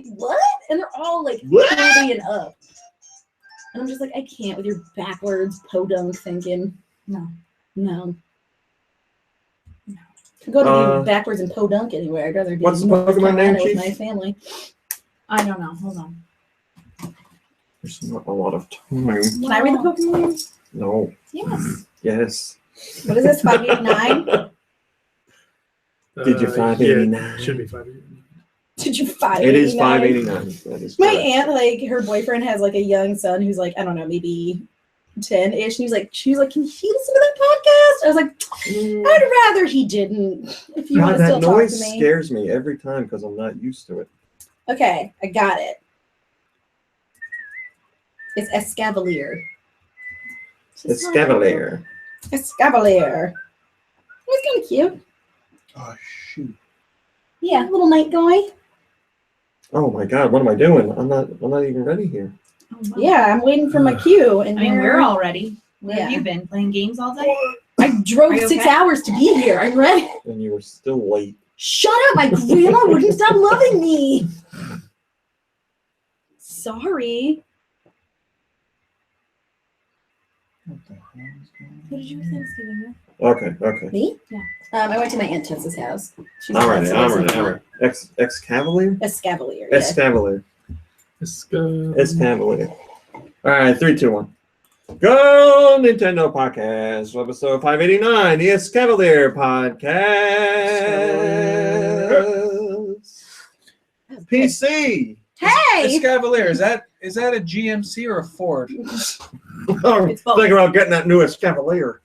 like, what? And they're all like 40 and up. And I'm just like, I can't with your backwards podunk thinking. No. Go to be backwards and podunk anywhere. I'd rather be what's in the North Pokemon name, Carolina with Chief? my family. I don't know. Hold on. There's not a lot of time. Can I read the Pokemon? No. Yes. Yes. What is this? 589? Did you 589? Yeah, should be 589. Did you 589? It is 589. That is My correct. aunt, like, her boyfriend has like a young son who's like, I don't know, maybe 10-ish. And she was like, can he listen to that podcast? I was like, I'd rather he didn't. If you want to still that talk noise to me. scares me every time because I'm not used to it. Okay, I got it. It's Escavalier. Escavalier. Escavalier. It's kind of cute. Oh, shoot. Yeah, little night guy. Oh my God, what am I doing? I'm not even ready here. Oh, wow. Yeah, I'm waiting for my cue. And I mean, we're all ready. Where Yeah. have you been? Playing games all day? I drove Are you 6 okay? hours to be here. I'm ready. And you were still late. Shut up! My grandma wouldn't stop loving me. Sorry. What the hell is going What did you Thanksgiving? Okay. Me? Yeah. I went to my Aunt Tess's house. She's I'm ready. Ex-Cavalier? Escavalier. Yeah. Escavalier. Let's go. Escavalier. All right, 3, 2, 1. Go Nintendo Podcast, episode 589, the Escavalier Podcast. PC. Hey! Escavalier, is that a GMC or a Ford? Oh, It's both. thinking about getting that new Escavalier.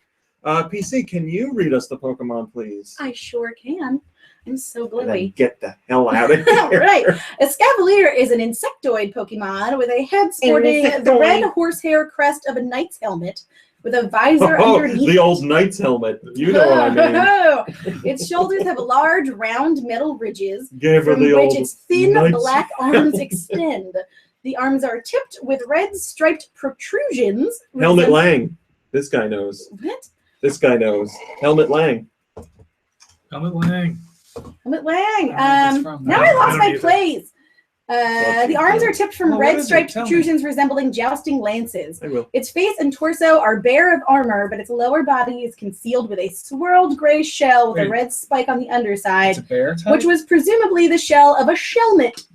PC, can you read us the Pokemon, please? I sure can. I'm so And then glowy. get the hell out of here. Right. Escavalier is an insectoid Pokemon with a head sporting the insectoid. red horsehair crest of a knight's helmet with a visor Oh, underneath. the old knight's helmet. You know what I mean. Its shoulders have large, round metal ridges Give her from the which old its thin knight's- black arms extend. The arms are tipped with red striped protrusions. Helmet Lang. This guy knows. What? This guy knows. Helmet Lang. Helmet Lang. Helmet Lang. that's from. Now I I lost don't my either. place. The arms are tipped from Oh, what red is it? striped Tell me. protrusions resembling jousting lances. I will. Its face and torso are bare of armor, but its lower body is concealed with a swirled gray shell with a Wait. red spike on the underside, It's a bear type? which was presumably the shell of a shelmet.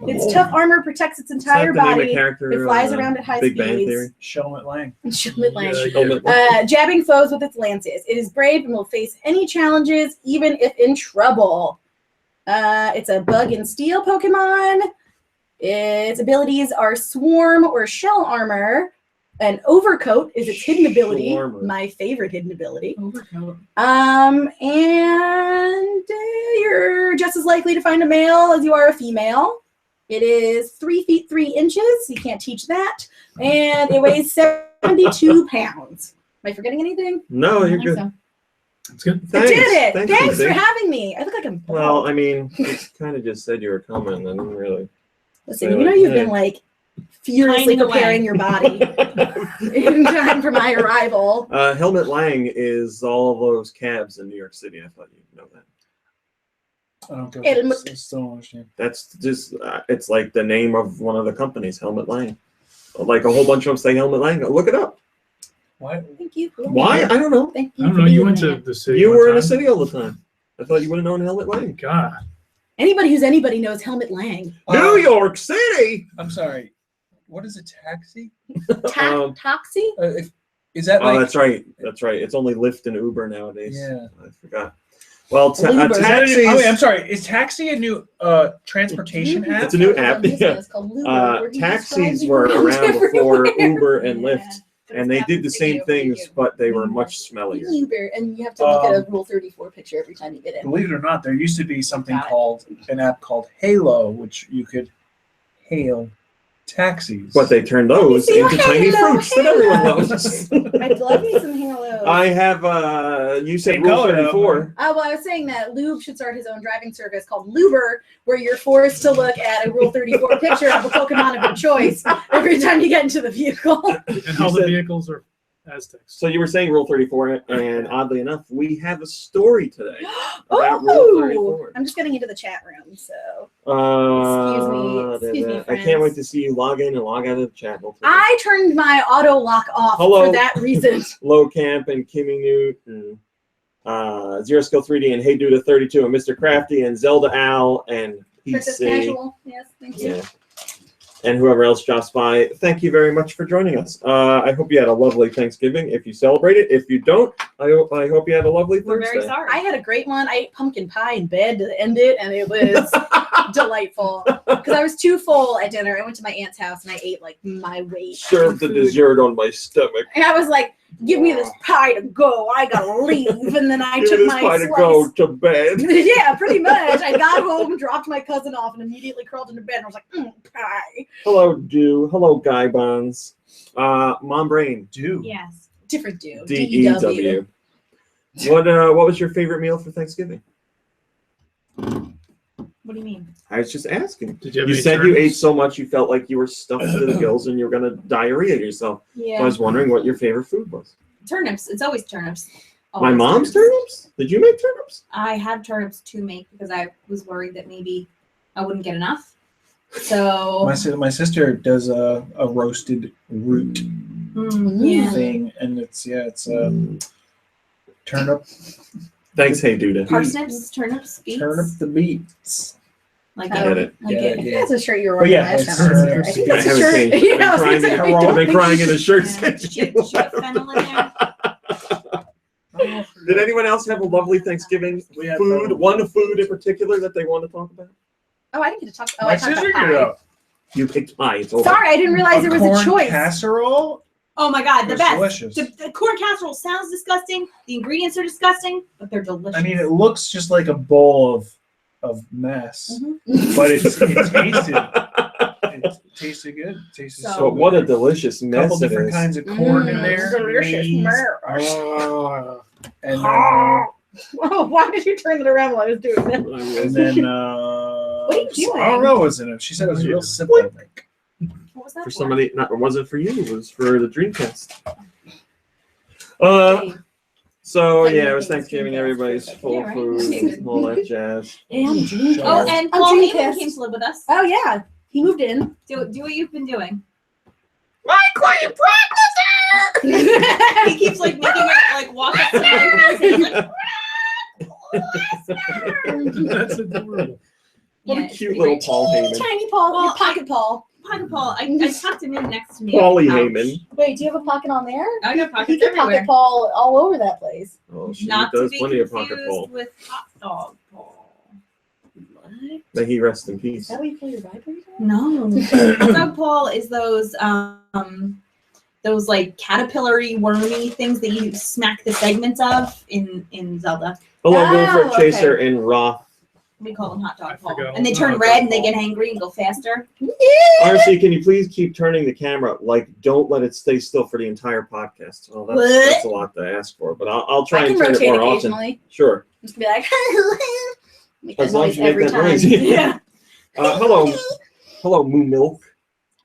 Its tough armor protects its entire Is that the name of body. character It flies on, around at high Big Bang speeds. Theory? Helmet Lang. Shelmet Lang. Helmet Lang. Jabbing foes with its lances. It is brave and will face any challenges, even if in trouble. It's a bug and steel Pokemon. Its abilities are Swarm or Shell Armor. An Overcoat is its hidden ability. Swarmer. My favorite hidden ability. Overcoat. And you're just as likely to find a male as you are a female. It is 3 feet 3 inches. You can't teach that. And it weighs 72 pounds. Am I forgetting anything? No, I you're think good. so. It's good. Thanks. I did it. Thanks, Thanks PC. for having me. I look like I'm Well, bald. I mean, you kind of just said you were coming. I didn't really. Listen, say you know like, you've hey. been like furiously Pining away. preparing your body in time for my arrival. Helmet Lang is all of those cabs in New York City. I thought you'd know that. I don't get Helmet. it. I still don't understand. That's just, it's like the name of one of the companies, Helmet Lang. Like a whole bunch of them say Helmet Lang. Look it up. Why? Thank you. For Why? I don't know. Thank I you. don't for know. You being went there. to the city. You one were in time. a city all the time. I thought you would have known Helmet Lang. God. Anybody who's anybody knows Helmet Lang. New York City! I'm sorry. What is a taxi? Toxie? Is that Oh, like? that's right. That's right. It's only Lyft and Uber nowadays. Yeah. I forgot. Well, Uber. Is that Is that a taxis. new- I'm sorry. Is taxi a new transportation app? It's a new app, Business yeah. called Luber, where he Taxis describes were you around before everywhere. Uber and Lyft, Yeah. and they did the same things, but they were Mm-hmm. much smellier. Uber, and you have to look at a Rule 34 picture every time you get in. Believe it or not, there used to be something Got it. called an app called Halo, which you could hail taxis. But they turned those see, into tiny Halo, fruits that everyone loves. I'd love me some halos. I have, you said Same Rule color, though. 34. Well, I was saying that Lube should start his own driving service called Luber, where you're forced to look at a Rule 34 picture of a Pokemon of your choice every time you get into the vehicle. And all You the said- vehicles are Aztecs. So you were saying Rule 34, and oddly enough, we have a story today about Rule Oh, 34. I'm just getting into the chat room, so Uh, excuse Excuse me, I friends. can't wait to see you log in and log out of the chat. I turned my auto lock off Hello. for that reason. Low Camp and Kimmy Newton, Zero Skill 3D and Hey Duda 32 and Mr. Crafty and Zelda Owl and Princess PC. Casual. Yes, thank you. Yeah. And whoever else drops by, thank you very much for joining us. I hope you had a lovely Thanksgiving if you celebrate it. If you don't, I hope you had a lovely We're Thursday. very sorry. I had a great one. I ate pumpkin pie in bed to end it, and it was delightful. Because I was too full at dinner. I went to my aunt's house, and I ate like my weight. Served the in food. dessert on my stomach. And I was like, give me this pie to go. I gotta leave. And then I Give took me this my pie slice. to go to bed. Yeah, pretty much. I got home, dropped my cousin off, and immediately curled into bed. And I was like, pie. Hello, Dew. Hello, Guy Bonds. Mom Brain. Do. Yes. Different dude. DEW. What was your favorite meal for Thanksgiving? What do you mean? I was just asking. Did you have You any said you turns? ate so much you felt like you were stuffed to the gills and you were gonna diarrhea yourself. So I Yeah. was wondering what your favorite food was. Turnips. It's always turnips. My Always mom's turnips? Did you make turnips? I had turnips to make because I was worried that maybe I wouldn't get enough. So My sister does a roasted root yeah. thing, and it's turnip Thanks, Hey Duda. Parsnips, turnips, beets. turnip the beets. Like I get it. Like Yeah, it. yeah. That's a shirt you're But wearing yeah, last it's time I was here. I turnips. think I that's a haven't shirt. changed. Yeah, I was gonna say. I've been crying in a shirt Yeah. since Should you have fennel in there? Did anyone else have a lovely Thanksgiving We had food? fun. One food in particular that they want to talk about? Oh, I didn't get to talk. Oh, My I talked sister about did it pie. up. You picked pie. It's over. Sorry, I didn't realize there was corn a choice. casserole. Oh my god, the It was best. delicious. The corn casserole sounds disgusting. The ingredients are disgusting, but they're delicious. I mean, it looks just like a bowl of mess, but it tasted good. It tasted So- so But good. what a delicious A mess couple it different is. kinds of corn in Mm, there. delicious maize. mess. And Oh, why did you turn it around while I was doing that? then What are you doing? I don't know what's in it. She said it was real simple. I think. what was that For somebody, not, it wasn't for you. It was for the Dreamcast. So Like yeah, it was nothing Thanksgiving. Dreamcast. Everybody's full Yeah, right. food, and all that jazz. Yeah, I'm Dreamcast. Oh, and I'm Paul Heyman Dreamcast. came to live with us. Oh yeah, he moved in. Do what you've been doing. He He keeps like making it like walk up to my face and like, That's adorable. What Yeah, a it's cute pretty little great. Paul Heyman. Tiny Paul, Well, your pocket Paul. Pocket Paul, I tucked him in next to me. Paulie on the couch. Heyman. Wait, do you have a pocket on there? I got He pockets can everywhere. pocket Paul all over that place. Oh, she Not to does be plenty of confused pocket Paul. with hot dog Paul. What? May he rest in Is peace. that what you call your vibrator? No, hot dog Paul is those like caterpillar-y, wormy things that you smack the segments of in Zelda. Hello, Oh, Wilfred okay. Chaser in Roth. We call them hot I dog Paul, forgot and they what turn hot red dog and they Paul. get angry and go faster. RC, can you please keep turning the camera? Like, don't let it stay still for the entire podcast. Well, that's a lot to ask for, but I'll try I and can turn it rotate more often. occasionally. Sure. Just be like, make that As long noise as you make every that time. noise. Yeah. Hello, Moo Milk.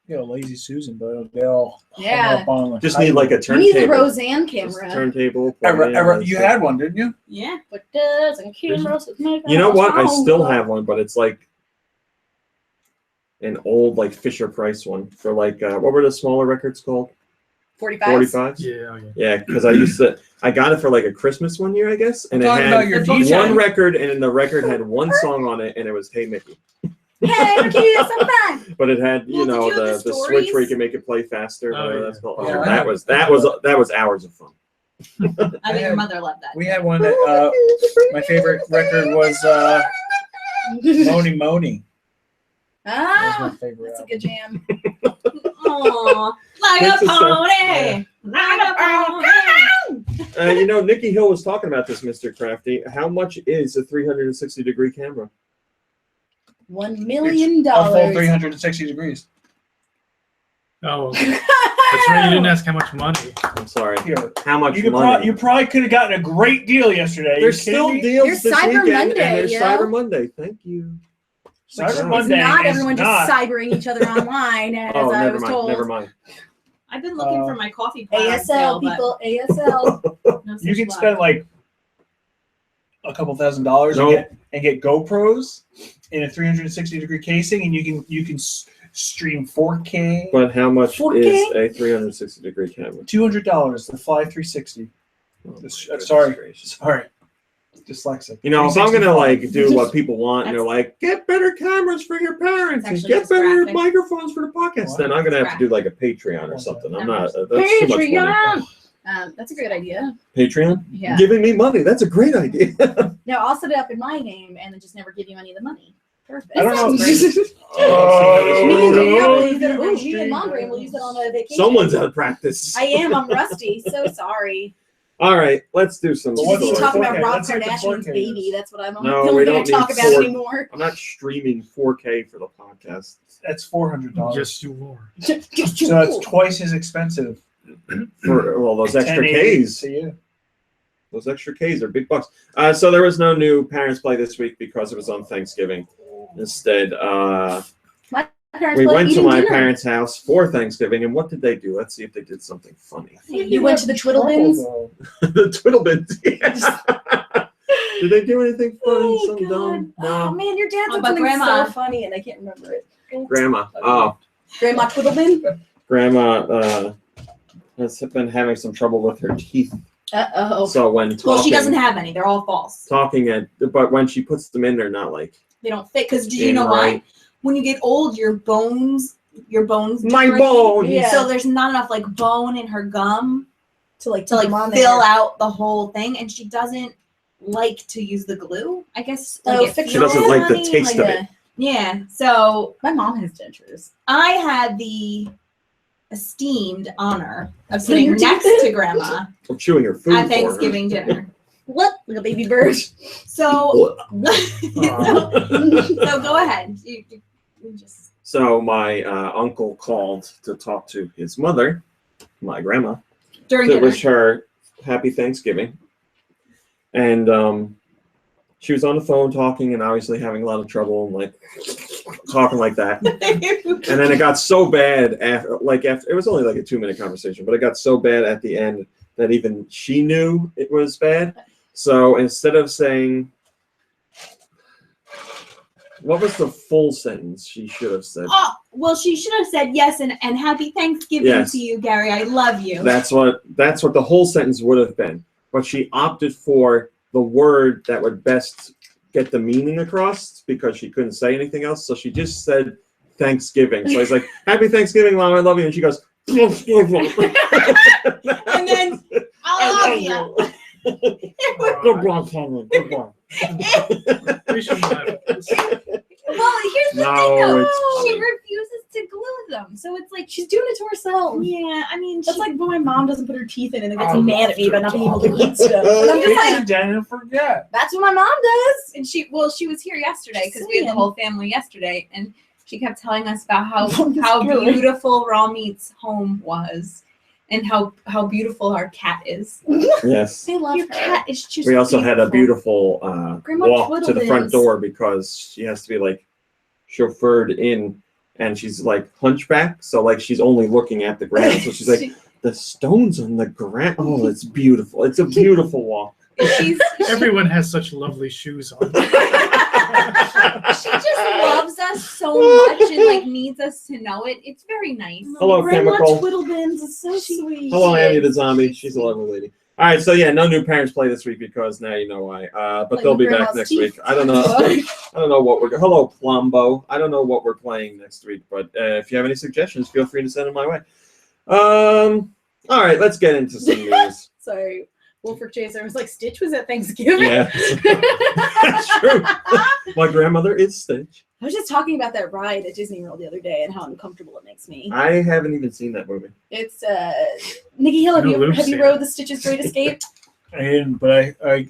You know, lazy Susan, but they'll Yeah. hung up on the Just need like a You need the turntable. Roseanne Just camera. turntable. plug in, You and had one, didn't you? Yeah. But doesn't cameras make You know us what? I still stronger? have one, but it's like an old like Fisher Price one for like what were the smaller records called? 45. 45s. Yeah, oh, yeah. Yeah, because I got it for like a Christmas one year, I guess, and it Talking about had your one DJ. one record, and the record had one song on it, and it was "Hey Mickey," Hey, Mickey, some fun. but it had Well, did you have the the switch where you stories? can make it play faster. Oh, Whatever yeah. that's called. Yeah, Oh, I that was hours of fun. I bet your mother loved that. We had one that my favorite record was Moni Moni. That was my Ah, favorite that's a album. good jam. Aw, like That's a a song. pony, like a pony. You know, Nicky Hill was talking about this, Mr. Crafty. How much is a 360-degree camera? $1 million. A full 360 degrees. Oh, that's right. You didn't ask how much money. I'm sorry. Here. How much You money? probably could have gotten a great deal yesterday. There's still deals There's this Cyber weekend, Monday, and there's yo. Cyber Monday. Thank you. Cyber It's Monday It's not is everyone not. just cybering each other online, as Oh, I never was mind. told. Never mind. I've been looking for my coffee pot on ASL, sale, but people, ASL. no such You can luck. spend like a couple $1,000s Nope. and get GoPros in a 360-degree casing, and you can stream 4K. But how much 4K? is a 360-degree camera? $200. The Fly 360. Oh, my Sorry. goodness gracious. Sorry, dyslexic. You know, if I'm gonna 360 like do what people want, and they're like, get better cameras for your parents, and It's actually get just better graphic. microphones for the podcast, then I'm gonna have to do like a Patreon or something. I'm not. That's too much money. Patreon. That's a great idea. Patreon? Yeah. Giving me money. That's a great idea. No, I'll set it up in my name and then just never give you any of the money. Perfect. I don't know. Me and Danielle will use it. Oh, Oh, me and Mom Brain will use it on a vacation. someone's out of practice. I am. I'm rusty. So sorry. All right, let's do some. But Just what's keep the talking 4K? about Rob Let's hit the Kardashian's 4K. baby. That's what I'm No, only we going to don't talk need about 4K. anymore. I'm not streaming 4K for the podcast. That's $400. Just you are. So that's twice as expensive. For well, those extra 1080 Ks. to you. Those extra Ks are big bucks. So there was no new Parents Play this week because it was on Thanksgiving. Instead, we went to my parents' house for Thanksgiving, and what did they do? Let's see if they did something funny. You went to the Twiddle Bins? The Twiddle Bins. Yeah. Did they do anything funny? Oh, Something God. dumb? Oh No. man, your dad How said about something Grandma? so funny and I can't remember it. Grandma. Oh, Grandma Twiddlebin? Grandma has been having some trouble with her teeth. Uh-oh. So when talking, Well, she doesn't have any. They're all false. but when she puts them in, they're not like. They don't fit. Because did you in know why? right. When you get old, your bones My degrade. bone. Yeah. So there's not enough like bone in her gum To like to like put 'em on fill there. out the whole thing, and she doesn't like to use the glue. I guess. Oh, Like, it fix She doesn't feels like the funny. taste of Yeah. it. Yeah. So My mom has dentures. I had the esteemed honor of Putting your sitting teeth next in? to Grandma I'm chewing her food. at for Thanksgiving dinner. What? Like a baby bird. So, her. so go ahead. You just So my uncle called to talk to his mother, my grandma, during to dinner. wish her happy Thanksgiving. And she was on the phone talking and obviously having a lot of trouble and like talking like that. And then it got so bad after it was only like a 2-minute conversation, but it got so bad at the end that even she knew it was bad. So instead of saying, what was the full sentence she should have said? Oh, well, she should have said yes and happy Thanksgiving Yes. to you, Gary. I love you. That's what the whole sentence would have been. But she opted for the word that would best get the meaning across because she couldn't say anything else. So she just said Thanksgiving. So he's like, happy Thanksgiving, Mom, I love you. And she goes, And then I love you. We should have. Well, here's the No, thing, though. it's She funny. refuses to glue them, so it's like She's doing it to herself. yeah. I mean, That's like when my mom doesn't put her teeth in and then gets Oh, mad at me about not being able to eat stuff. And I'm just Kick like, it down and forget. that's what my mom does. and she was here yesterday Just because we had the saying. whole family yesterday, and she kept telling us about how Just how kidding. beautiful Raw Meat's home was, and how beautiful our cat is. Yes. They love Your her. cat is just. We also had a beautiful Grandma walk to the front Twiddlebins. door because she has to be like chauffeured in and she's like hunchback. So like she's only looking at the ground. So she's like, the stones on the ground. Oh, it's beautiful. It's a beautiful walk. She's Everyone has such lovely shoes on. she just loves us so much and like needs us to know it. It's very nice. Hello, Grandma Chemical. Twiddlebins is so sweet. Hello, Annie the zombie. She's a lovely lady. All right, so yeah, no new Parents Play this week because now you know why. But Like they'll with be back Grandma's next teeth. week. I don't know. I don't know what we're. Hello, Plumbo. I don't know what we're playing next week, but if you have any suggestions, feel free to send them my way. All right, let's get into some news. Sorry. Wolfric Chaser was like, Stitch was at Thanksgiving. Yeah, that's true. My grandmother is Stitch. I was just talking about that ride at Disney World the other day and how uncomfortable it makes me. I haven't even seen that movie. It's Nicky Hill. Have No, you Luke's rode the Stitch's Great Escape? I didn't, but I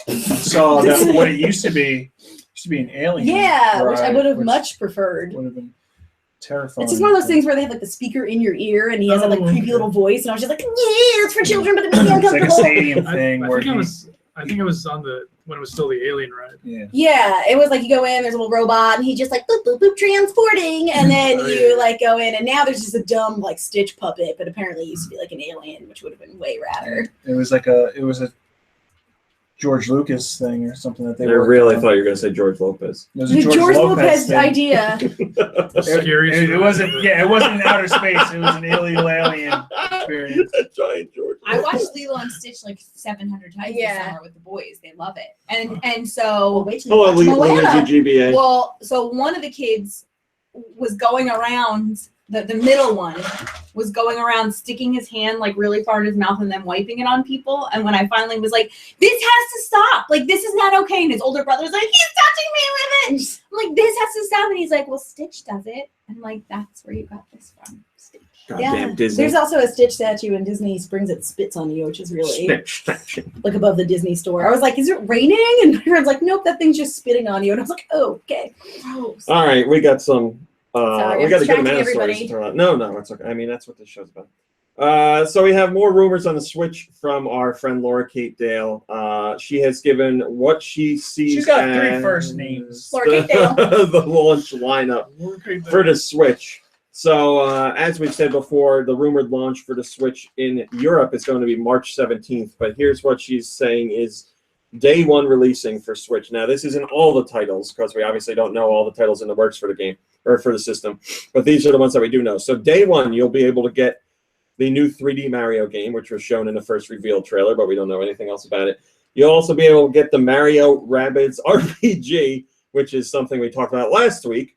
saw that what it used to be. Used to be an alien. Yeah, which I ride, would have which much preferred. would have been terrifying. It's just one of those things where they have like the speaker in your ear and he has that like Oh, creepy okay. little voice, and I was just like, yeah, it's for children, but it makes me It's like a uncomfortable. stadium I thing where think he's I think it was on when it was still the alien ride. yeah. Yeah, it was like you go in, there's a little robot, and he just like boop boop boop transporting, and then Oh, you yeah. like go in, and now there's just a dumb like Stitch puppet, but apparently it used to be like an alien, which would have been way radder. It was a George Lucas thing or something that they I worked really on. thought you were going to say George Lopez. It was The a George Lopez thing. idea. Scary. It wasn't. Yeah, it wasn't in outer space. It was an illegal alien experience. That giant George. I watched Lilo and Stitch like 700 times this Yeah. summer with the boys. They love it. And Well, so wait till you Hello, watch Moana. Luigi GBA. well, so one of the kids was going around, the middle one was going around sticking his hand like really far in his mouth and then wiping it on people. And when I finally was like, this has to stop, like this is not okay, and his older brother's like, he's touching me with it. I'm like, this has to stop. And he's like, well, Stitch does it. I'm like, that's where you got this from, Stitch. Goddamn Disney. There's also a Stitch statue in Disney Springs that spits on you, which is really Snitch. like above the Disney store. I was like, is it raining? And my friend's like, nope, that thing's just spitting on you. And I was like, oh, okay. Gross. All right, we got some. Sorry, We I'm got a good distracting amount of stories everybody. to turn on. No, it's okay. I mean, that's what this show's about. So we have more rumors on the Switch from our friend Laura Kate Dale. She has given what she sees. She's got 3 as first names. Laura Kate Dale. the launch lineup for the Switch. So as we've said before, the rumored launch for the Switch in Europe is going to be March 17th. But here's what she's saying is day one releasing for Switch. Now, this isn't all the titles because we obviously don't know all the titles in the works for the game or for the system. But these are the ones that we do know. So day one, you'll be able to get the new 3D Mario game, which was shown in the first reveal trailer, but we don't know anything else about it. You'll also be able to get the Mario Rabbids RPG, which is something we talked about last week.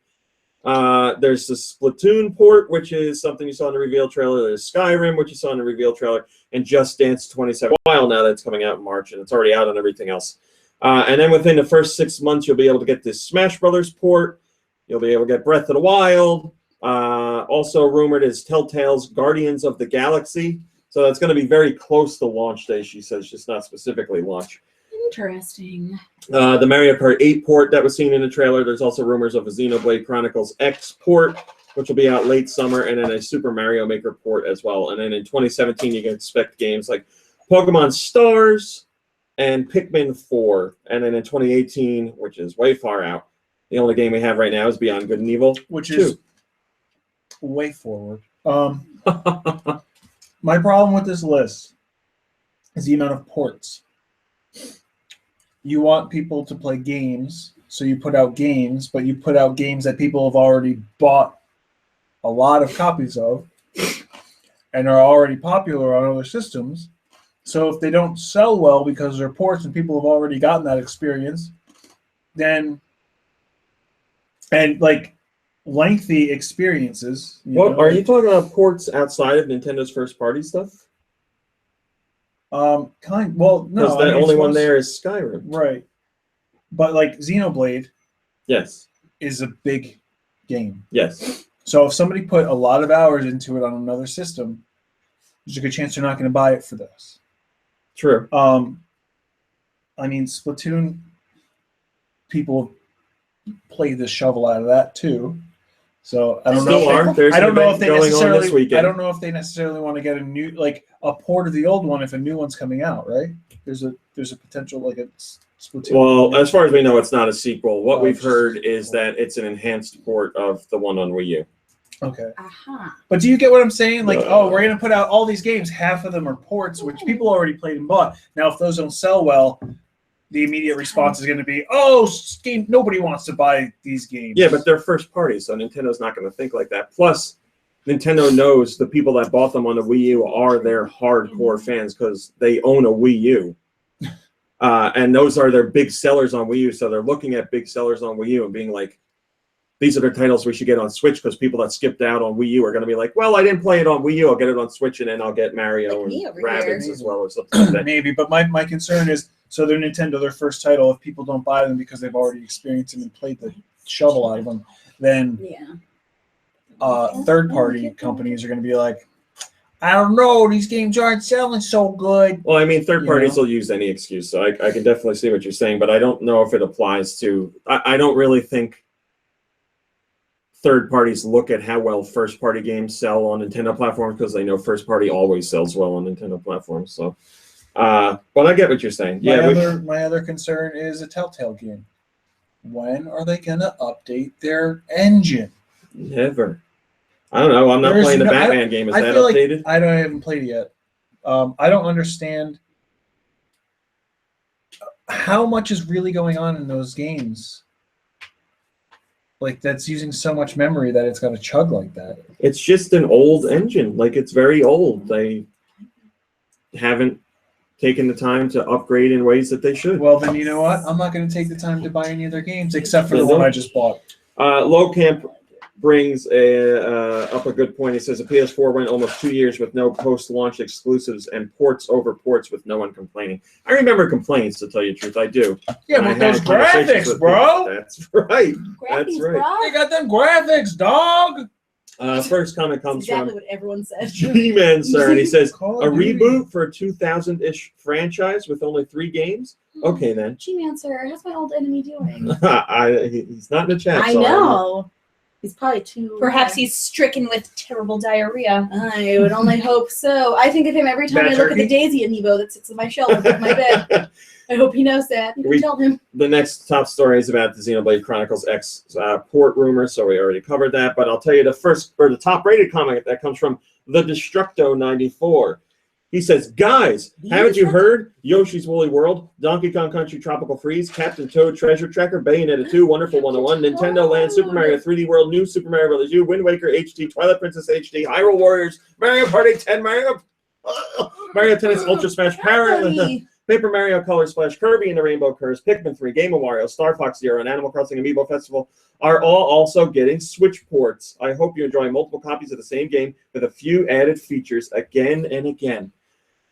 There's the Splatoon port, which is something you saw in the reveal trailer. There's Skyrim, which you saw in the reveal trailer, and Just Dance 27. A while now that's coming out in March, and it's already out on everything else. And then within the first 6 months, you'll be able to get this Smash Brothers port. You'll be able to get Breath of the Wild. Also rumored is Telltale's Guardians of the Galaxy. So that's going to be very close to launch day, she says, just not specifically launch. Interesting. The Mario Kart 8 port that was seen in the trailer. There's also rumors of a Xenoblade Chronicles X port, which will be out late summer, and then a Super Mario Maker port as well. And then in 2017, you can expect games like Pokemon Stars and Pikmin 4. And then in 2018, which is way far out, the only game we have right now is Beyond Good and Evil, Which 2. is way forward. My problem with this list is the amount of ports. You want people to play games, so you put out games, but you put out games that people have already bought a lot of copies of and are already popular on other systems. So if they don't sell well because they're ports and people have already gotten that experience, then and like lengthy experiences. What are you talking about ports outside of Nintendo's first party stuff? Well, no. Because the only one there is Skyrim. Right. But like Xenoblade Yes. is a big game. Yes. So if somebody put a lot of hours into it on another system, there's a good chance they're not going to buy it for this. True. I mean, Splatoon people play the shovel out of that too. So I don't Still are. know. There's I don't an know event if they going on this necessarily. weekend. I don't know if they necessarily want to get a new, like a port of the old one if a new one's coming out. Right? There's a potential like a Splatoon. Well, as far as we know, it's not a sequel. What Oh, we've it's heard just- is that it's an enhanced port of the one on Wii U. Okay. Aha. But do you get what I'm saying? Like, No. oh, we're going to put out all these games. Half of them are ports, which people already played and bought. Now, if those don't sell well, the immediate response is going to be, oh, game, nobody wants to buy these games. Yeah, but they're first party, so Nintendo's not going to think like that. Plus, Nintendo knows the people that bought them on the Wii U are their hardcore fans because they own a Wii U. And those are their big sellers on Wii U, so they're looking at big sellers on Wii U and being like, these are the titles we should get on Switch because people that skipped out on Wii U are going to be like, well, I didn't play it on Wii U. I'll get it on Switch, and then I'll get Mario Like me and over Rabbids here. as well or something like that. Maybe, but my concern is, so they're Nintendo, their first title, if people don't buy them because they've already experienced them and played the shovel out of them, then Yeah. third-party companies are going to be like, I don't know, these games aren't selling so good. Well, I mean, third You parties know? will use any excuse, so I can definitely see what you're saying, but I don't know if it applies to. I don't really think third parties look at how well first party games sell on Nintendo platforms because they know first party always sells well on Nintendo platforms. So, but I get what you're saying. Yeah, My other concern is a Telltale game. When are they going to update their engine? never. I don't know. I'm not There's playing the no- Batman game. Is I that feel like updated? I haven't played it yet. I don't understand. how much is really going on in those games? Like, that's using so much memory that it's got to chug like that. It's just an old engine. Like, it's very old. They haven't taken the time to upgrade in ways that they should. Well, then you know what? I'm not going to take the time to buy any of their games except for the one I just bought. Low Camp brings up a good point. He says the PS4 went almost 2 years with no post-launch exclusives and ports over ports with no one complaining. I remember complaints, to tell you the truth. I do. Yeah, but those graphics, bro. That's right. That's right. They got them graphics, dog. First comment comes That's exactly from what everyone says. G-Man, sir, and he says, Call a of Duty. reboot for a 2000-ish franchise with only 3 games? Okay, then. G-Man, sir, how's my old enemy doing? He's not in the chat. I so know. He's probably too... Perhaps he's stricken with terrible diarrhea. I would only hope so. I think of him every time Bad I look at the turkey? Daisy amiibo that sits on my shelf above my bed. I hope he knows that. You can tell him. The next top story is about the Xenoblade Chronicles X port rumor, so we already covered that. But I'll tell you the top-rated comment that comes from the Destructo94. He says, guys, haven't you heard? Yoshi's Woolly World, Donkey Kong Country Tropical Freeze, Captain Toad Treasure Tracker, Bayonetta 2, Wonderful 101, Nintendo Land, Super Mario 3D World, New Super Mario Bros. U, Wind Waker HD, Twilight Princess HD, Hyrule Warriors, Mario Party 10, Mario Tennis Ultra Smash, Paper Mario Color Splash, Kirby and the Rainbow Curse, Pikmin 3, Game of Wario, Star Fox Zero, and Animal Crossing Amiibo Festival are all also getting Switch ports. I hope you enjoy multiple copies of the same game with a few added features again and again.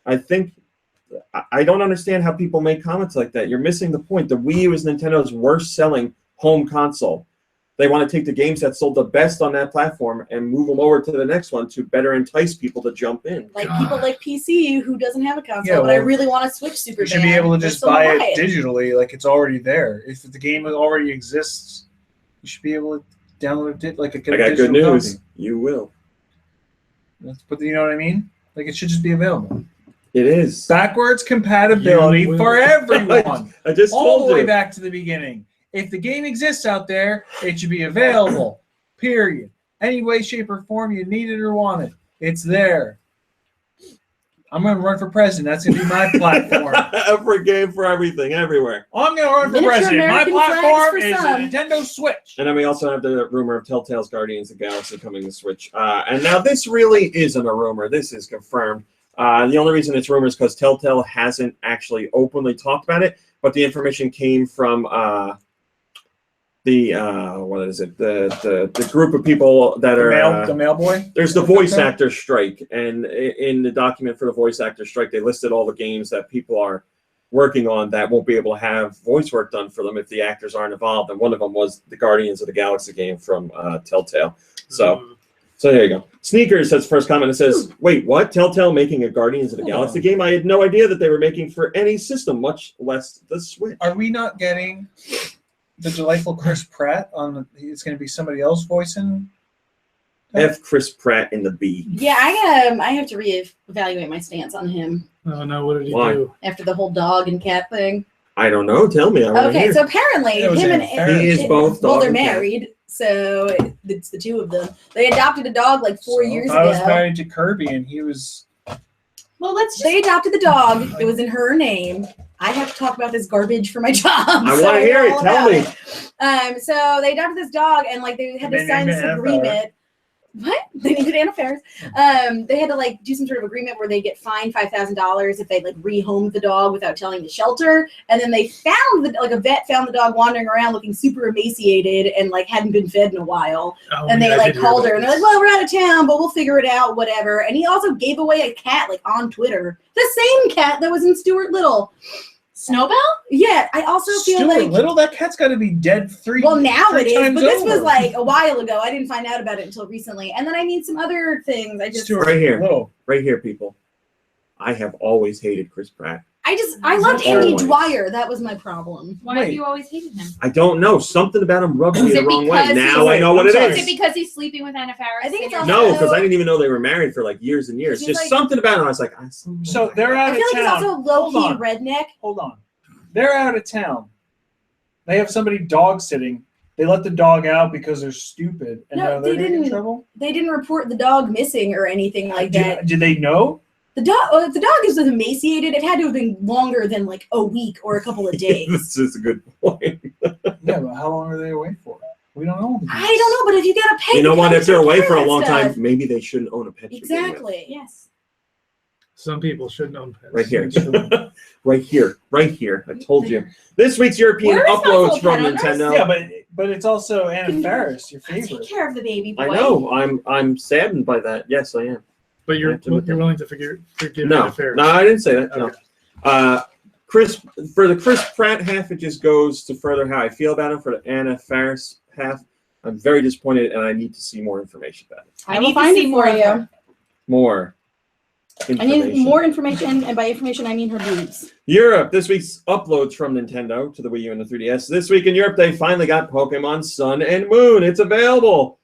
I don't understand how people make comments like that. You're missing the point. The Wii U is Nintendo's worst selling home console. They want to take the games that sold the best on that platform and move them over to the next one to better entice people to jump in. Like people like PC who doesn't have a console, Yeah, but I well, really want to Switch super You should be bad. able to There's just some buy variety. it digitally, like it's already there. If the game already exists, you should be able to download it like a I got good digital news. copy. You will. But you know what I mean? Like, it should just be available. It is. Backwards compatibility You will. for everyone. I just All told the way you. back to the beginning. If the game exists out there, it should be available. Period. Any way, shape, or form you need it or want it, it's there. I'm going to run for president. That's going to be my platform. Every game for everything, everywhere. I'm going to run for Miniature president. My American flags platform for is a some. Nintendo Switch. And then we also have the rumor of Telltale's Guardians of the Galaxy coming to Switch. And now this really isn't a rumor. This is confirmed. The only reason it's rumor is because Telltale hasn't actually openly talked about it, but the information came from the group of people that are The mail boy? there's the voice actor strike, and in the document for the voice actor strike, they listed all the games that people are working on that won't be able to have voice work done for them if the actors aren't involved. And one of them was the Guardians of the Galaxy game from Telltale. So there you go. Sneakers has first comment. It says, "Wait, what? Telltale making a Guardians of the Galaxy game? I had no idea that they were making for any system, much less the Switch." Are we not getting the delightful Chris Pratt on? It's going to be somebody else voicing. F. Chris Pratt in the B. Yeah, I have to reevaluate my stance on him Oh no, what did he Why? do? after the whole dog and cat thing. I don't know. Tell me. I want to Okay, hear. so apparently It was him and unfair. He is both well, dog they're and cat. married, so it's the two of them. They adopted a dog like 4 years I was ago. married to Kirby, and he was. Well, let's just They adopted the dog. It was in her name. I have to talk about this garbage for my job. I so want to hear know it. all Tell about me. it. So they adopted this dog, and like they had to They sign named this it Anna agreement. What? They named it Anna Faris. They had to like do some sort of agreement where they get fined $5,000 if they like rehomed the dog without telling the shelter. And then they found a vet found the dog wandering around looking super emaciated and like hadn't been fed in a while. Oh, And yeah, they I like did hear called about her and they're like, this. well, we're out of town, but we'll figure it out, whatever. And he also gave away a cat like on Twitter. The same cat that was in Stuart Little. Snowbell? Yeah, I also feel Stuart like Little, that cat's got to be dead three. well, now three it is, times but this was over. like a while ago. I didn't find out about it until recently. And then I need some other things. Stuart Right here. Little. Right here, people. I have always hated Chris Pratt. I loved Andy Always. Dwyer. That was my problem. Why have Wait. you always hated him? I don't know. Something about him rubbed me Is the it wrong way. because Now he's- I know what I'm it sorry. Is is. it because he's sleeping with Anna Faris? I think it's and also- No, because I didn't even know they were married for like years and years. He's Just like- something about him. I was like, So they're out I of feel like town. he's also low Hold key on. redneck. Hold on. They're out of town. They have somebody dog sitting. They let the dog out because they're stupid, and No, now they're they in didn't. trouble. They didn't report the dog missing or anything like that. Did they know? The dog, if the dog is emaciated, it had to have been longer than like a week or a couple of days. This is a good point. Yeah, but how long are they away for? We don't know. I don't know, but if you got a pet, You know what? If they're take away care for of a that long stuff. time, maybe they shouldn't own a pet. to begin with. Exactly. Yes. Some people shouldn't own pets. Right here. Right here. Right here. I told you. This week's European Where is my uploads little from pet owners? Nintendo. Yeah, but it's also Anna Faris, your Take favorite. care of the baby boy. I know. I'm saddened by that. Yes, I am. But you're have to look at- willing to forgive No, Anna Faris. no, I didn't say that. Okay. No. Chris, for the Chris Pratt half, it just goes to further how I feel about him. For the Anna Faris half, I'm very disappointed, and I need to see more information about it. I will find it for you. More I information. need more information, and by information, I mean her boobs. Europe, this week's uploads from Nintendo to the Wii U and the 3DS. This week in Europe, they finally got Pokemon Sun and Moon. It's available.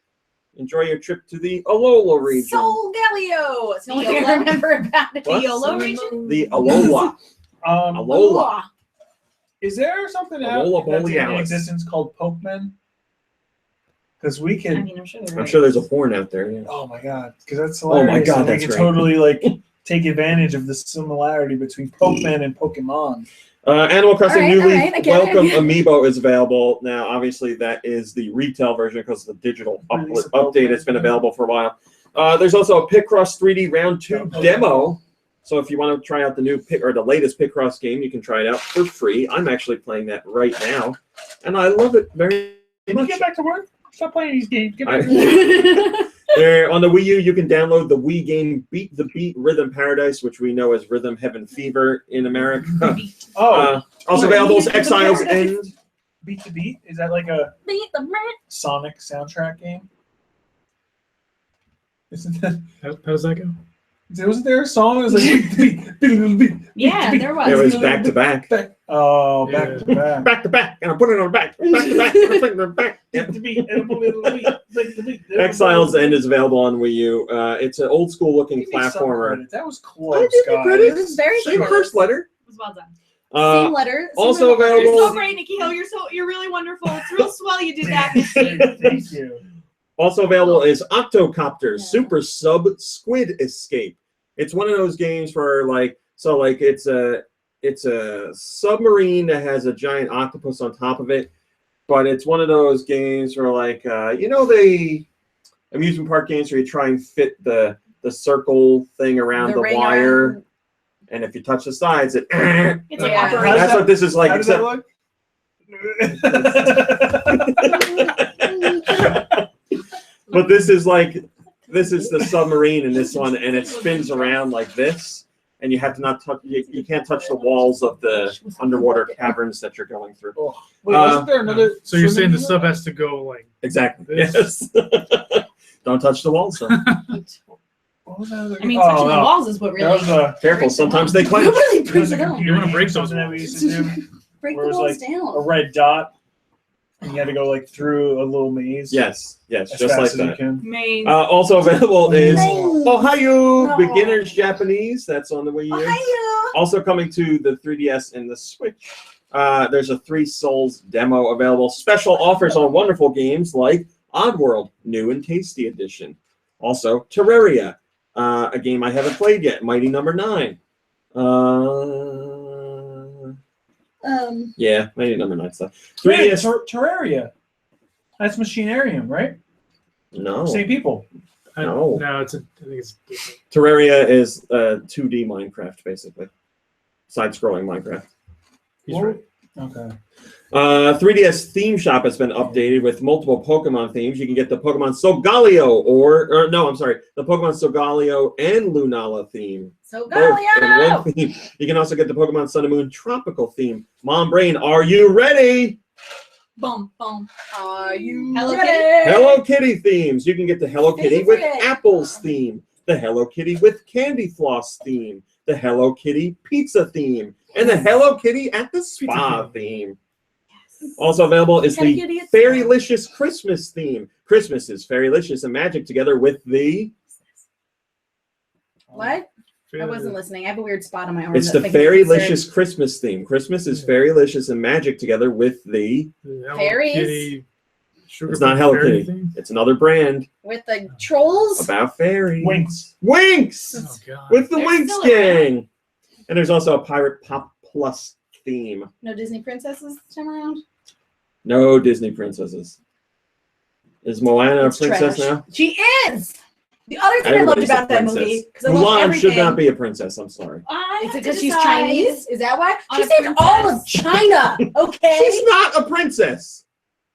Enjoy your trip to the Alola region. Soul Galio. It's the only thing I remember about it. What? The Alola region. The Alola. Alola. Is there something Alola that's in Borealis. existence called Pokemon? Because we I can. mean, I'm sure. I'm sure there's a horn out there. Yeah. Oh my god! Because that's Oh my hilarious. God, and that's we can great. totally like take advantage of the similarity between Pokemon and Pokemon. Animal Crossing All right, New all Leaf right, I get it. Welcome Amiibo is available now. Obviously, that is the retail version because of the digital Release of update. It's been available for a while. There's also a Picross 3D Round 2 demo. So if you want to try out the new the latest Picross game, you can try it out for free. I'm actually playing that right now, and I love it very Can you much. get back to work? Stop playing these games. Get back to work. There, on the Wii U, you can download the Wii game Beat the Beat Rhythm Paradise, which we know as Rhythm Heaven Fever in America. Oh, Also Wait, available as Beat the Exiles Paradise. End. Beat the Beat? Is that like a Beat the man. Sonic soundtrack game? Isn't that? How does that go? Wasn't there a song that was like beat, beat, beat, Yeah, beat, there was. It was back to back. back? Oh, back Yeah. to back. Back to back. And I put it on the back. Back to back. Put it on the back. Beat the beat, and a little beat, beat the beat. Exiles End is available on Wii U. It's an old school looking Give me some platformer. credit. That was I close, give you guys. credit. It was very Same close. first letter. It was well done. Same letter. same also letter. available- You're so great, Nicky Hill. You're really wonderful. It's real swell you did that this week. Thank you. Also available is Octocopter Yeah. Super Sub Squid Escape. It's one of those games for it's a submarine that has a giant octopus on top of it, but it's one of those games where the amusement park games where you try and fit the circle thing around the ring wire, around- and if you touch the sides, it. It's like Yeah. operation. That's what this is like. How does that except- look? But this is the submarine in this one, and it spins around like this, and you have to not touch. You can't touch the walls of the underwater caverns that you're going through. Oh, wait, wasn't there another? So you're saying the swimming sub has to go like Exactly. This- Yes. Don't touch the walls. Though. What was that other I mean, game? touching the walls is what That really. was a, Careful. Sometimes they clench. Nobody that breaks was a it down. computer You wanna game, break those something that we used to do. Break Where the it was walls A down. red dot, and you had to go like through a little maze. Yes. as Just fast like as you that. can. Main. Also available is Nice. Ohio Oh. Beginner's Japanese. That's on the Wii U. Ohio. Also coming to the 3DS and the Switch. There's a Three Souls demo available. Special offers on wonderful games like Oddworld, New and Tasty Edition. Also, Terraria, a game I haven't played yet, Mighty Number 9. Yeah, Mighty Number 9 stuff. 3DS. Terraria. That's Machinarium, right? No. Same people. No. No, I think it's different. Terraria is 2D Minecraft, basically. Side-scrolling Minecraft. He's right. Okay. 3DS theme shop has been updated with multiple Pokemon themes. You can get the Pokemon Solgaleo the Pokemon Solgaleo and Lunala theme. So Both in Galio. one theme. You can also get the Pokemon Sun and Moon tropical theme. Mom Brain, are you ready? Boom, boom. Are you Hello ready? Hello Kitty themes. You can get the Hello Kitty with Favorite. apples theme, the Hello Kitty with candy floss theme, the Hello Kitty pizza theme, and the Hello Kitty at the spa theme. Also available is Hello the Kitty at the Fairylicious Christmas theme. Christmas is Fairylicious and magic together with the... What? I wasn't listening. I have a weird spot on my arm. It's the that thinks it's Fairylicious Christmas theme. Christmas is Fairylicious and magic together with the... Hello Fairies? Kitty Sugar It's not Plum Hello fairy Kitty. theme? It's another brand With the trolls. about fairies. Winx. Winx! Oh god. With the They're Winx still gang. And there's also a Pirate Pop Plus theme. No Disney princesses this time around. No Disney princesses. Is Moana It's a princess trash. now? She is. The other thing I loved Everybody's a about that princess. movie because I loved Mulan everything. should not be a princess. I'm sorry. I Is have it to because she's decide Chinese? Is that why? on She a saved all of princess. China. Okay. She's not a princess.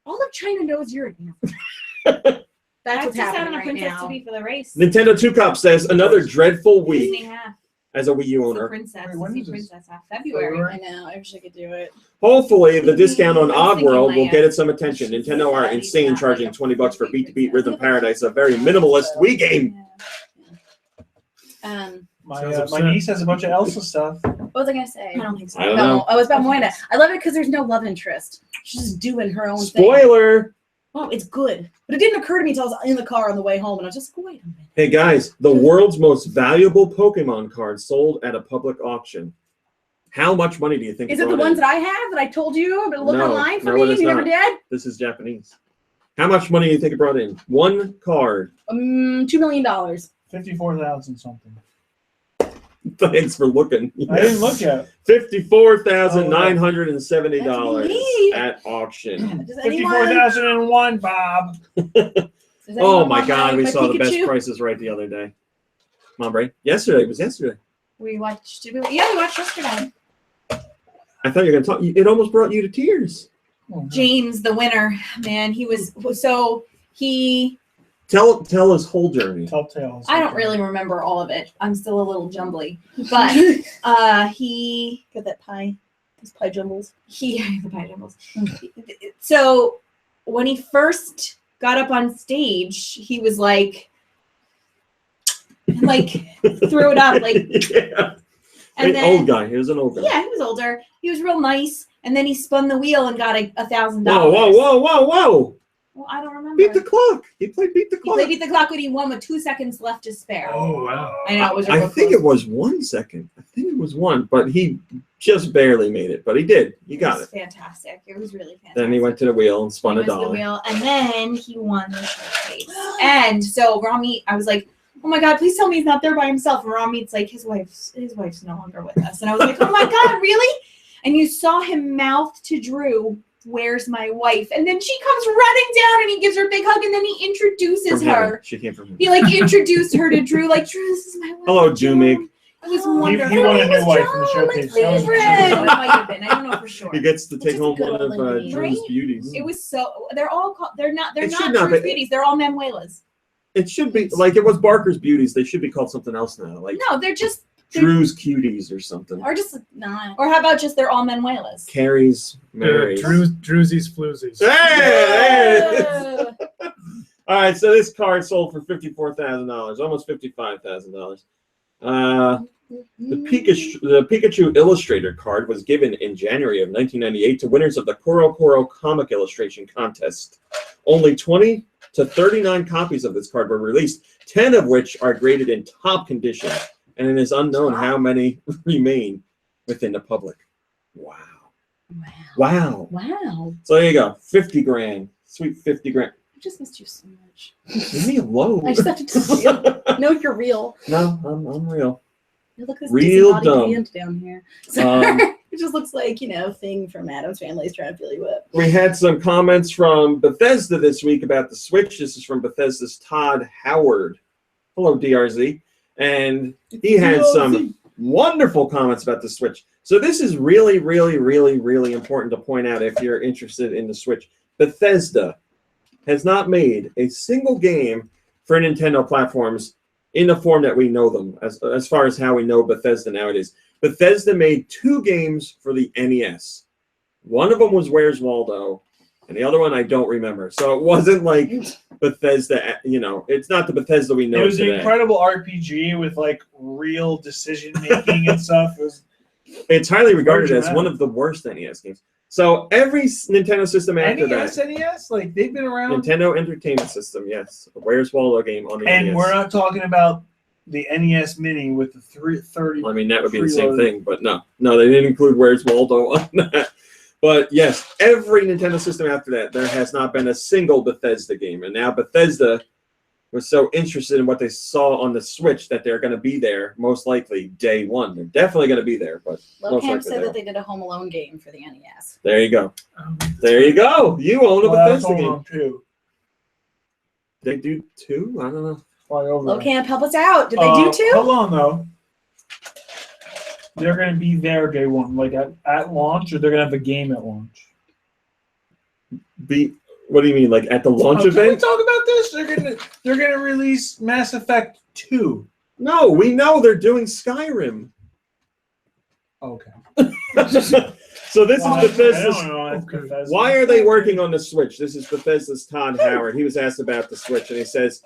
All of China knows you're an answer. I That's have what's to decide on happening a right princess now. to be for the race. Nintendo 2 Cup says another dreadful Disney week half. as a Wii U It's a owner. princess. Wait, when Disney is this? princess half February. I know. I wish I could do it. Hopefully, the discount on I was thinking Oddworld will Leia. get it some attention. Nintendo are insane, charging $20 for Beat to Beat Rhythm Paradise, a very minimalist Wii game. Um, My, Sounds my upset. niece has a bunch of Elsa stuff. what was I gonna say? I don't think so. I don't know. Oh, it's about Moana. I love it because there's no love interest. She's just doing her own thing. Spoiler! Oh, it's good. But it didn't occur to me until I was in the car on the way home, and I was just like, wait a minute. Hey guys, the world's most valuable Pokemon card sold at a public auction. How much money do you think? Is it the brought ones in? that I have that I told you? But look No, online for no, it me. is You never not. did. This is Japanese. How much money do you think it brought in? One card. $2 million. 54,000 something. Thanks for looking. I didn't look yet. $54,970 That's me. at auction. Does anyone? 54,001, Bob. Does Oh anyone my want God, we saw the best Pikachu? prices right the other day. Come on, Bray. Yesterday. It was yesterday. We watched. Yeah, we watched yesterday. I thought you were going to talk. It almost brought you to tears. Oh, no. James, the winner, man, he was so he. Tell his whole journey. Telltales. I don't really remember all of it. I'm still a little jumbly, but he Got that pie. Those pie jumbles. the pie jumbles. So when he first got up on stage, he was like threw it up like, Yeah. and An then old guy. He was an old guy. yeah, he was older. He was real nice, and then he spun the wheel and got $1,000. Whoa. Well, I don't remember. Beat the clock. He played Beat the He Clock. played Beat the Clock when he won with 2 seconds left to spare. Oh wow. I know it was. I real think close. it was 1 second. I think it was one, but he just barely made it. But he did. He got was it. fantastic. It was really fantastic. Then he went to the wheel and spun He a went to the dollar. wheel, and then he won the showcase. And so Ramit, I was like, "Oh my God, please tell me he's not there by himself." And Ramit's like, "His wife's no longer with us." And I was like, "Oh my God, really?" And you saw him mouth to Drew, "Where's my wife?" And then she comes running down, and he gives her a big hug, and then he introduces From heaven. her. She came from him. He like introduced her to Drew, like, "Drew, this is my wife." Hello, Jumig. It was Oh, wonderful. he wanted It was a wife in the John, my showcase. That was- favorite. It might have been. I don't know for sure. He gets to Which take is a home good one of elimination. Drew's Right? beauties. It was so. They're all called. They're not It should Drew's not be- beauties. They're all Manuela's. It should be like it was Barker's beauties. They should be called something else now, like No, they're just. Drew's cuties or something. Or just not. Or how about just they're all Manuela's? Carrie's, Mary's. Drewsies floozies. Hey! Whoa. All right, so this card sold for $54,000, almost $55,000. The Pikachu Illustrator card was given in January of 1998 to winners of the Koro Koro comic illustration contest. Only 20 to 39 copies of this card were released, 10 of which are graded in top condition, and it is unknown how many remain within the public. Wow. Wow. Wow. Wow. So there you go, 50 grand. Sweet 50 grand. I just missed you so much. Leave me alone. I just have to tell you. No, you're real. No, I'm real. You look this Real disembodied dumb. hand down here. So, it just looks like, thing from Adam's Family is trying to fill you up. We had some comments from Bethesda this week about the Switch. This is from Bethesda's Todd Howard. Hello, DRZ. And he had some wonderful comments about the Switch. So this is really, really, really, really important to point out if you're interested in the Switch. Bethesda has not made a single game for Nintendo platforms in the form that we know them, as far as how we know Bethesda nowadays. Bethesda made 2 games for the NES. One of them was Where's Waldo, and the other one I don't remember. So it wasn't like Bethesda, it's not the Bethesda we know It was today. an incredible RPG with like real decision making and stuff. It was It's highly regarded as dramatic. one of the worst NES games. So every Nintendo system after NES, that, NES, like they've been around. Nintendo Entertainment System, yes. Where's Waldo game on the And NES. we're not talking about the NES Mini with the 330. I mean, that would be the same preloaded. thing, but no, they didn't include Where's Waldo on that. But yes, every Nintendo system after that, there has not been a single Bethesda game. And now Bethesda was so interested in what they saw on the Switch that they're going to be there, most likely, day one. They're definitely going to be there. But most Locamp likely said they that they did a Home Alone game for the NES. There you go. That's There you go. You own a Well, that's Bethesda game. on too. They do two? I don't know. Fly over. Locamp, help us out. Did they do two? Hold on though. They're going to be there day one, like at launch, or they're going to have a game at launch. What do you mean, like at the launch Can we event? talk about this? They're gonna release Mass Effect 2. No, we know they're doing Skyrim. Okay. So this Well, is Bethesda's. I don't know, that's Bethesda. Why are they working on the Switch? This is Bethesda's Todd Howard. He was asked about the Switch, and he says,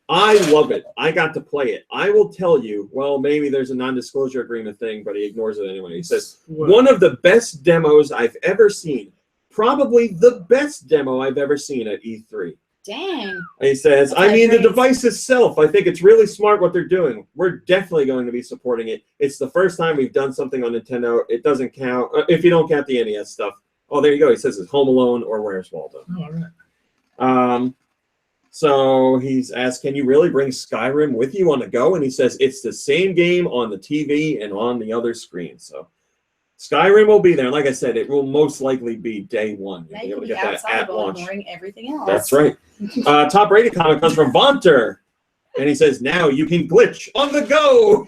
I love it. I got to play it. I will tell you, well, maybe there's a non-disclosure agreement thing, but he ignores it anyway. He says, one of the best demos I've ever seen. Probably the best demo I've ever seen at E3. Dang. And he says, That's I mean, the great. device itself, I think it's really smart what they're doing. We're definitely going to be supporting it. It's the first time we've done something on Nintendo. It doesn't count, if you don't count the NES stuff. Oh, there you go. He says it's Home Alone or Where's Waldo. Oh, all right. So he's asked, can you really bring Skyrim with you on the go? And he says, it's the same game on the TV and on the other screen. So Skyrim will be there. Like I said, it will most likely be day one. Now You'll you be can able to be get that outside at while launch. ignoring everything else. That's right. Top rated comment comes from Vonter. And he says, now you can glitch on the go.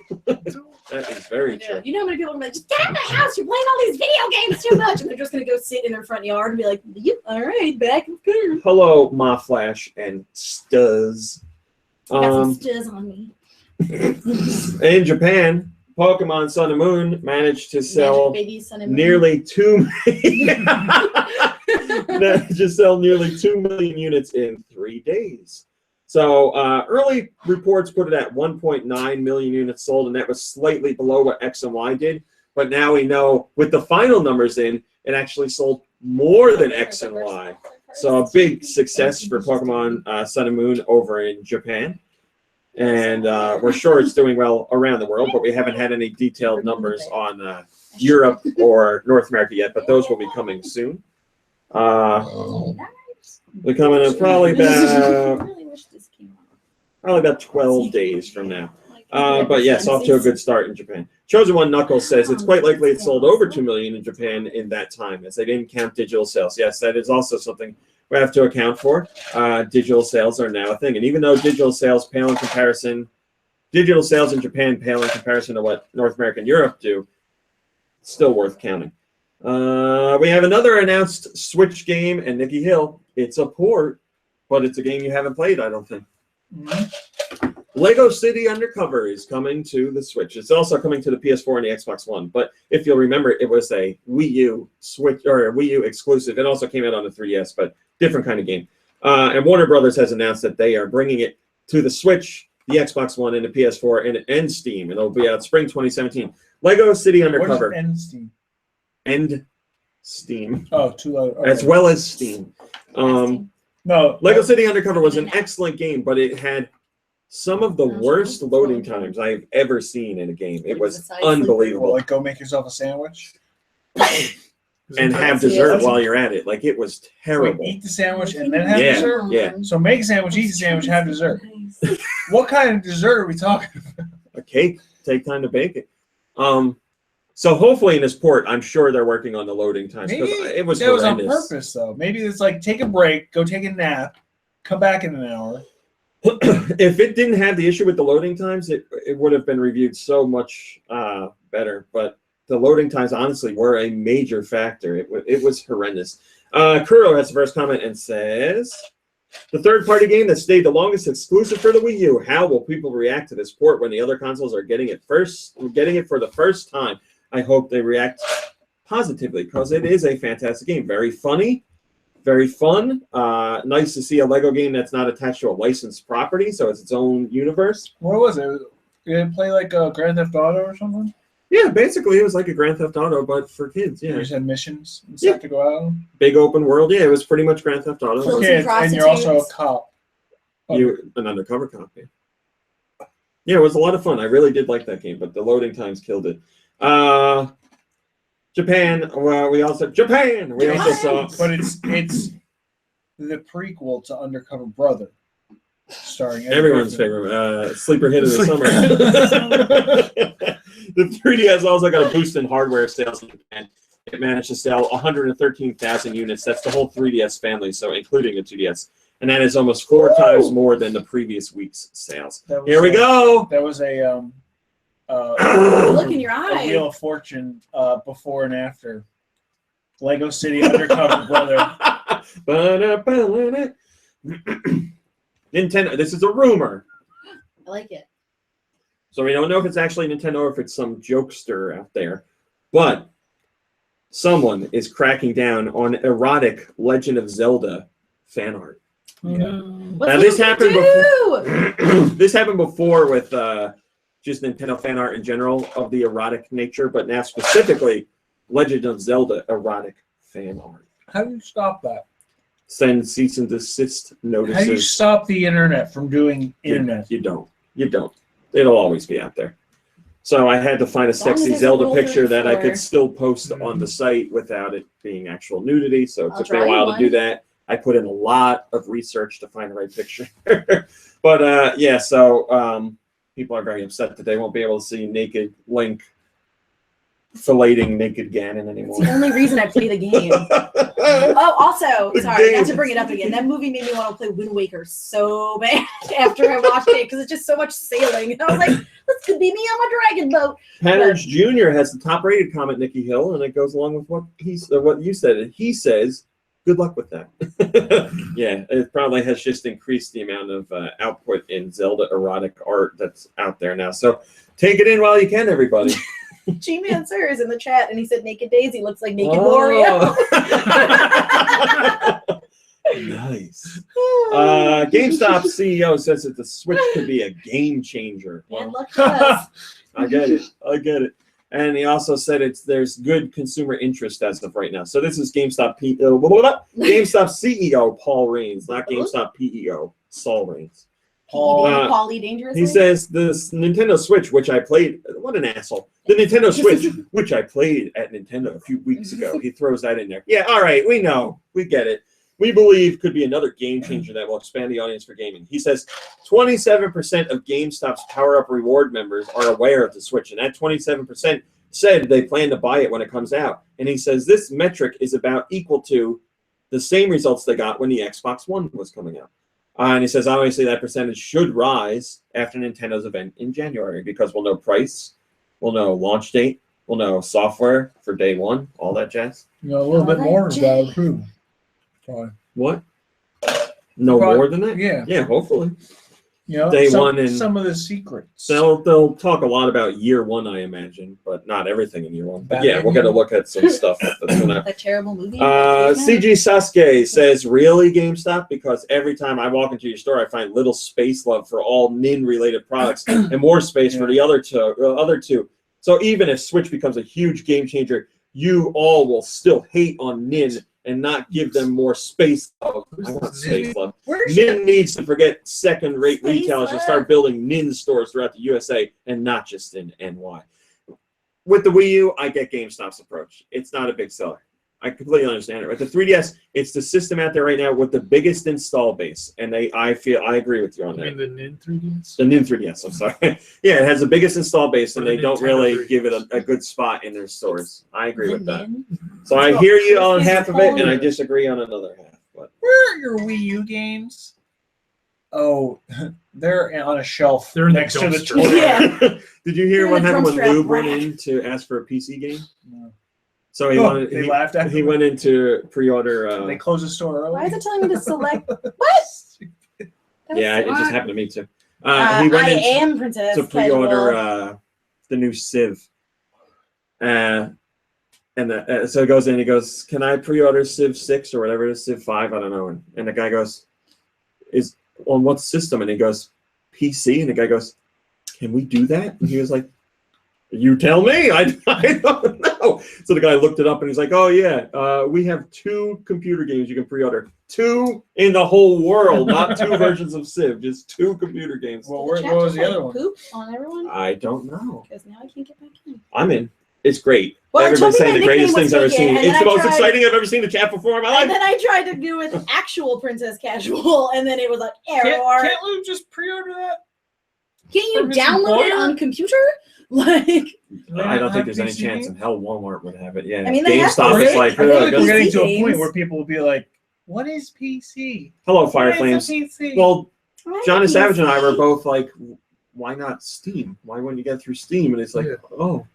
That is very true. You know how many people are like, just get out of my house, you're playing all these video games too much, and they're just going to go sit in their front yard and be like, yep, all right, back in the Hello, Ma Flash and Stuz. got some stizz on me. In Japan, Pokemon Sun and Moon managed to sell Magic Baby Sun and Moon. nearly 2 million. Managed to sell nearly 2 million units in 3 days. So early reports put it at 1.9 million units sold, and that was slightly below what X and Y did. But now we know with the final numbers in, it actually sold more than X and Y. So a big success for Pokemon Sun and Moon over in Japan. And we're sure it's doing well around the world, but we haven't had any detailed numbers on Europe or North America yet, but those will be coming soon. They're coming in probably about 12 days from now. But yes, off to a good start in Japan. Chosen One Knuckles says it's quite likely it sold over 2 million in Japan in that time, as they didn't count digital sales. Yes, that is also something we have to account for. Digital sales are now a thing, and even though digital sales in Japan pale in comparison to what North America and Europe do, it's still worth counting. We have another announced Switch game, and Nicky Hill. It's a port, but it's a game you haven't played, I don't think. Mm-hmm. Lego City Undercover is coming to the Switch. It's also coming to the PS4 and the Xbox One. But if you'll remember, it was a Wii U Switch or a Wii U exclusive. It also came out on the 3DS, but different kind of game. And Warner Brothers has announced that they are bringing it to the Switch, the Xbox One, and the PS4 and Steam. And it'll be out spring 2017. Lego City Undercover. What is Steam? And Steam. Oh, too low. Okay. As well as Steam. No, Lego City Undercover was an excellent game, but it had some of the worst loading times I've ever seen in a game. It was unbelievable. Like go make yourself a sandwich and have dessert while you're at it. Like it was terrible. Wait, eat the sandwich and then have dessert. Yeah. So make a sandwich, eat the sandwich, have dessert. What kind of dessert are we talking about? A cake. Take time to bake it. So hopefully in this port, I'm sure they're working on the loading times because it was horrendous. On purpose though. Maybe it's like take a break, go take a nap, come back in an hour. If it didn't have the issue with the loading times, it would have been reviewed so much better. But the loading times, honestly, were a major factor. It was horrendous. Kuro has the first comment and says, the third-party game that stayed the longest exclusive for the Wii U. How will people react to this port when the other consoles are getting it for the first time? I hope they react positively because it is a fantastic game. Very funny. Very fun. Nice to see a Lego game that's not attached to a licensed property, so it's its own universe. What was it? Did it play like a Grand Theft Auto or something? Yeah, basically it was like a Grand Theft Auto, but for kids. Yeah, you just had missions and stuff to go out. Big open world. Yeah, it was pretty much Grand Theft Auto. For kids, and you're also a cop. You an undercover cop. Yeah, it was a lot of fun. I really did like that game, but the loading times killed it. Japan. Well, we also Japan. We also saw. But it's the prequel to Undercover Brother, starring Eddie Everyone's Griffin. favorite sleeper hit of the summer. The 3DS also got a boost in hardware sales in Japan. It managed to sell 113,000 units. That's the whole 3DS family, so including the 2DS. And that is almost 4 times more than the previous week's sales. Here we go. That was a Look in your a eye. Wheel of Fortune before and after. Lego City Undercover Brother. Nintendo. This is a rumor. I like it. So we don't know if it's actually Nintendo or if it's some jokester out there. But someone is cracking down on erotic Legend of Zelda fan art. Yeah. What's Now, this he happened do? This happened before with just Nintendo fan art in general of the erotic nature, but now specifically Legend of Zelda erotic fan art. How do you stop that? Send cease and desist notices. How do you stop the internet from doing internet? You don't. You don't. It'll always be out there. So I had to find a As long as sexy there's a Zelda rule picture that I 34. could still post on the site without it being actual nudity. So it I'll took me a draw you while to one. do that. I put in a lot of research to find the right picture. But yeah, so people are very upset that they won't be able to see naked Link filleting naked Ganon anymore. It's the only reason I play the game. Oh, also, The sorry, not game. to bring it up again. That movie made me want to play Wind Waker so bad after I watched it because it's just so much sailing. And I was like, this could be me on my dragon boat. Patterns Jr. has the top-rated comment, Nicky Hill, and it goes along with what you said. He says, "Good luck with that." Yeah, it probably has just increased the amount of output in Zelda erotic art that's out there now. So take it in while you can, everybody. G-Man Sir is in the chat and he said Naked Daisy looks like Naked Oh. Wario. Nice. GameStop CEO says that the Switch could be a game changer. And Well, look at us. I get it. I get it. And he also said there's good consumer interest as of right now. So this is GameStop GameStop CEO Paul Raines, not GameStop PEO Saul Raines. Paulie dangerously. He says this Nintendo Switch, which I played. What an asshole! The Nintendo Switch, which I played at Nintendo a few weeks ago. He throws that in there. Yeah, all right, we know, we get it. We believe could be another game changer that will expand the audience for gaming. He says 27% of GameStop's Power Up Reward members are aware of the Switch, and that 27% said they plan to buy it when it comes out. And he says this metric is about equal to the same results they got when the Xbox One was coming out. And he says, obviously, that percentage should rise after Nintendo's event in January because we'll know price, we'll know launch date, we'll know software for day one, all that jazz. You know, a little bit more about who. Probably. What? No Probably- more than that? Yeah. Yeah, hopefully. You know, Day some, one and- some of the secrets. They'll talk a lot about year one, I imagine, but not everything in year one. But yeah, Batman we're going to year look at some stuff that's going to That terrible movie. CG Sasuke says, really, GameStop? Because every time I walk into your store, I find little space love for all NIN-related products and more space for the other two. So even if Switch becomes a huge game changer, you all will still hate on NIN and not give them more space love. I want space love. NIN needs to forget second-rate Space retailers and love. start building NIN stores throughout the USA and not just in NY. With the Wii U, I get GameStop's approach. It's not a big seller. I completely understand it. With the 3DS, it's the system out there right now with the biggest install base, and I agree with you on You that. mean the NIN 3DS? The NIN 3DS, I'm sorry. Yeah, it has the biggest install base, and Or the they don't Nintendo really 3DS. give it a good spot in their stores. I agree with that. Nin. So I It's hear you called on half of it, and I Christmas disagree on another half. But Where are your Wii U games? Oh, they're on a shelf They're in the next to the dumpster. toilet. Yeah. Did you hear They're what the happened when drumstrap Lube went rack. in to ask for a PC game? No. So he Oh, wanted. they laughed at He him. went in to pre-order. They closed the store early. Why is it telling me to select? What? Yeah, it just Smart. happened to me too. He I went in am Princess to pre-order Casual. the new Civ. So he goes in. He goes, "Can I pre-order Civ 6 or whatever it is, Civ 5? I don't know." And the guy goes, "Is on what system?" And he goes, "PC." And the guy goes, "Can we do that?" And he was like, "You tell me. I don't know." So the guy looked it up and he's like, "Oh yeah, we have 2 computer games you can pre-order. 2 in the whole world, not 2 versions of Civ, just 2 computer games." Well, The chat what was just, the like, other one? Poop on everyone I don't know. because now I can't get back in. I'm in. It's great. Well, it told Everybody's me saying my the greatest nickname things was I've ever taken, seen. and It's then the I most tried- exciting I've ever seen the chat before in my And life. then I tried to do it with actual Princess Casual, and then it was like error. Can't Lou just pre-order that? Can you from his download it employer? on computer? Like, I don't think there's any PC chance games? in hell Walmart would have it. Yeah. I mean, they have GameStop to- is like, I feel like good. we're getting PC to a point games. where people will be like, "What is PC? Hello, Fire What Flames. is a PC?" Well, John and Savage and I were PC. both like, why not Steam? Why wouldn't you get through Steam? And it's like, Yeah. oh,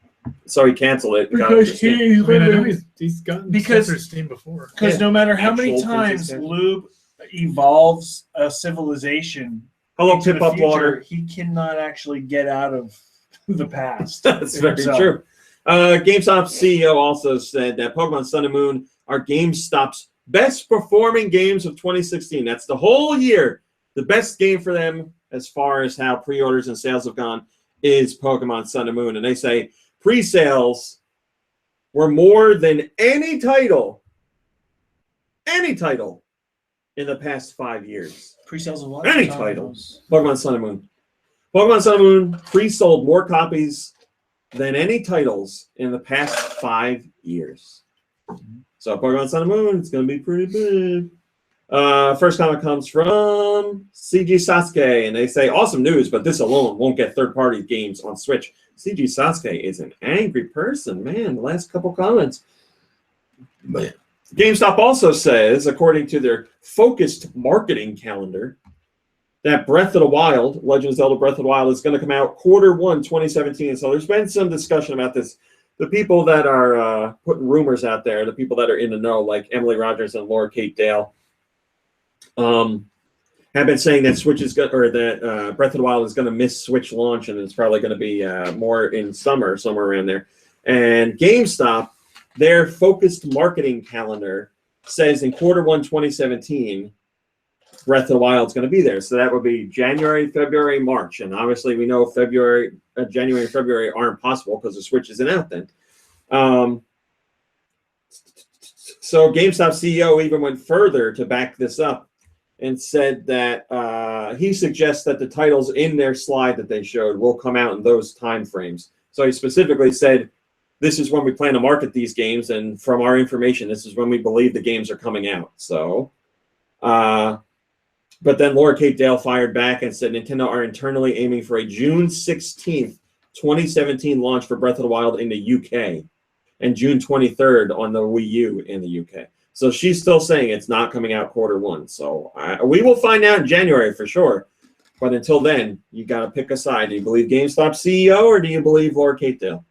so he canceled it. and got it because through Steam. he I mean, I know he's gotten Because- stuff through Steam before. Because no matter how many Actual times Princess Lube evolves a civilization Hello, into Tip the Up future, Water. he cannot actually get out of the past. That's very himself. true. GameStop CEO also said that Pokemon Sun and Moon are GameStop's best performing games of 2016. That's the whole year. The best game for them as far as how pre-orders and sales have gone is Pokemon Sun and Moon. And they say pre-sales were more than any title in the past 5 years. Pre-sales of what? Any title. Pokemon Sun and Moon. Pokemon Sun and Moon pre-sold more copies than any titles in the past 5 years. So Pokemon Sun and Moon, it's going to be pretty big. First comment comes from CG Sasuke, and they say, awesome news, but this alone won't get third-party games on Switch. CG Sasuke is an angry person, man. The last couple comments. But GameStop also says, according to their focused marketing calendar, that Breath of the Wild, Legend of Zelda Breath of the Wild, is going to come out Q1 2017. So there's been some discussion about this. The people that are putting rumors out there, the people that are in the know, like Emily Rogers and Laura Kate Dale, have been saying that Switch is that Breath of the Wild is going to miss Switch launch, and it's probably going to be more in summer, somewhere around there. And GameStop, their focused marketing calendar says in Q1 2017, Breath of the Wild is going to be there. So that would be January, February, March. And obviously we know January and February aren't possible because the Switch isn't out then. So GameStop CEO even went further to back this up and said that he suggests that the titles in their slide that they showed will come out in those time frames. So he specifically said, this is when we plan to market these games, and from our information, this is when we believe the games are coming out. So, but then Laura Kate Dale fired back and said Nintendo are internally aiming for a June 16th, 2017 launch for Breath of the Wild in the UK and June 23rd on the Wii U in the UK. So she's still saying it's not coming out Q1. So we will find out in January for sure. But until then, you got to pick a side. Do you believe GameStop CEO or do you believe Laura Kate Dale?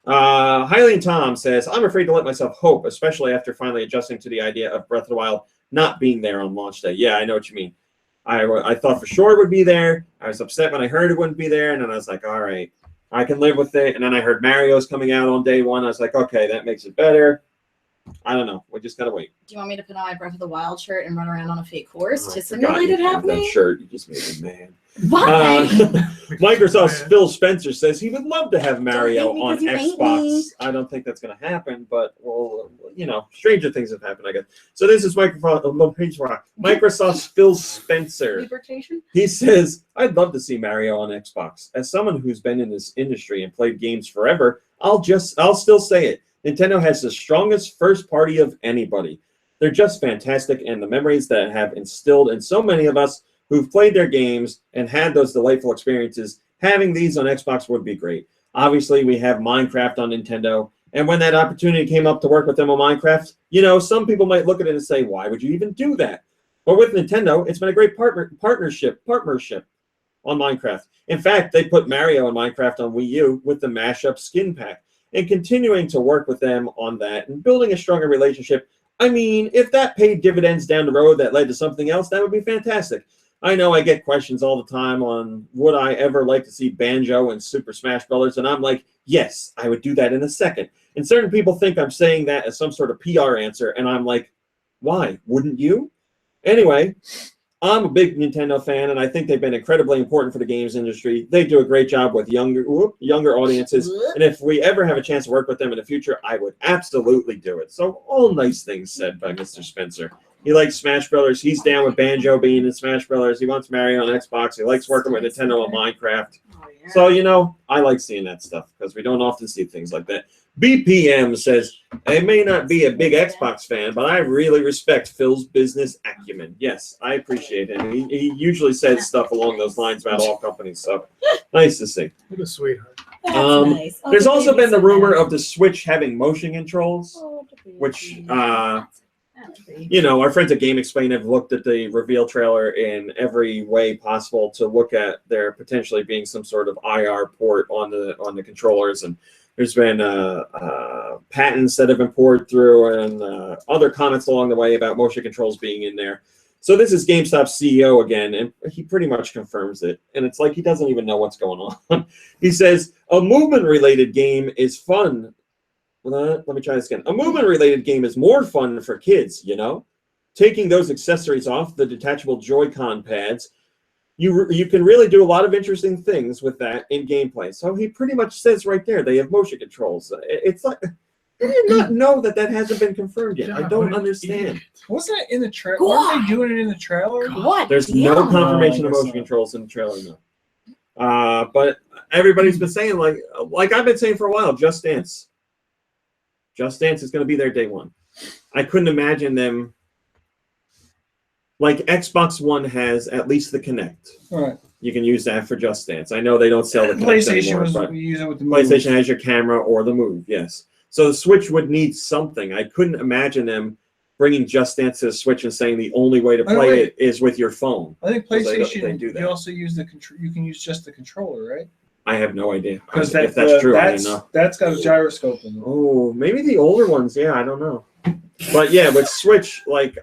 Hylian Tom says, I'm afraid to let myself hope, especially after finally adjusting to the idea of Breath of the Wild not being there on launch day. Yeah, I know what you mean. I thought for sure it would be there. I was upset when I heard it wouldn't be there, and then I was like, all right, I can live with it. And then I heard Mario's coming out on day one. I was like, okay, that makes it better. I don't know. We just got to wait. Do you want me to put on my Breath of the Wild shirt and run around on a fake horse Oh, to I forgot simulate you it have happening? that shirt. You just made me mad. Why? Microsoft's Phil Spencer says he would love to have Mario hate me on 'cause you hate Xbox. me. I don't think that's going to happen, but well, stranger things have happened, I guess. So this is Microsoft's Phil Spencer. Libertation? He says, I'd love to see Mario on Xbox. As someone who's been in this industry and played games forever, I'll still say it. Nintendo has the strongest first party of anybody. They're just fantastic, and the memories that have instilled in so many of us who've played their games and had those delightful experiences, having these on Xbox would be great. Obviously, we have Minecraft on Nintendo, and when that opportunity came up to work with them on Minecraft, some people might look at it and say, why would you even do that? But with Nintendo, it's been a great partnership on Minecraft. In fact, they put Mario and Minecraft on Wii U with the mashup skin pack, and continuing to work with them on that and building a stronger relationship. I mean, if that paid dividends down the road that led to something else, that would be fantastic. I know I get questions all the time on would I ever like to see Banjo and Super Smash Brothers, and I'm like, yes, I would do that in a second. And certain people think I'm saying that as some sort of PR answer, and I'm like, why? Wouldn't you? Anyway, I'm a big Nintendo fan, and I think they've been incredibly important for the games industry. They do a great job with younger audiences, and if we ever have a chance to work with them in the future, I would absolutely do it. So all nice things said by Mr. Spencer. He likes Smash Brothers. He's down with Banjo being in Smash Brothers. He wants Mario on Xbox. He likes working with Nintendo on Minecraft. Oh, yeah. So, you know, I like seeing that stuff because we don't often see things like that. BPM says, I may not be a big Xbox fan, but I really respect Phil's business acumen. Yes, I appreciate him. He usually says stuff along those lines about all companies, so nice to see. What a sweetheart. That's nice. Oh, There's the also baby's been the so rumor nice. of the Switch having motion controls, Oh, the baby. which, That baby. you know, our friends at Game Explain have looked at the reveal trailer in every way possible to look at there potentially being some sort of IR port on the controllers, and there's been patents that have been poured through and other comments along the way about motion controls being in there. So this is GameStop's CEO again, and he pretty much confirms it. And it's like he doesn't even know what's going on. He says, a movement-related game is fun. Let me try this again. A movement-related game is more fun for kids, you know? Taking those accessories off the detachable Joy-Con pads, you can really do a lot of interesting things with that in gameplay. So he pretty much says right there they have motion controls. It's like, I did not know that hasn't been confirmed yet. I don't understand. Wasn't it in the trailer? Why? Weren't they doing it in the trailer? What? There's Yeah. no confirmation No, I of guess motion not. controls in the trailer, no. But everybody's been saying, like I've been saying for a while, Just Dance. Just Dance is going to be there day one. I couldn't imagine them. Like Xbox One has at least the Kinect. All right. You can use that for Just Dance. I know they don't sell the Kinect PlayStation anymore, was but we use it with the Move. PlayStation has your camera or the Move, yes. So the Switch would need something. I couldn't imagine them bringing Just Dance to the Switch and saying the only way to Oh, play wait. it is with your phone. I think Because they PlayStation. do that. You also use the control. You can use just the controller, right? I have no idea. Because If that's true, I don't know. That's got a gyroscope in it. Oh, maybe the older ones. Yeah, I don't know. But yeah, with Switch, like,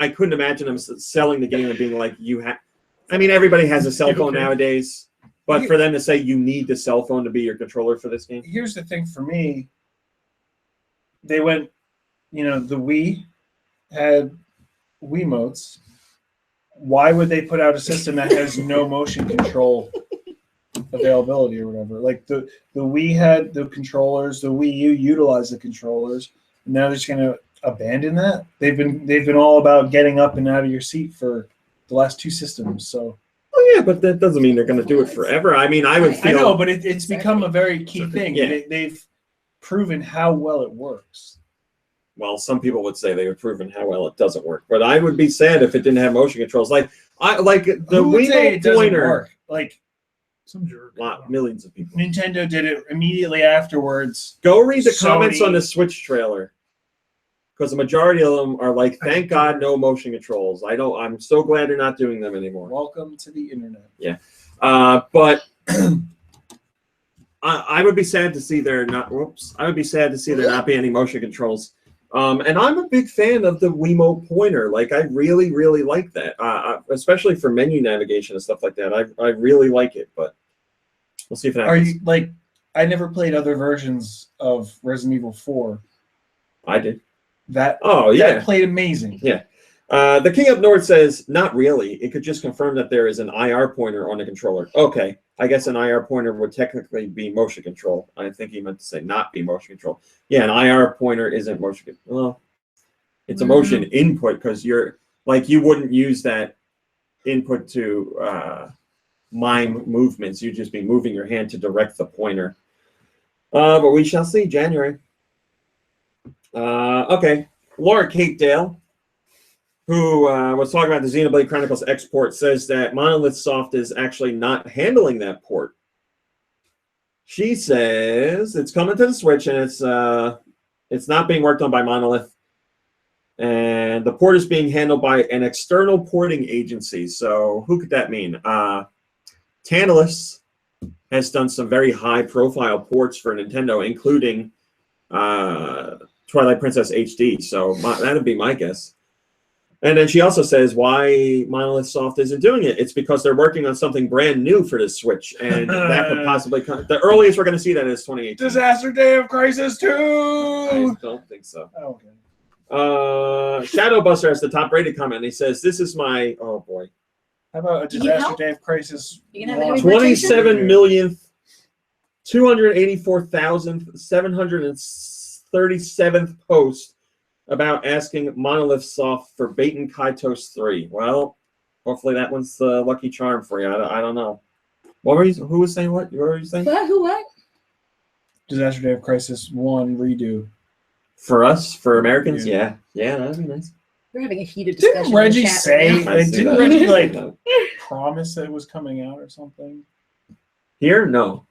I couldn't imagine them selling the game and being like, you have. I mean, everybody has a cell phone Okay. nowadays, but for them to say you need the cell phone to be your controller for this game, Here's the thing for me. They went, the Wii had Wiimotes. Why would they put out a system that has no motion control availability or whatever? Like the Wii had the controllers, the Wii U utilized the controllers. And now they're just gonna abandon that. They've been all about getting up and out of your seat for the last two systems. So oh yeah, but that doesn't mean they're going to do it forever. I mean, I would feel. I know, but it's become a very key thing. Yeah. They've proven how well it works. Well, some people would say they've proven how well it doesn't work, but I would be sad if it didn't have motion controls. Like the Who would say Wii it doesn't pointer. work? Like Some jerk. Millions of people. Nintendo did it immediately afterwards. Go read the comments Sony- on the Switch trailer, because the majority of them are like, "Thank God, no motion controls." I'm so glad they're not doing them anymore. Welcome to the internet. But I would be sad to see there not. Whoops! I would be sad to see there not be any motion controls. And I'm a big fan of the Wiimote pointer. Like, I really, really like that, especially for menu navigation and stuff like that. I really like it, but we'll see if it Are happens. you like? I never played other versions of Resident Evil 4. I did. That That played amazing. Yeah. The King Up North says, not really. It could just confirm that there is an IR pointer on the controller. Okay. I guess an IR pointer would technically be motion control. I think he meant to say not be motion control. Yeah, an IR pointer isn't motion control. Well, it's a motion input because you wouldn't use that input to mime movements. You'd just be moving your hand to direct the pointer. But we shall see. January. Okay. Laura Kate Dale, who was talking about the Xenoblade Chronicles export, says that Monolith Soft is actually not handling that port. She says it's coming to the Switch and it's not being worked on by Monolith, and the port is being handled by an external porting agency. So who could that mean? Tantalus has done some very high-profile ports for Nintendo, including Twilight Princess HD. So that'd be my guess. And then she also says why Monolith Soft isn't doing it. It's because they're working on something brand new for the Switch, and that could possibly come. The earliest we're going to see that is 2018. Disaster Day of Crisis 2. I don't think so. Okay. Shadowbuster has the top-rated comment. And he says, "This is my oh boy, How about a Can you Disaster help? Day of Crisis? You can have it 27,284,737th post about asking Monolith Soft for Baten Kaitos 3. Well, hopefully that one's the lucky charm for you. I don't know. What were you? Who was saying what? What were you saying? What? Who? What? Disaster Day of Crisis 1 redo. For us, for Americans, yeah, that'd be nice. We're having a heated discussion. Didn't Reggie in chat say? right now. I see Didn't that. Reggie like promise that it was coming out or something? Here? No.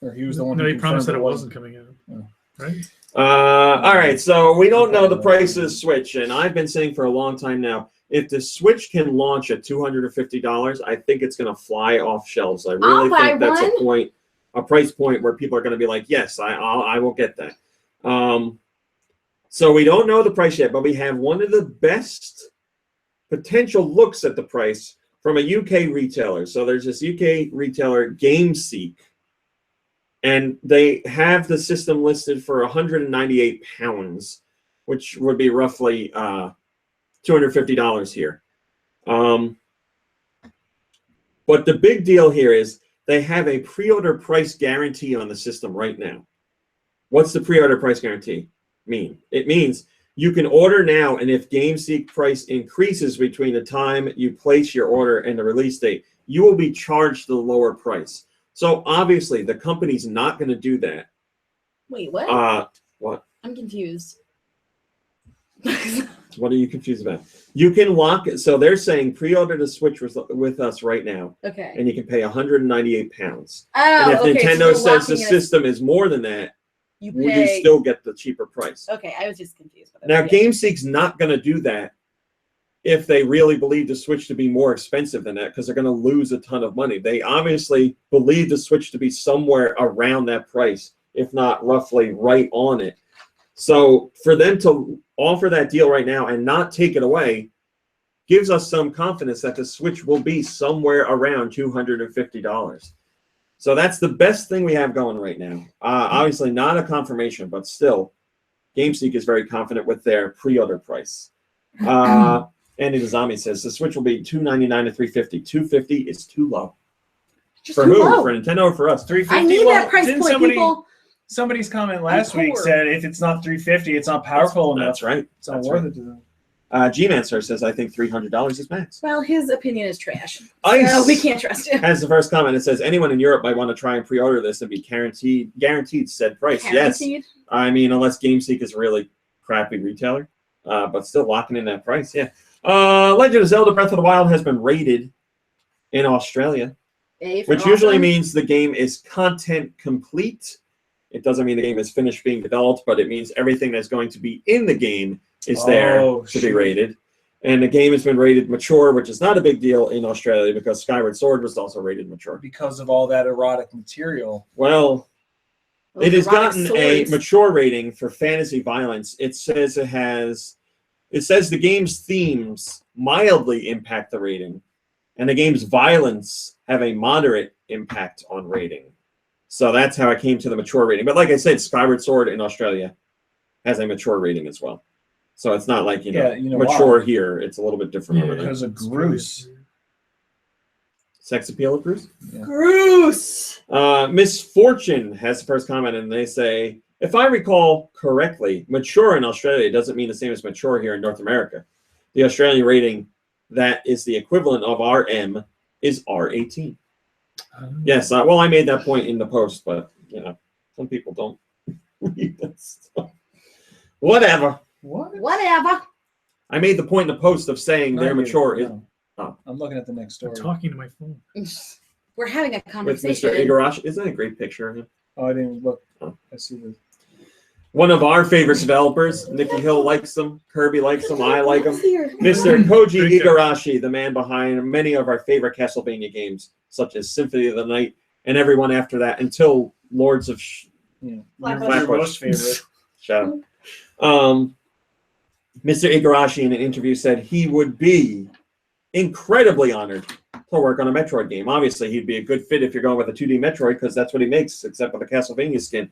Or he was the one. No, who he promised that it confirmed wasn't coming out. Oh. Right? All right, so we don't know the price of the Switch, and I've been saying for a long time now, if the Switch can launch at $250, I think it's going to fly off shelves. I really I'll think buy that's one. a price point where people are going to be like, yes, I will get that. So we don't know the price yet, but we have one of the best potential looks at the price from a UK retailer. So there's this UK retailer, GameSeek, and they have the system listed for £198, which would be roughly $250 here. But the big deal here is they have a pre-order price guarantee on the system right now. What's the pre-order price guarantee mean? It means you can order now, and if GameSeek price increases between the time you place your order and the release date, you will be charged the lower price. So obviously, the company's not going to do that. Wait, what? What? I'm confused. What are you confused about? You can lock it. So they're saying pre-order the Switch with us right now, Okay. and you can pay £198. Oh, And if okay. Nintendo so says the locking it- system is more than that, you will pay. you still get the cheaper price? Okay, I was just confused. With it. Now, Yeah. GameSeek's not going to do that if they really believe the Switch to be more expensive than that, because they're going to lose a ton of money. They obviously believe the Switch to be somewhere around that price, if not roughly right on it. So for them to offer that deal right now and not take it away gives us some confidence that the Switch will be somewhere around $250. So that's the best thing we have going right now. Obviously not a confirmation, but still, GameSeek is very confident with their pre-order price. Andy the Zombie says the Switch will be $299 to $350. $250 is too low. Just For too who? low. For Nintendo or for us? $350. I need that price Didn't point, people. Somebody's comment last I'm week poor. said if it's not $350, it's not powerful enough. That's right. It's not That's worth right. it to them. G-Mancer says, I think $300 is max. Well, his opinion is trash. Ice So we can't trust him. has the first comment. It says, anyone in Europe might want to try and pre-order this and be guaranteed said price. Guaranteed? Yes. I mean, unless GameSeek is a really crappy retailer, but still locking in that price. Yeah. Legend of Zelda Breath of the Wild has been rated in Australia, which usually means the game is content complete. It doesn't mean the game is finished being developed, but it means everything that's going to be in the game is there to be rated. And the game has been rated mature, which is not a big deal in Australia because Skyward Sword was also rated mature. Because of all that erotic material. Well, Those it has erotic gotten a swords. mature rating for fantasy violence. It says the game's themes mildly impact the rating, and the game's violence have a moderate impact on rating. So that's how I came to the mature rating. But like I said, Skyward Sword in Australia has a mature rating as well. So it's not like, mature why? here. It's a little bit different over there. Because of Bruce. Sex appeal of Bruce? Yeah. Bruce. Miss Fortune has the first comment, and they say, if I recall correctly, mature in Australia doesn't mean the same as mature here in North America. The Australian rating that is the equivalent of RM is R18. Yes, well, I made that point in the post, but, some people don't read that stuff. Whatever. What? Whatever. I made the point in the post of saying they're mature. No. Oh. I'm looking at the next I'm story. talking to my phone. We're having a With conversation. Mr. Igarashi. Isn't that a great picture of him? Oh, I didn't look. Oh. I see the. One of our favorite developers, Nicky Hill, likes them. Kirby likes them. I like them. Here. Mr. Koji Great guy. Igarashi, the man behind many of our favorite Castlevania games, such as Symphony of the Night and everyone after that, until Lords of Yeah. Flatbush. Your most favorite. Shut up. Mr. Igarashi in an interview said he would be incredibly honored to work on a Metroid game. Obviously, he'd be a good fit if you're going with a 2D Metroid because that's what he makes, except with a Castlevania skin.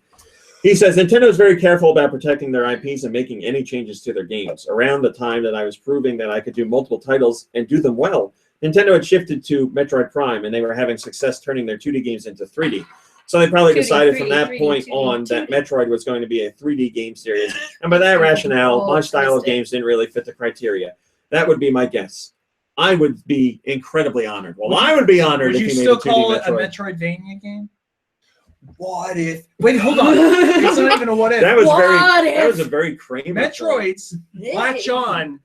He says, Nintendo is very careful about protecting their IPs and making any changes to their games. Around the time that I was proving that I could do multiple titles and do them well, Nintendo had shifted to Metroid Prime, and they were having success turning their 2D games into 3D. So they probably 2D, decided from 3D, that 3D, point 2D, on that 2D. Metroid was going to be a 3D game series. And by that rationale, Oh, my style of twisted. games didn't really fit the criteria. That would be my guess. I would be incredibly honored. Well, I would be honored Would if you he made a still 2D call it a Metroid. Metroidvania game? What if? Wait, hold on. It's not even a what if. That was What that was if? a very Kramer. Metroids latch on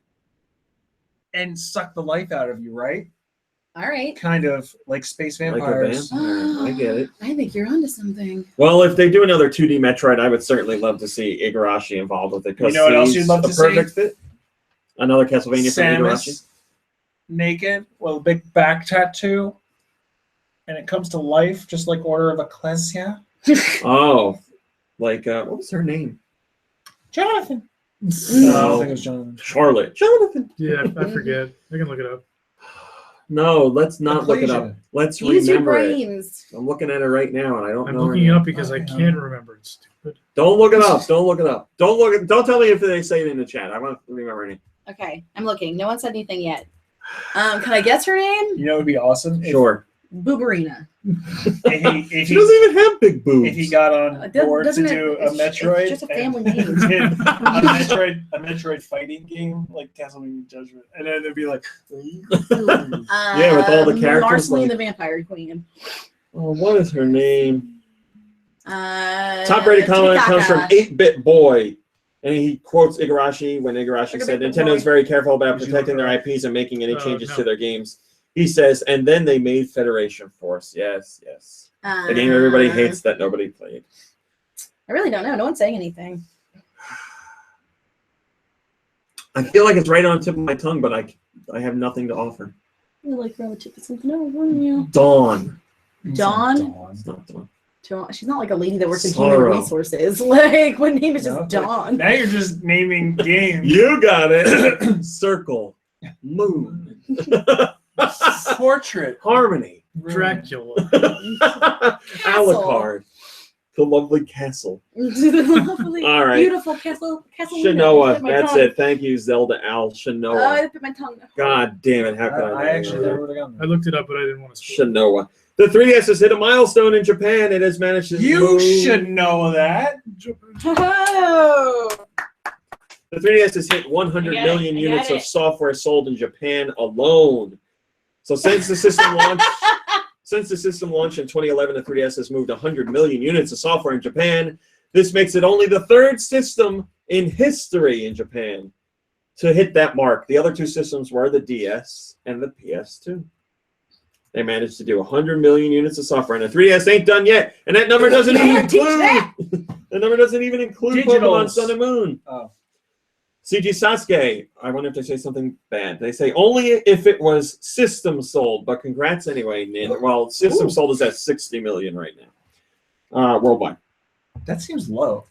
and suck the life out of you, right? All right. Kind of like space Like a vampires. vampire. I get it. I think you're onto something. Well, if they do another 2D Metroid, I would certainly love to see Igarashi involved with it. You know what else you'd love to see? Perfect fit. Another Castlevania from Igarashi. Samus naked with a big back tattoo, and it comes to life just like Order of Ecclesia. Oh, like what was her name? Jonathan. I No, don't think it was Jonathan. Charlotte. Jonathan. Yeah, I forget. I can look it up. No, let's not look it up. Ecclesia. Let's Use your remember it. brains. I'm looking at it right now, and I don't I'm know. her looking it name. up because I can't remember. It's stupid. Don't look it up. Don't look it up. Don't tell me if they say it in the chat. I want to remember her name. Okay, I'm looking. No one said anything yet. Can I guess her name? You know, it would be awesome. Sure. Booberina. If She doesn't even have big boobs. if he got on board to Doesn't it- do a it's Metroid, just a family and name. did a Metroid fighting game like Castlevania Judgment, and then it'd be like, Yeah, with all the characters, Marceline like- the Vampire Queen. Oh, what is her name? Top Top rated comment comes from 8-Bit Boy. And he quotes Igarashi when Igarashi Look at said Bit Nintendo is Boy. very careful about Did you protecting look their it IPs and making any changes no. to their games. He says, and then they made Federation Force. Yes, yes. The game everybody hates that nobody played. I really don't know. No one's saying anything. I feel like it's right on the tip of my tongue, but I have nothing to offer. You like relative to something else, wouldn't you? Dawn. Dawn? It's not Dawn. Dawn. She's not like a lady that works in Sorrow. human resources. Like, what name is No, just Dawn? now you're just naming games. You got it. Circle. Moon. Portrait. Harmony. Dracula. Alucard. The lovely castle. Lovely, All right. beautiful castle. Shanoa. That's it. Thank you, Zelda Al. Oh, Shanoa. I put my tongue. God damn it. How could I I actually never would have gotten I that. looked it up, but I didn't want to spoil it. Shanoa. The 3DS has hit a milestone in Japan. It has managed to You move- should know that. Oh. The 3DS has hit 100 I get million it, I units get of it. software sold in Japan alone. So since the system launched, in 2011, the 3DS has moved 100 million units of software in Japan. This makes it only the third system in history in Japan to hit that mark. The other two systems were the DS and the PS2. They managed to do 100 million units of software, and the 3DS ain't done yet. And that number doesn't even Teach include that. the number doesn't even include Digitals. Pokemon Sun and Moon. Oh. CG Sasuke, I wonder if they say something bad. They say only if it was system sold, but congrats anyway, Nin. Well, system Ooh. sold is at 60 million right now. Worldwide. That seems low.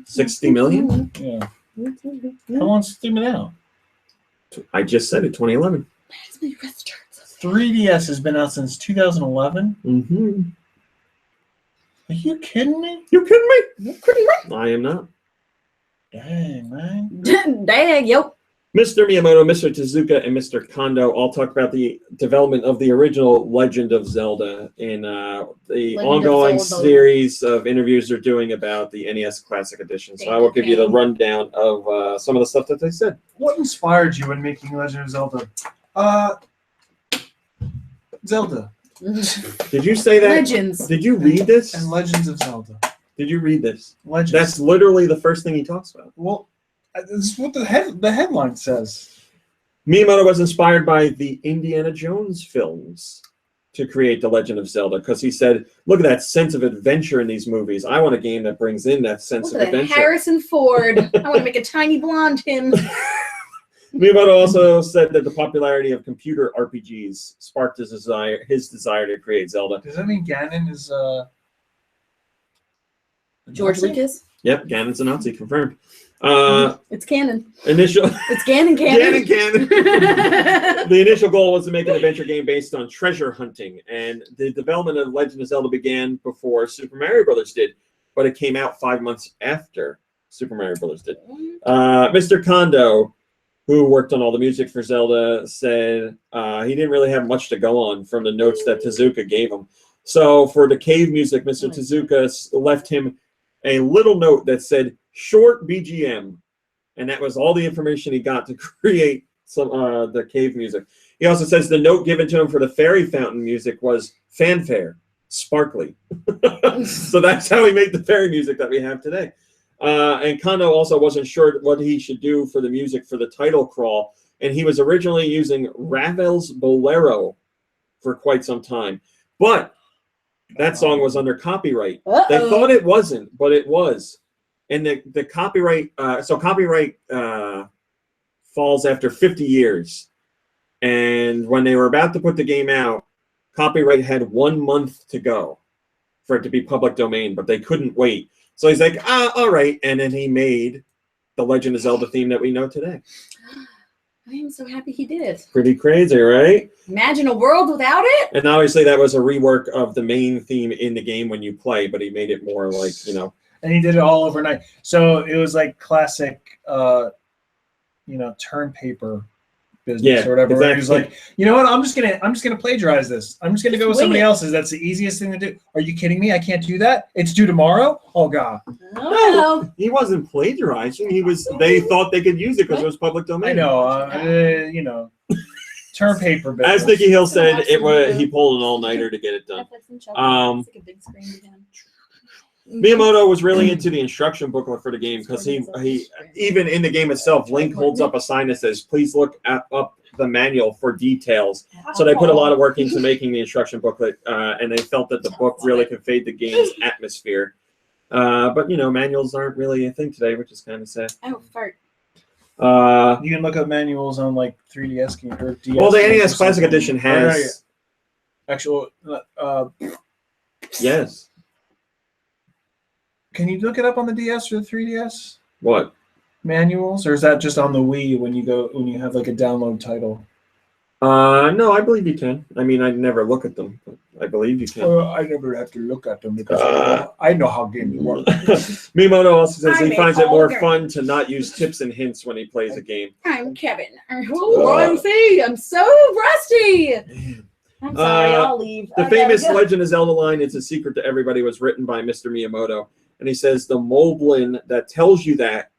60 million? Yeah. How long's it been out? I just said it, 2011. 3DS has been out since 2011. Mm-hmm. Are you kidding me? You kidding me? I am not. Dang, man. Dang, yo. Mr. Miyamoto, Mr. Tezuka, and Mr. Kondo all talked about the development of the original Legend of Zelda in the Legend of ongoing Zelda. series of interviews they're doing about the NES Classic Edition. So I will give you the rundown of some of the stuff that they said. What inspired you in making Legend of Zelda? Zelda Did you say that? Legends. Did you read this? and Legends of Zelda. Did you read this? Legends. That's literally the first thing he talks about. Well, this is what the headline says. Miyamoto was inspired by the Indiana Jones films to create The Legend of Zelda because he said, look at that sense of adventure in these movies. I want a game that brings in that sense Look of at that adventure. Harrison Ford. I want to make a tiny blonde him. Miyamoto also said that the popularity of computer RPGs sparked his desire to create Zelda. Does that mean Ganon is George Lucas. Yep, Ganon's a Nazi, confirmed. It's canon. Initial It's Ganon canon. Ganon. The initial goal was to make an adventure game based on treasure hunting, and the development of Legend of Zelda began before Super Mario Brothers did, but it came out 5 months after Super Mario Brothers did. Mr. Kondo, who worked on all the music for Zelda, said he didn't really have much to go on from the notes that Tezuka gave him. So for the cave music, Mr. Tezuka left him a little note that said short BGM, and that was all the information he got to create some the cave music. He also says the note given to him for the fairy fountain music was fanfare, sparkly. So that's how he made the fairy music that we have today. And Kondo also wasn't sure what he should do for the music for the title crawl, and he was originally using Ravel's Bolero for quite some time. But that song was under copyright. They thought it wasn't, but it was. And the copyright, copyright falls after 50 years. And when they were about to put the game out, copyright had 1 month to go for it to be public domain, but they couldn't wait. So he's like, all right. And then he made the Legend of Zelda theme that we know today. I am so happy he did. Pretty crazy, right? Imagine a world without it. And obviously that was a rework of the main theme in the game when you play, but he made it more like, And he did it all overnight. So it was like classic, term paper business or whatever. Exactly. He was like, you know what? I'm just gonna plagiarize this. I'm just gonna go with somebody else's. That's the easiest thing to do. Are you kidding me? I can't do that. It's due tomorrow. Oh God. No, he wasn't plagiarizing. They thought they could use it because it was public domain. I know. Term paper business. As Nicky Hill said, he pulled an all-nighter to get it done. Miyamoto was really into the instruction booklet for the game because he even in the game itself, Link holds up a sign that says, "Please look up the manual for details." So they put a lot of work into making the instruction booklet, and they felt that the book really conveyed the game's atmosphere. But manuals aren't really a thing today, which is kind of sad. Oh, fart. You can look up manuals on like 3DS game or DS. Well, the NES Classic Edition has actual. Yes. Can you look it up on the DS or the 3DS? What? Manuals, or is that just on the Wii when you have like a download title? No, I believe you can. I mean, I never look at them, but I believe you can. I never have to look at them because I know how games work. Miyamoto also says he finds it more fun to not use tips and hints when he plays a game. I'm Kevin. I'm so rusty. I'm sorry, I'll leave. The famous Legend of Zelda line, "It's a secret to everybody," was written by Mr. Miyamoto. And he says the moblin that tells you that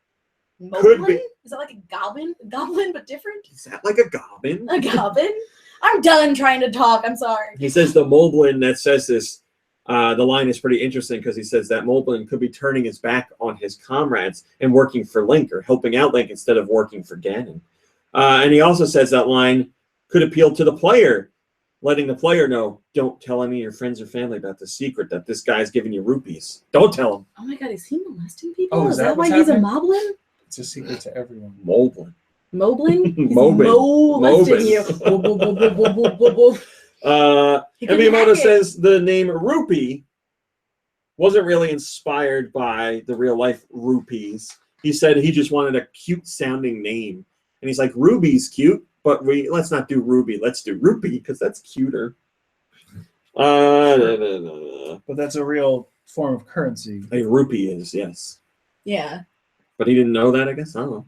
could be. Is that like a goblin? A goblin, but different? Is that like a goblin? A goblin? I'm done trying to talk. I'm sorry. He says the moblin that says this, the line is pretty interesting because he says that moblin could be turning his back on his comrades and working for Link or helping out Link instead of working for Ganon. And he also says that line could appeal to the player, letting the player know, don't tell any of your friends or family about the secret that this guy's giving you rupees. Don't tell him. Oh my God, is he molesting people? Oh, is that why he's a moblin? It's a secret to everyone. Moblin. Moblin? He's Mobin. molesting you. And Miyamoto says the name Rupee wasn't really inspired by the real life rupees. He said he just wanted a cute sounding name. And he's like, Ruby's cute, but let's not do Ruby. Let's do Rupee because that's cuter. But that's a real form of currency. A rupee is, yes. Yeah. But he didn't know that, I guess. I don't know.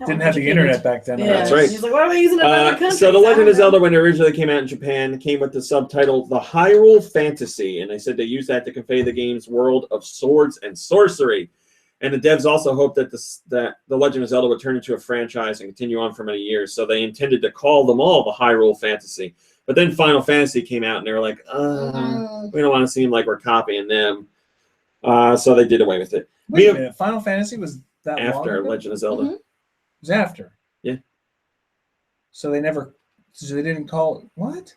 Didn't have the internet back then. Yeah. That's right. He's like, why are they using it in other countries? So The Legend of Zelda, when it originally came out in Japan, came with the subtitle The Hyrule Fantasy. And they said they used that to convey the game's world of swords and sorcery. And the devs also hoped that The Legend of Zelda would turn into a franchise and continue on for many years. So they intended to call them all The Hyrule Fantasy. But then Final Fantasy came out, and they were like, we don't want to seem like we're copying them. So they did away with it. Wait a minute. Final Fantasy was that long After ago? Legend of Zelda. Mm-hmm. It was after. Yeah. So they didn't call it, what?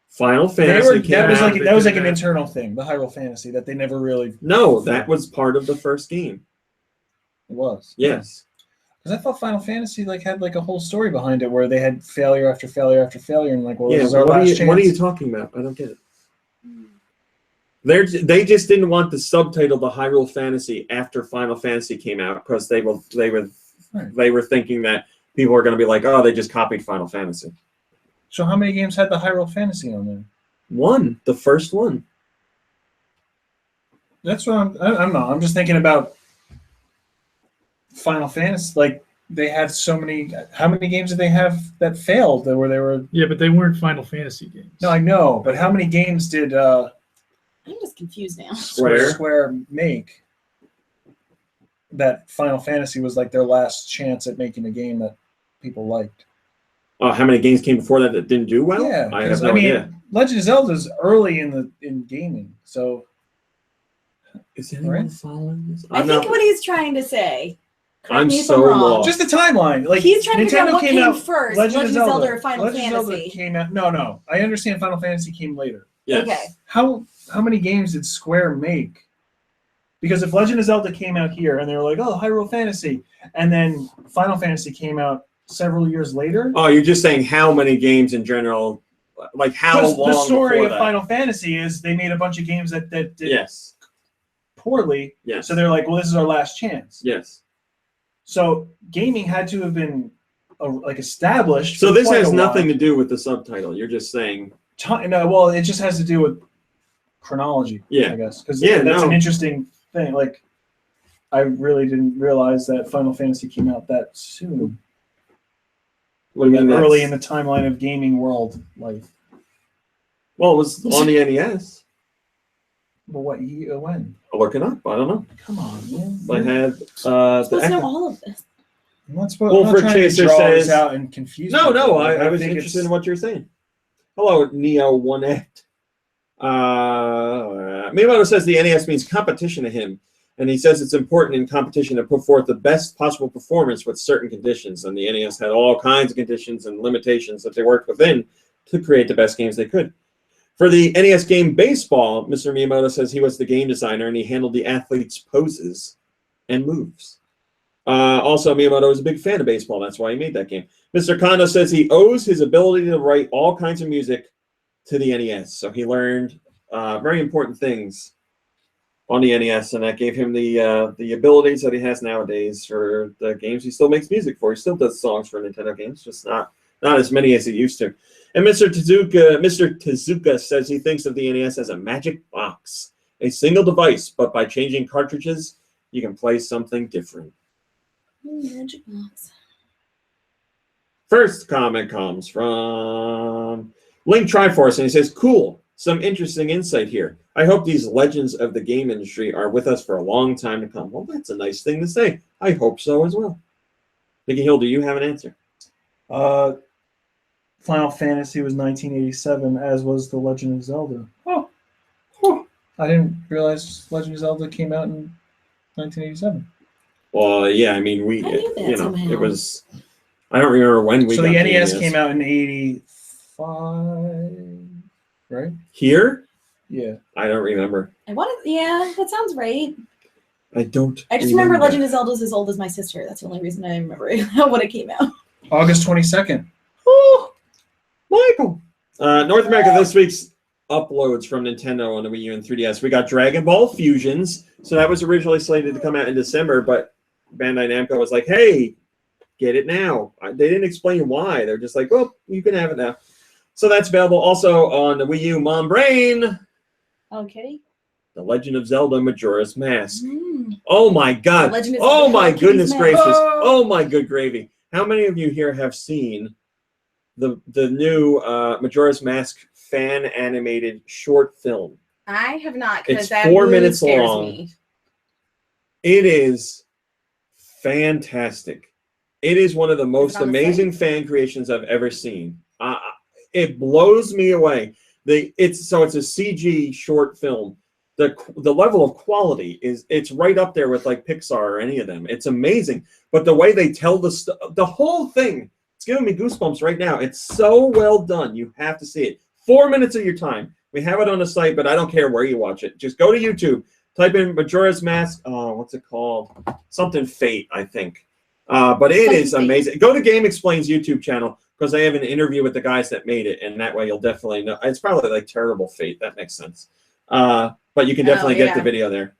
Final Fantasy that was like an internal thing, the Hyrule Fantasy, that they never really... No, that was part of the first game. It was. Yes. Because I thought Final Fantasy had a whole story behind it where they had failure after failure after failure, and this is our last chance. What are you talking about? I don't get it. They just didn't want the subtitle The Hyrule Fantasy after Final Fantasy came out because they were thinking that people were going to be like, oh, they just copied Final Fantasy. So how many games had the Hyrule Fantasy on there? One, the first one. That's what I'm just thinking about Final Fantasy. they had so many. How many games did they have that failed? Where they were? Yeah, but they weren't Final Fantasy games. No, I know, but how many games did I'm just confused now. Square make? That Final Fantasy was like their last chance at making a game that people liked. How many games came before that didn't do well? Yeah, I have no idea. Legend of Zelda's early in gaming, so Is anyone following this? I think what he's trying to say. correct I'm me if so I'm wrong, lost. just the timeline. Like He's trying to figure out Nintendo what came came out first, Legend of Zelda or Final Legend of Zelda Fantasy. came out. No. I understand Final Fantasy came later. Yes. Okay. How many games did Square make? Because if Legend of Zelda came out here and they were like, oh, Hyrule Fantasy, and then Final Fantasy came out several years later. Oh, you're just saying how many games in general, like how long The story before of that? Final Fantasy is they made a bunch of games that did Yes. poorly. Yes. So they're like, well, this is our last chance. Yes. So gaming had to have been like established. So for this quite has a nothing while. to do with the subtitle. You're just saying. No, well, it just has to do with chronology. Yeah. I guess because Yeah, that's no. an interesting thing. Like, I really didn't realize that Final Fantasy came out that soon. What do you mean? Early that's- in the timeline of gaming world life. Well, it was on the NES. But what year? When? I'll look it up. I don't know. Come on, man. I had I'm supposed the to know Echo. all of this. I'm not supposed. Wolford I'm not trying Chaser to draw this says- out and confuse. No, people. I was think interested it's- in what you're saying. Hello, Neo One. Miyamoto says the NES means competition to him, and he says it's important in competition to put forth the best possible performance with certain conditions. And the NES had all kinds of conditions and limitations that they worked within to create the best games they could. For the NES game Baseball, Mr. Miyamoto says he was the game designer and he handled the athletes' poses and moves. Also, Miyamoto is a big fan of baseball. That's why he made that game. Mr. Kondo says he owes his ability to write all kinds of music to the NES. So he learned very important things on the NES, and that gave him the abilities that he has nowadays for the games he still makes music for. He still does songs for Nintendo games, just not as many as he used to. And Mr. Tezuka says he thinks of the NES as a magic box, a single device, but by changing cartridges, you can play something different. Magic box. First comment comes from Link Triforce, and he says, cool, some interesting insight here. I hope these legends of the game industry are with us for a long time to come. Well, that's a nice thing to say. I hope so as well. Nicky Hill, do you have an answer? Final Fantasy was 1987, as was The Legend of Zelda. Oh. I didn't realize Legend of Zelda came out in 1987. Well, yeah, I mean, I knew that somehow. it was. I don't remember when we. So got the NES came out in 85, right? Here. Yeah. I don't remember. Yeah, that sounds right. I don't. I just remember Legend of Zelda's as old as my sister. That's the only reason I remember when it came out. August 22nd. Oh, Michael. North America this week's uploads from Nintendo on the Wii U and 3DS. We got Dragon Ball Fusions. So that was originally slated to come out in December, but Bandai Namco was like, hey, get it now. They didn't explain why. They're just like, oh, you can have it now. So that's available also on the Wii U. Mom Brain. Okay. The Legend of Zelda Majora's Mask. Mm. Oh my God. Legend of Oh Zelda my Kitty's goodness Mask. gracious. Oh my good gravy. How many of you here have seen the new Majora's Mask fan animated short film? I have not, It's because that 4 really minutes scares long. me. It is fantastic. It is one of the most on the amazing fan creations I've ever seen. It blows me away. It's a CG short film. The level of quality it's right up there with like Pixar or any of them. It's amazing. But the way they tell the whole thing, it's giving me goosebumps right now. It's so well done. You have to see it. 4 minutes of your time. We have it on the site, but I don't care where you watch it. Just go to YouTube, type in Majora's Mask. Oh, what's it called? Something Fate, I think. But it is amazing. Go to Game Explain's YouTube channel because they have an interview with the guys that made it, and that way you'll definitely know. It's probably like Terrible Fate. That makes sense. But you can definitely get the video there.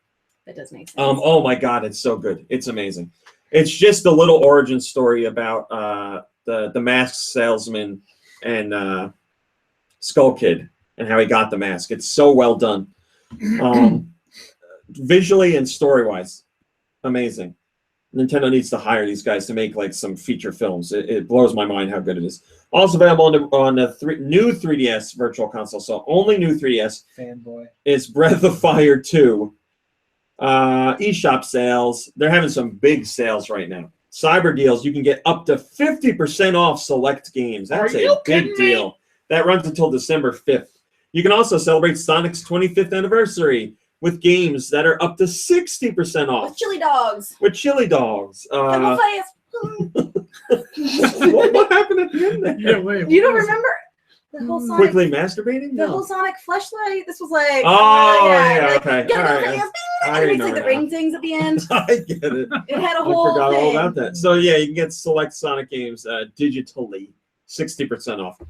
That does make sense. Oh my God, it's so good. It's amazing. It's just a little origin story about the mask salesman and Skull Kid and how he got the mask. It's so well done. Visually and story-wise, amazing. Nintendo needs to hire these guys to make like some feature films. It blows my mind how good it is. Also available on the new 3DS Virtual Console. So only new 3DS. Fanboy. Is Breath of Fire 2. eShop sales. They're having some big sales right now. Cyber deals. You can get up to 50% off select games. That's a big deal. That runs until December 5th. You can also celebrate Sonic's 25th anniversary with games that are up to 60% off. With chili dogs. With chili dogs. Double face. What happened at the end there? Yeah, wait. You don't remember the whole Sonic? Quickly masturbating? The whole Sonic fleshlight. This was like. Oh, yeah, like, okay. Get All a right. little face. I And it makes like remember the ring things at the end. I get it. It had a I whole forgot thing. all about that. So yeah, you can get select Sonic games digitally, 60% off.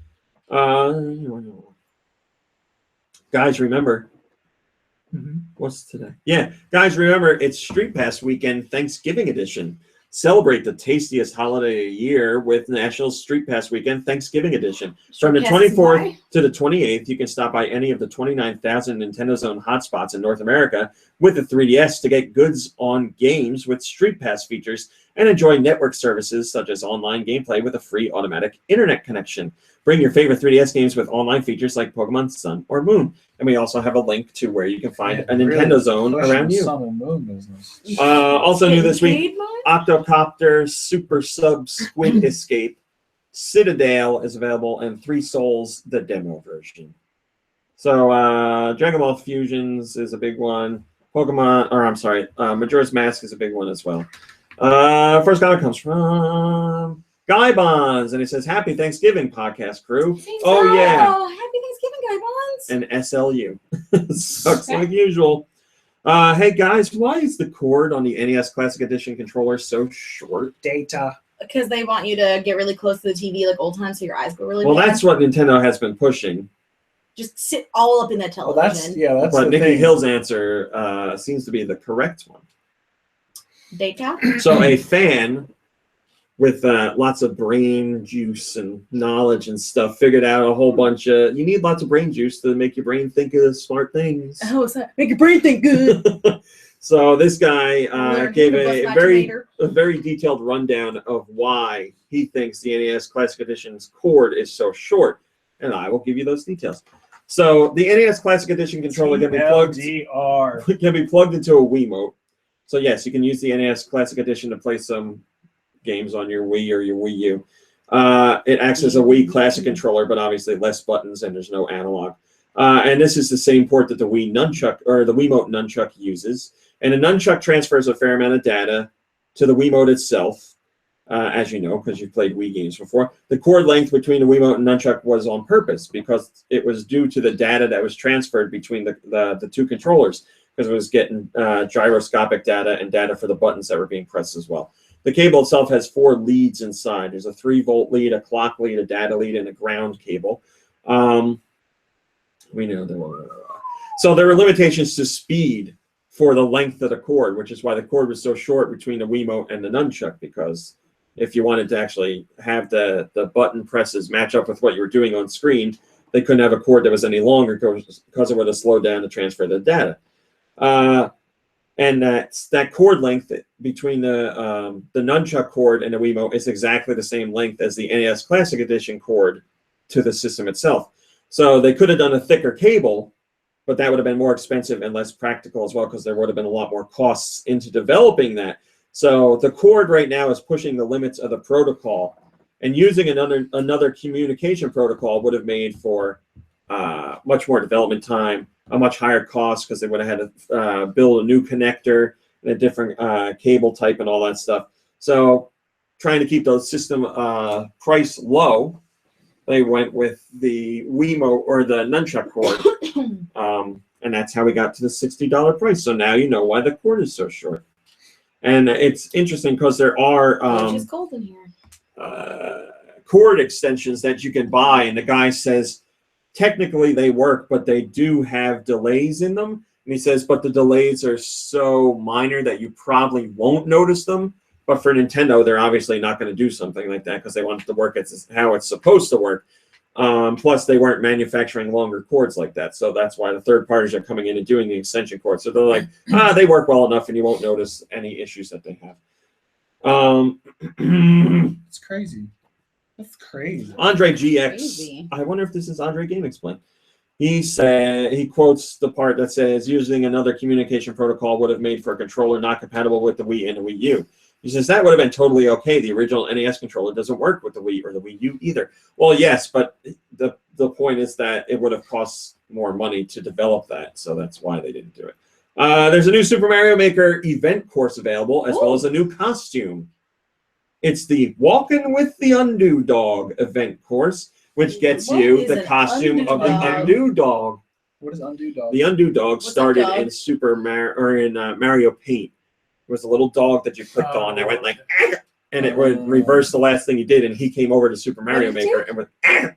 Guys, remember. What's today? Yeah, guys, remember it's Street Pass weekend, Thanksgiving edition. Celebrate the tastiest holiday a year with National Street Pass Weekend Thanksgiving Edition. From the 24th to the 28th, you can stop by any of the 29,000 Nintendo Zone hotspots in North America with the 3DS to get goods on games with Street Pass features and enjoy network services such as online gameplay with a free automatic internet connection. Bring your favorite 3DS games with online features like Pokemon Sun or Moon. And we also have a link to where you can find a Nintendo Zone around you. Sun and Moon business. Also new this week, Octocopter Super Sub Squid Escape Citadel is available, and Three Souls, the demo version. So Dragon Ball Fusions is a big one. Majora's Mask is a big one as well. First comment comes from Guy Bonds, and he says, "Happy Thanksgiving, podcast crew." Oh yeah, Happy Thanksgiving, Guy Bonds. and SLU sucks like usual. Hey guys, why is the cord on the NES Classic Edition controller so short? Data. Because they want you to get really close to the TV like old times, so your eyes go really Well, bad. that's what Nintendo has been pushing. Just sit all up in that Well, television. that's But the Nicky thing. Hill's answer seems to be the correct one. Data. So a fan with lots of brain juice and knowledge and stuff figured out a whole bunch of, you need lots of brain juice to make your brain think of smart things. Oh, so make your brain think good. So this guy gave Learn a to very detailed rundown of why he thinks the NES Classic Edition's cord is so short, and I will give you those details. So the NES Classic Edition controller can be plugged into a Wiimote. So yes, you can use the NES Classic Edition to play some games on your Wii or your Wii U. It acts as a Wii Classic controller, but obviously less buttons and there's no analog. And this is the same port that the Wii Nunchuck or the Wiimote Nunchuck uses. And the Nunchuck transfers a fair amount of data to the Wiimote itself, as you know, because you've played Wii games before. The cord length between the Wiimote and Nunchuck was on purpose because it was due to the data that was transferred between the two controllers, because it was getting gyroscopic data and data for the buttons that were being pressed as well. The cable itself has 4 leads inside. There's a 3-volt lead, a clock lead, a data lead, and a ground cable. We know that. So there were limitations to speed for the length of the cord, which is why the cord was so short between the Wiimote and the Nunchuck, because if you wanted to actually have the button presses match up with what you were doing on screen, they couldn't have a cord that was any longer because it would have slowed down to transfer the data. And that cord length between the Nunchuck cord and the Wiimote is exactly the same length as the NES Classic Edition cord to the system itself. So they could have done a thicker cable, but that would have been more expensive and less practical as well, because there would have been a lot more costs into developing that. So the cord right now is pushing the limits of the protocol, and using another communication protocol would have made for much more development time, a much higher cost, because they would have had to build a new connector and a different cable type and all that stuff. So trying to keep the system price low, they went with the Wiimote or the Nunchuck cord. And that's how we got to the $60 price. So now you know why the cord is so short. And it's interesting because there are It's cold in here. cord extensions that you can buy, and the guy says technically they work, but they do have delays in them. And he says, but the delays are so minor that you probably won't notice them. But for Nintendo, they're obviously not going to do something like that because they want it to work how it's supposed to work. Plus, they weren't manufacturing longer cords like that. So that's why the third parties are coming in and doing the extension cords. So they're like, they work well enough and you won't notice any issues that they have. It's crazy. That's crazy. Andre GX. Crazy. I wonder if this is Andre Game Explain. He said he quotes the part that says using another communication protocol would have made for a controller not compatible with the Wii and the Wii U. He says that would have been totally okay. The original NES controller doesn't work with the Wii or the Wii U either. Well, yes, but the point is that it would have cost more money to develop that, so that's why they didn't do it. There's a new Super Mario Maker event course available, as well as a new costume. It's the Walkin' with the Undo Dog event course, which gets What you is the an costume of the Undo Undo Dog. What is Undo Dog? The Undo Dog What's that started dog? in Mario Paint. It was a little dog that you clicked on that went like, "Ah," and it would reverse the last thing you did, and he came over to Super Mario What did Maker and went, "Ah."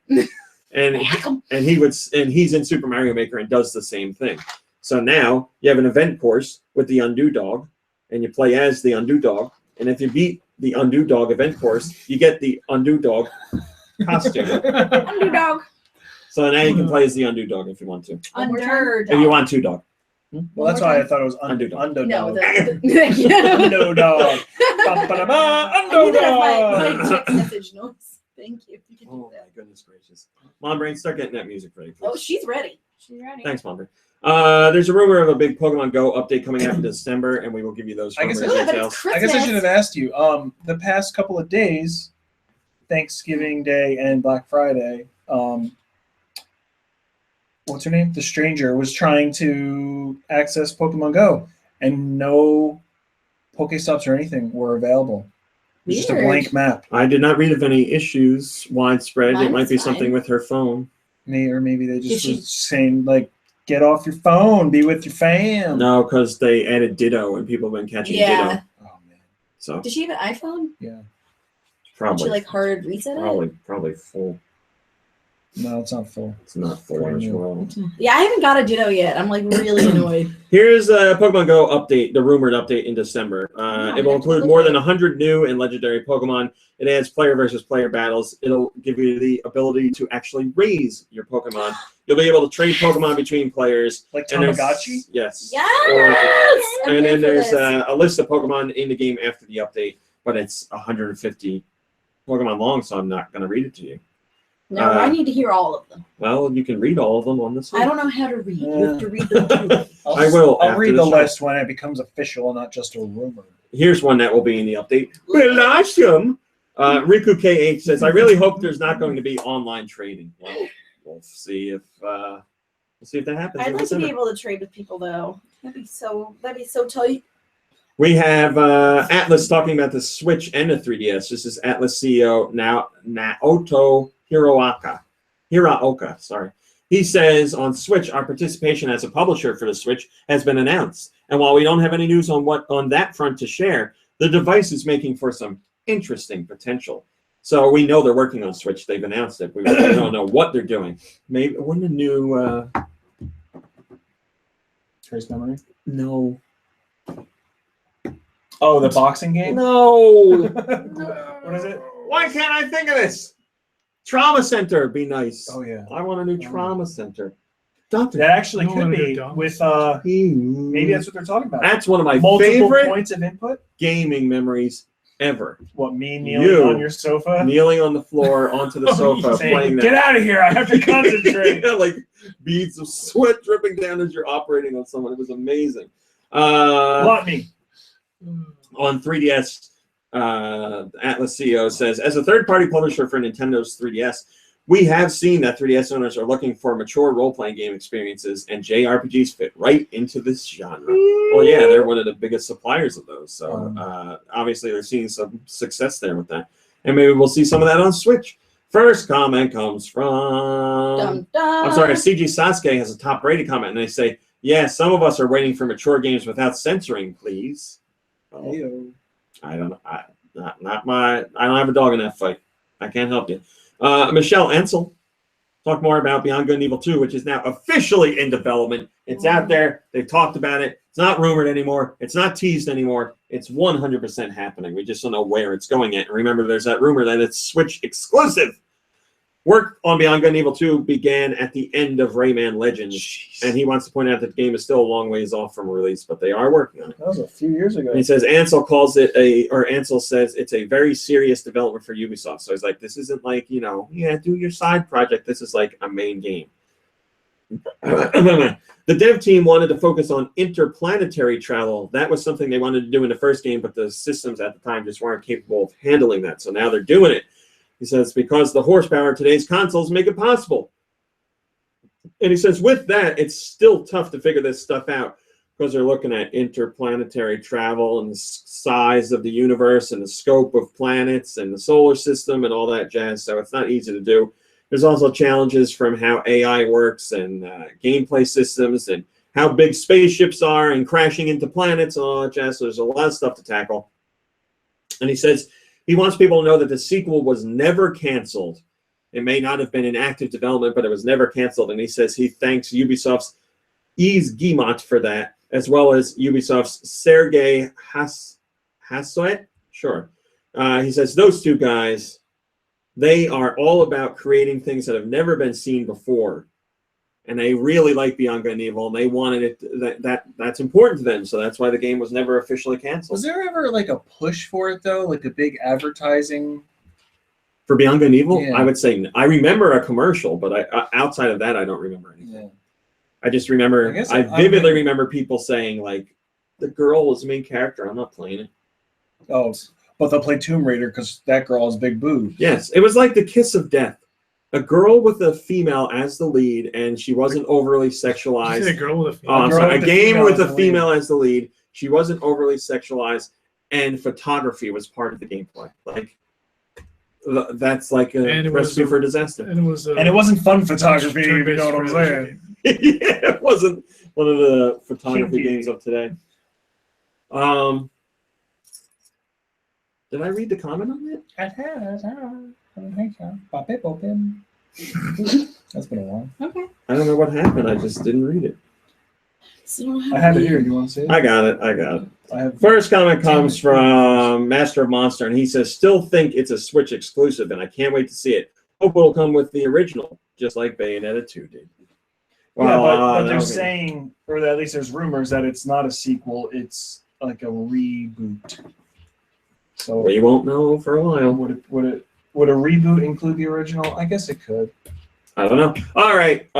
and he's in Super Mario Maker and does the same thing. So now you have an event course with the Undo Dog, and you play as the Undo Dog, and if you beat the Undo Dog event course, you get the Undo Dog costume. Underdog. So now you can play as the Undo Dog if you want to. If you Underdog. want to, dog. Well, that's why I thought it was Undo Dog. Undo No, Dog. thank you. Undo Dog. Ba-ba-da-ba, I Undo need to have my Dog. text message notes. Thank you. You can do Oh my that. goodness gracious. Mom Brain, start getting that music ready, please. Oh, she's ready. She's ready. Thanks, Mom Brain. There's a rumor of a big Pokemon Go update coming out in December, and we will give you those I rumor guess Ooh, but it's details. Christmas. I guess I should have asked you. The past couple of days, Thanksgiving Day and Black Friday, what's her name? The Stranger was trying to access Pokemon Go, and no Pokestops or anything were available. It was just a Weird. blank map. I did not read of any issues widespread. Mine it might was be fine. something with her phone. Maybe they Did just she- was saying, like, get off your phone, be with your fam. No, because they added Ditto, and people have been catching Yeah. Ditto. Oh, man. So Does she have an iPhone? Yeah. Did probably, she like hard reset it? probably full. No, it's not full. It's not full Pretty as new. well. Yeah, I haven't got a Ditto yet. I'm like really annoyed. Here's a Pokemon Go update, the rumored update in December. Oh, It I will have to include look more at than it. 100 new and legendary Pokemon. It adds player versus player battles. It'll give you the ability to actually raise your Pokemon. You'll be able to trade Pokemon between players. Like And there's- Tamagotchi? Yes. Yes! I'm And here then for there's this. a list of Pokemon in the game after the update, but it's 150 Pokemon long, so I'm not going to read it to you. No, I need to hear all of them. Well, you can read all of them on this I one. don't know how to read. You have to read them too. I will I'll after read the the show. list when it becomes official and not just a rumor. Here's one that will be in the update. Blossom. Riku KH says, I really hope there's not going to be online trading. Well, we'll see if that happens. I'd in like to December. be able to trade with people though. That'd be so tight. We have Atlas talking about the Switch and the 3DS. This is Atlas CEO Naoto Hiraoka. Sorry. He says on Switch, our participation as a publisher for the Switch has been announced. And while we don't have any news on that front to share, the device is making for some interesting potential. So we know they're working on Switch. They've announced it. We don't know what they're doing. Maybe when the new Trace memory? no. Oh, the boxing game? No. What is it? Why can't I think of this? Trauma Center be nice. Oh, yeah. I want a new trauma center. Doctor. That actually I could wanna do be dumb with, stuff. maybe that's what they're talking about. That's one of my Multiple favorite points of input? gaming memories ever. What, me kneeling You. on your sofa? Kneeling on the floor onto the sofa Saying, playing get that. out of here, I have to concentrate. Yeah, like beads of sweat dripping down as you're operating on someone. It was amazing. On Lot me. 3DS, Atlas CEO says, as a third-party publisher for Nintendo's 3DS, we have seen that 3DS owners are looking for mature role-playing game experiences, and JRPGs fit right into this genre. Well, yeah, they're one of the biggest suppliers of those, so obviously they're seeing some success there with that. And maybe we'll see some of that on Switch. First comment comes from... Dum, dum. I'm sorry, CG Sasuke has a top-rated comment, and they say, yeah, some of us are waiting for mature games without censoring, please. Oh, Heyo. I don't know. I don't have a dog in that fight. I can't help you. Michelle Ensel, talk more about Beyond Good and Evil 2, which is now officially in development. It's out there. They've talked about it. It's not rumored anymore. It's not teased anymore. It's 100% happening. We just don't know where it's going at. And remember, there's that rumor that it's Switch exclusive. Work on Beyond Good and Evil 2 began at the end of Rayman Legends, and he wants to point out that the game is still a long ways off from release, but they are working on it. That was a few years ago. And he says Ansel says it's a very serious development for Ubisoft. So he's like, this isn't like, do your side project. This is like a main game. The dev team wanted to focus on interplanetary travel. That was something they wanted to do in the first game, but the systems at the time just weren't capable of handling that. So now they're doing it. He says, because the horsepower of today's consoles make it possible. And he says, with that, it's still tough to figure this stuff out because they're looking at interplanetary travel and the size of the universe and the scope of planets and the solar system and all that jazz. So it's not easy to do. There's also challenges from how AI works and gameplay systems and how big spaceships are and crashing into planets and all that jazz. So there's a lot of stuff to tackle. And he says he wants people to know that the sequel was never canceled. It may not have been in active development, but it was never canceled. And he says he thanks Ubisoft's Yves Guillemot for that, as well as Ubisoft's Sergei Hassoet. Sure. He says those two guys, they are all about creating things that have never been seen before. And they really like Beyond Good and Evil, and they wanted it. That's important to them, so that's why the game was never officially canceled. Was there ever like a push for it though, like a big advertising for Beyond Good and Evil? Yeah. I would say I remember a commercial, but outside of that, I don't remember anything. Yeah. I just remember. I vividly remember people saying like, "The girl was the main character. I'm not playing it." Oh, but they'll play Tomb Raider because that girl has big boobs. Yes, it was like the kiss of death. A girl with a female as the lead, and she wasn't overly sexualized. You said a girl with a female. Oh, I'm sorry. A game with a female as the lead. She wasn't overly sexualized, and photography was part of the gameplay. Like that's like a recipe for disaster. And it wasn't fun photography. You know what I'm saying? Yeah, it wasn't one of the photography games of today. Did I read the comment on it? That's been a while. Okay. I don't know what happened. I just didn't read it. So I have it here. You want to see it? I got it. I have. First comment comes from Master of Monster, and he says, still think it's a Switch exclusive, and I can't wait to see it. Hope it'll come with the original, just like Bayonetta 2 did. Well, yeah, but they're saying, or at least there's rumors that it's not a sequel, it's like a reboot. So we won't know for a while. Would a reboot include the original? I guess it could. I don't know. All right,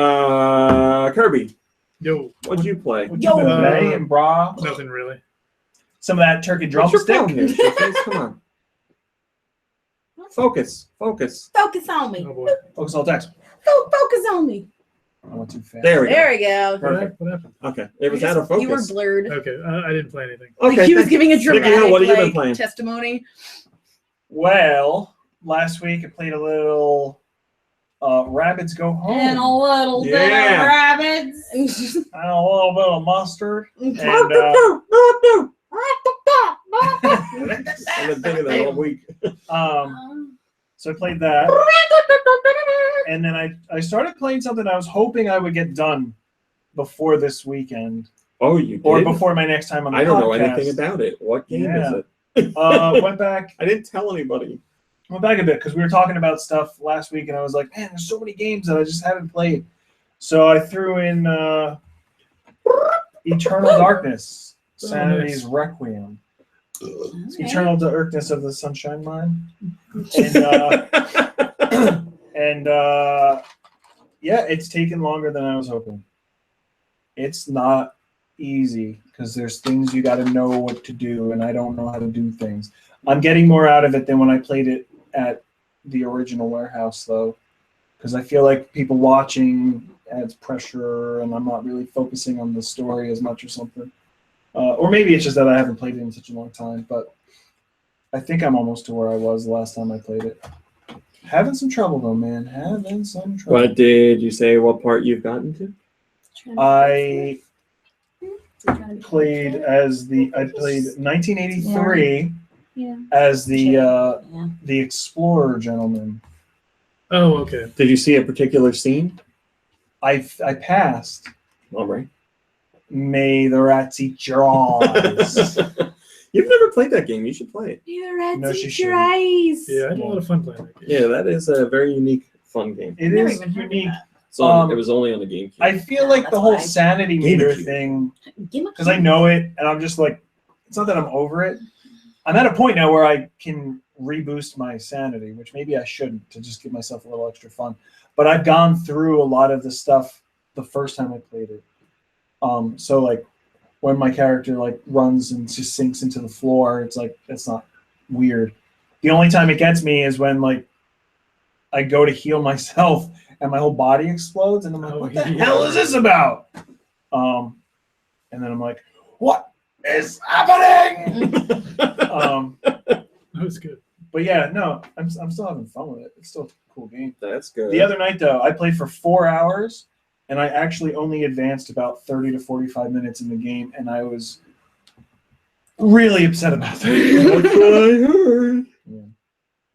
Kirby. Yo, what'd you play? Yo, Bay and Bra. Nothing really. Some of that turkey drumstick. Come on. Focus. Focus on me. Oh boy. Focus all text. Focus on me. I went too fast. There we go. There we go. Perfect. What happened? Okay. It was out of focus. You were blurred. Okay, I didn't play anything. Okay. Like he was giving a dramatic Nicky Hill, what have you been playing? testimony. Well, last week I played a little Rabbids Go Home. And a little bit of rabbits. And a little bit of mustard. And, I've been thinking that all week. So I played that. And then I started playing something I was hoping I would get done before this weekend. Oh, you did? Or before my next time on the podcast. I don't know anything about it. What game is it? Went back. I didn't tell anybody. Went back a bit because we were talking about stuff last week, and I was like, man, there's so many games that I just haven't played. So I threw in Eternal Darkness, Sanity's Requiem. It's Eternal Darkness of the Sunshine Line. And yeah, it's taken longer than I was hoping. It's not easy because there's things you got to know what to do, and I don't know how to do things. I'm getting more out of it than when I played it at the original warehouse, though, because I feel like people watching adds pressure, and I'm not really focusing on the story as much or something. Or maybe it's just that I haven't played it in such a long time, but I think I'm almost to where I was the last time I played it. Having some trouble, though, man. Having some trouble. What did you say? What part you've gotten to? I played 1983 as the explorer gentleman. Oh, okay. Did you see a particular scene? I passed. All right. May the rats eat your eyes. You've never played that game. You should play it. Your No, she eyes. Yeah, I had a lot of fun playing that game. Yeah, that is a very unique, fun game. It Never is even heard of unique. that. So it was only on the GameCube. I feel like the That's whole why. sanity meter GameCube. thing, Give 'em a because I know it, and I'm just like, it's not that I'm over it. I'm at a point now where I can reboost my sanity, which maybe I shouldn't, to just give myself a little extra fun. But I've gone through a lot of the stuff the first time I played it. So like when my character like runs and just sinks into the floor, it's like that's not weird. The only time it gets me is when like I go to heal myself and my whole body explodes, and I'm like, what the hell is this about? And then I'm like, what is happening? That was good. But yeah, no, I'm still having fun with it. It's still a cool game. That's good. The other night though, I played for 4 hours, and I actually only advanced about 30 to 45 minutes in the game, and I was really upset about that. That's what I heard. Yeah.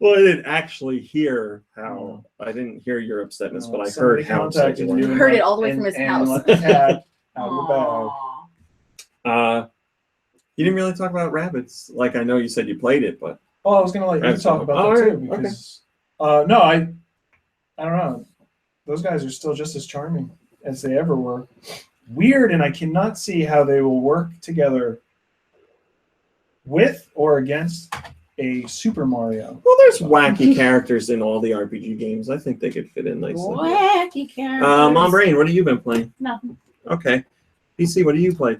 Well, I didn't actually hear how. I didn't hear your upsetness, but I heard Somebody how upset you contacted were. you and Heard it let- all the way from and- his and house. let the cat out of the bag. Aw. You didn't really talk about rabbits. Like I know you said you played it, but Oh, I was gonna let you That's talk cool. about All that right, too, because no, I don't know. Those guys are still just as charming as they ever were. Weird, and I cannot see how they will work together with or against a Super Mario. well, there's wacky characters in all the RPG games. I think they could fit in nicely. Wacky characters. Mom Brain, what have you been playing? Nothing. Okay. PC, what do you play?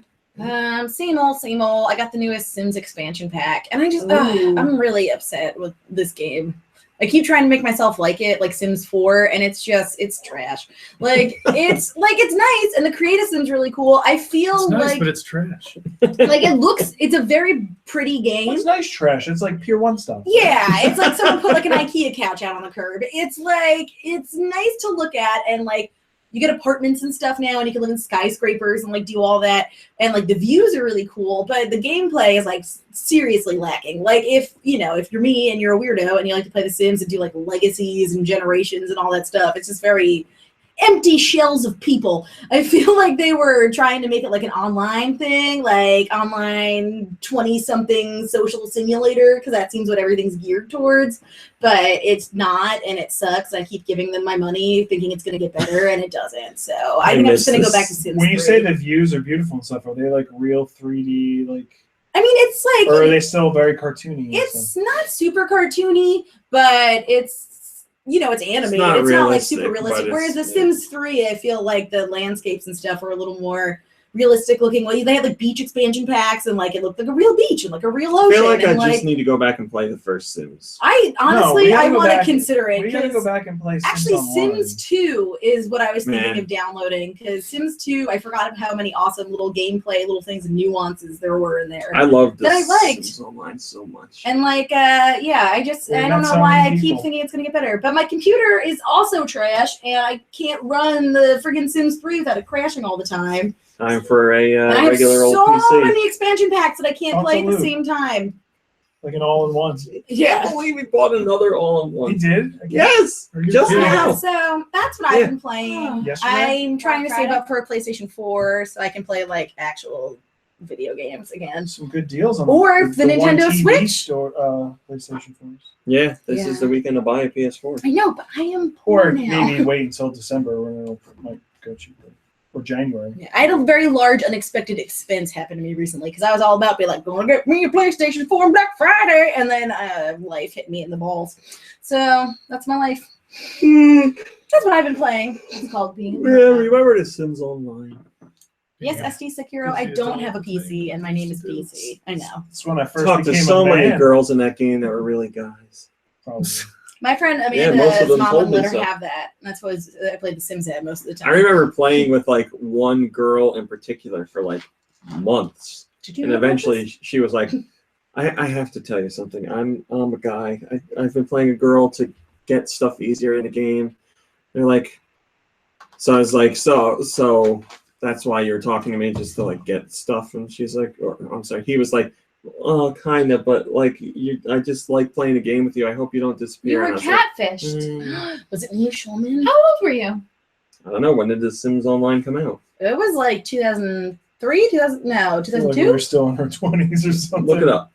Same old, same old. I got the newest Sims expansion pack, and I just, Ooh. I'm really upset with this game. I keep trying to make myself like it, like Sims 4, and it's trash. Like it's nice, and the creative Sims really cool. I feel It's nice, like but it's trash. it's a very pretty game. It's nice trash. It's like Pier 1 stuff. Yeah, it's like someone put like an IKEA couch out on the curb. It's like it's nice to look at, and like you get apartments and stuff now, and you can live in skyscrapers and like do all that, and like the views are really cool, but the gameplay is like seriously lacking. Like if you're me and you're a weirdo and you like to play The Sims and do like legacies and generations and all that stuff, it's just very empty shells of people. I feel like they were trying to make it like an online thing, like online 20-something social simulator, because that seems what everything's geared towards, but it's not, and it sucks. I keep giving them my money thinking it's going to get better, and it doesn't. So I think I'm just going to go back to Sims When you 3. say the views are beautiful and stuff, are they like real 3D, like, I mean, it's like or are they still very cartoony? and it's stuff? not super cartoony, but it's it's animated. not It's not like super realistic, realistic. but Whereas The it's- Sims 3, I feel like the landscapes and stuff are a little more realistic looking. Well, they had like beach expansion packs, and like it looked like a real beach and like a real I ocean. feel like I and just need to go back and play the first Sims. I honestly, we gotta I go want to back- consider it. We gotta 'cause go back and play Sims actually, Online. Sims 2 is what I was thinking Man. of downloading, because Sims 2, I forgot how many awesome little gameplay, little things and nuances there were in there. I love That I this liked. Sims Online so much. And like, I We've don't met know so why I many keep people. thinking it's gonna get better. But my computer is also trash, and I can't run the friggin' Sims 3 without it crashing all the time. Time for a And I have regular old so PC. many expansion packs that I can't play at the Absolute. same time. Like an all-in-one. I can't believe we bought another He all-in-one. did? Yes, Are you just kidding? now. So that's what Yeah. I've been playing. Yesterday? I'm trying to Friday? save up for a PlayStation 4 so I can play like actual video games again. Some good deals on Or the one Nintendo TV Switch. Store, PlayStation 4s. Yeah, this Yeah. is the weekend to buy a PS4. I know, but I am poor Or now. maybe wait until December when it might go cheaper. Or January. Yeah, I had a very large unexpected expense happen to me recently, because I was all about being like, going to get me a PlayStation 4 on Black Friday, and then life hit me in the balls. So that's my life. That's what I've been playing. It's called being. Yeah, remember the Sims Online. Yes, Yeah. SD Sekiro. I PC is don't all have a the thing. PC, and my name is Used to do. PC. I know. That's when I first Talked to became so a many man. girls in that game that were really guys. Probably. My friend Yeah, most of Amanda's them mom told would me let her so. have that. That's what I played The Sims at most of the time. I remember playing with like one girl in particular for like months, Did you and know about eventually this? she was like, "I have to tell you something. I'm a guy. I've been playing a girl to get stuff easier in the game." They're like, so I was like, so that's why you're talking to me, just to like get stuff. And she's like, or, I'm sorry, he was like, oh, kind of, but like I just like playing a game with you. I hope you don't disappear. You were And I was like, catfished. Was it Neil Schulman? How old were you? I don't know, when did the Sims Online come out? It was like 2003, 2000. No, I feel like we 2002. were still in our 20s or something. Look it up.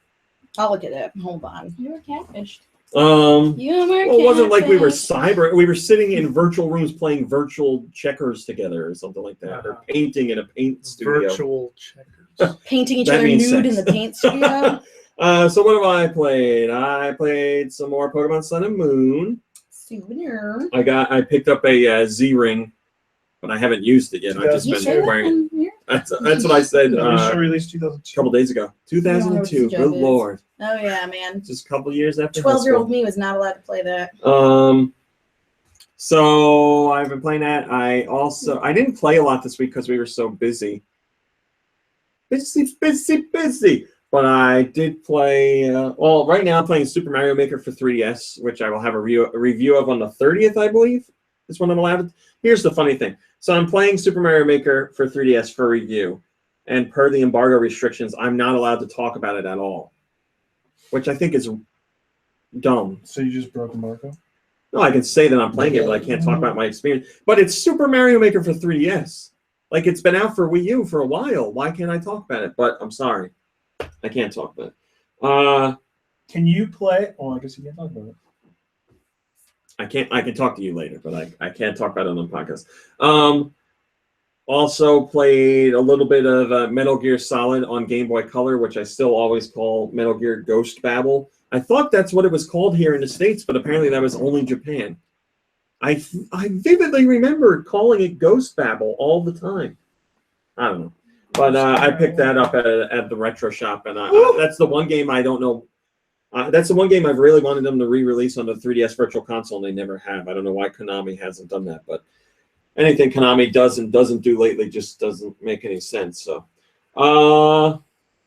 I'll look at it. Hold on. You were catfished. Well, it wasn't like we were catfish. we were sitting in virtual rooms playing virtual checkers together or something like that, or painting in a paint studio. Virtual checkers. Painting each That other means nude sex. in the paint studio. So what have I played? I played some more Pokemon Sun and Moon. Souvenir. I picked up a Z-Ring, but I haven't used it yet. I just You been say wearing. that in here? That's what I said Initial a release 2002. couple days ago. 2002. You don't know what Good the job lord. Oh yeah, man. Just a couple years after. high 12-year-old school. me was not allowed to play that. So I've been playing that. I didn't play a lot this week because we were so busy. Busy. But I did play. Well, right now I'm playing Super Mario Maker for 3DS, which I will have a review of on the 30th, I believe. Is when I'm allowed. Here's the funny thing. So I'm playing Super Mario Maker for 3DS for review, and per the embargo restrictions, I'm not allowed to talk about it at all, which I think is dumb. So you just broke embargo? No, I can say that I'm playing it, but I can't talk about my experience. But it's Super Mario Maker for 3DS. Like, it's been out for Wii U for a while. Why can't I talk about it? But I'm sorry. I can't talk about it. Can you play? Oh, I guess you can't talk about it. I can talk to you later, but I can't talk about it on the podcast. Also played a little bit of Metal Gear Solid on Game Boy Color, which I still always call Metal Gear Ghost Babel. I thought that's what it was called here in the States, but apparently that was only Japan. I vividly remember calling it Ghost Babel all the time. I don't know. But I picked that up at the retro shop, and that's the one game I don't know. That's the one game I've really wanted them to re-release on the 3DS Virtual Console, and they never have. I don't know why Konami hasn't done that, but anything Konami does and doesn't do lately just doesn't make any sense. So,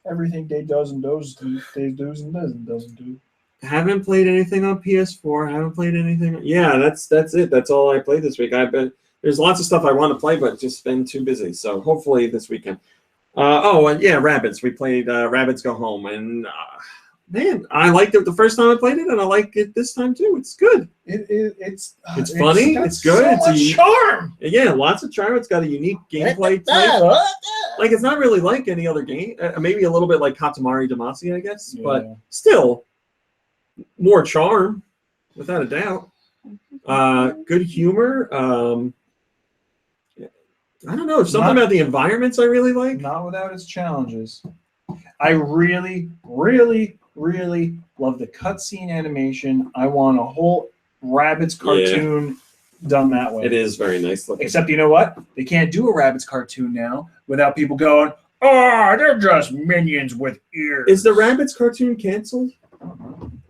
Everything they does and doesn't do. haven't played anything on PS4. Haven't played anything. Yeah, that's it. That's all I played this week. There's lots of stuff I want to play, but just been too busy. So hopefully this weekend. And yeah, Rabbids. We played Rabbids Go Home, and man, I liked it the first time I played it, and I like it this time too. It's good. It's funny. It's good. So much charm. Yeah, lots of charm. It's got a unique gameplay type. Like, it's not really like any other game. Maybe a little bit like Katamari Damacy, I guess, but still more charm, without a doubt. Good humor. I don't know. Something about the environments I really like. Not without its challenges. I really, really, really love the cutscene animation. I want a whole Rabbids cartoon done that way. It is very nice looking. Except, you know what? They can't do a Rabbids cartoon now without people going, "Oh, they're just minions with ears." Is the Rabbids cartoon canceled?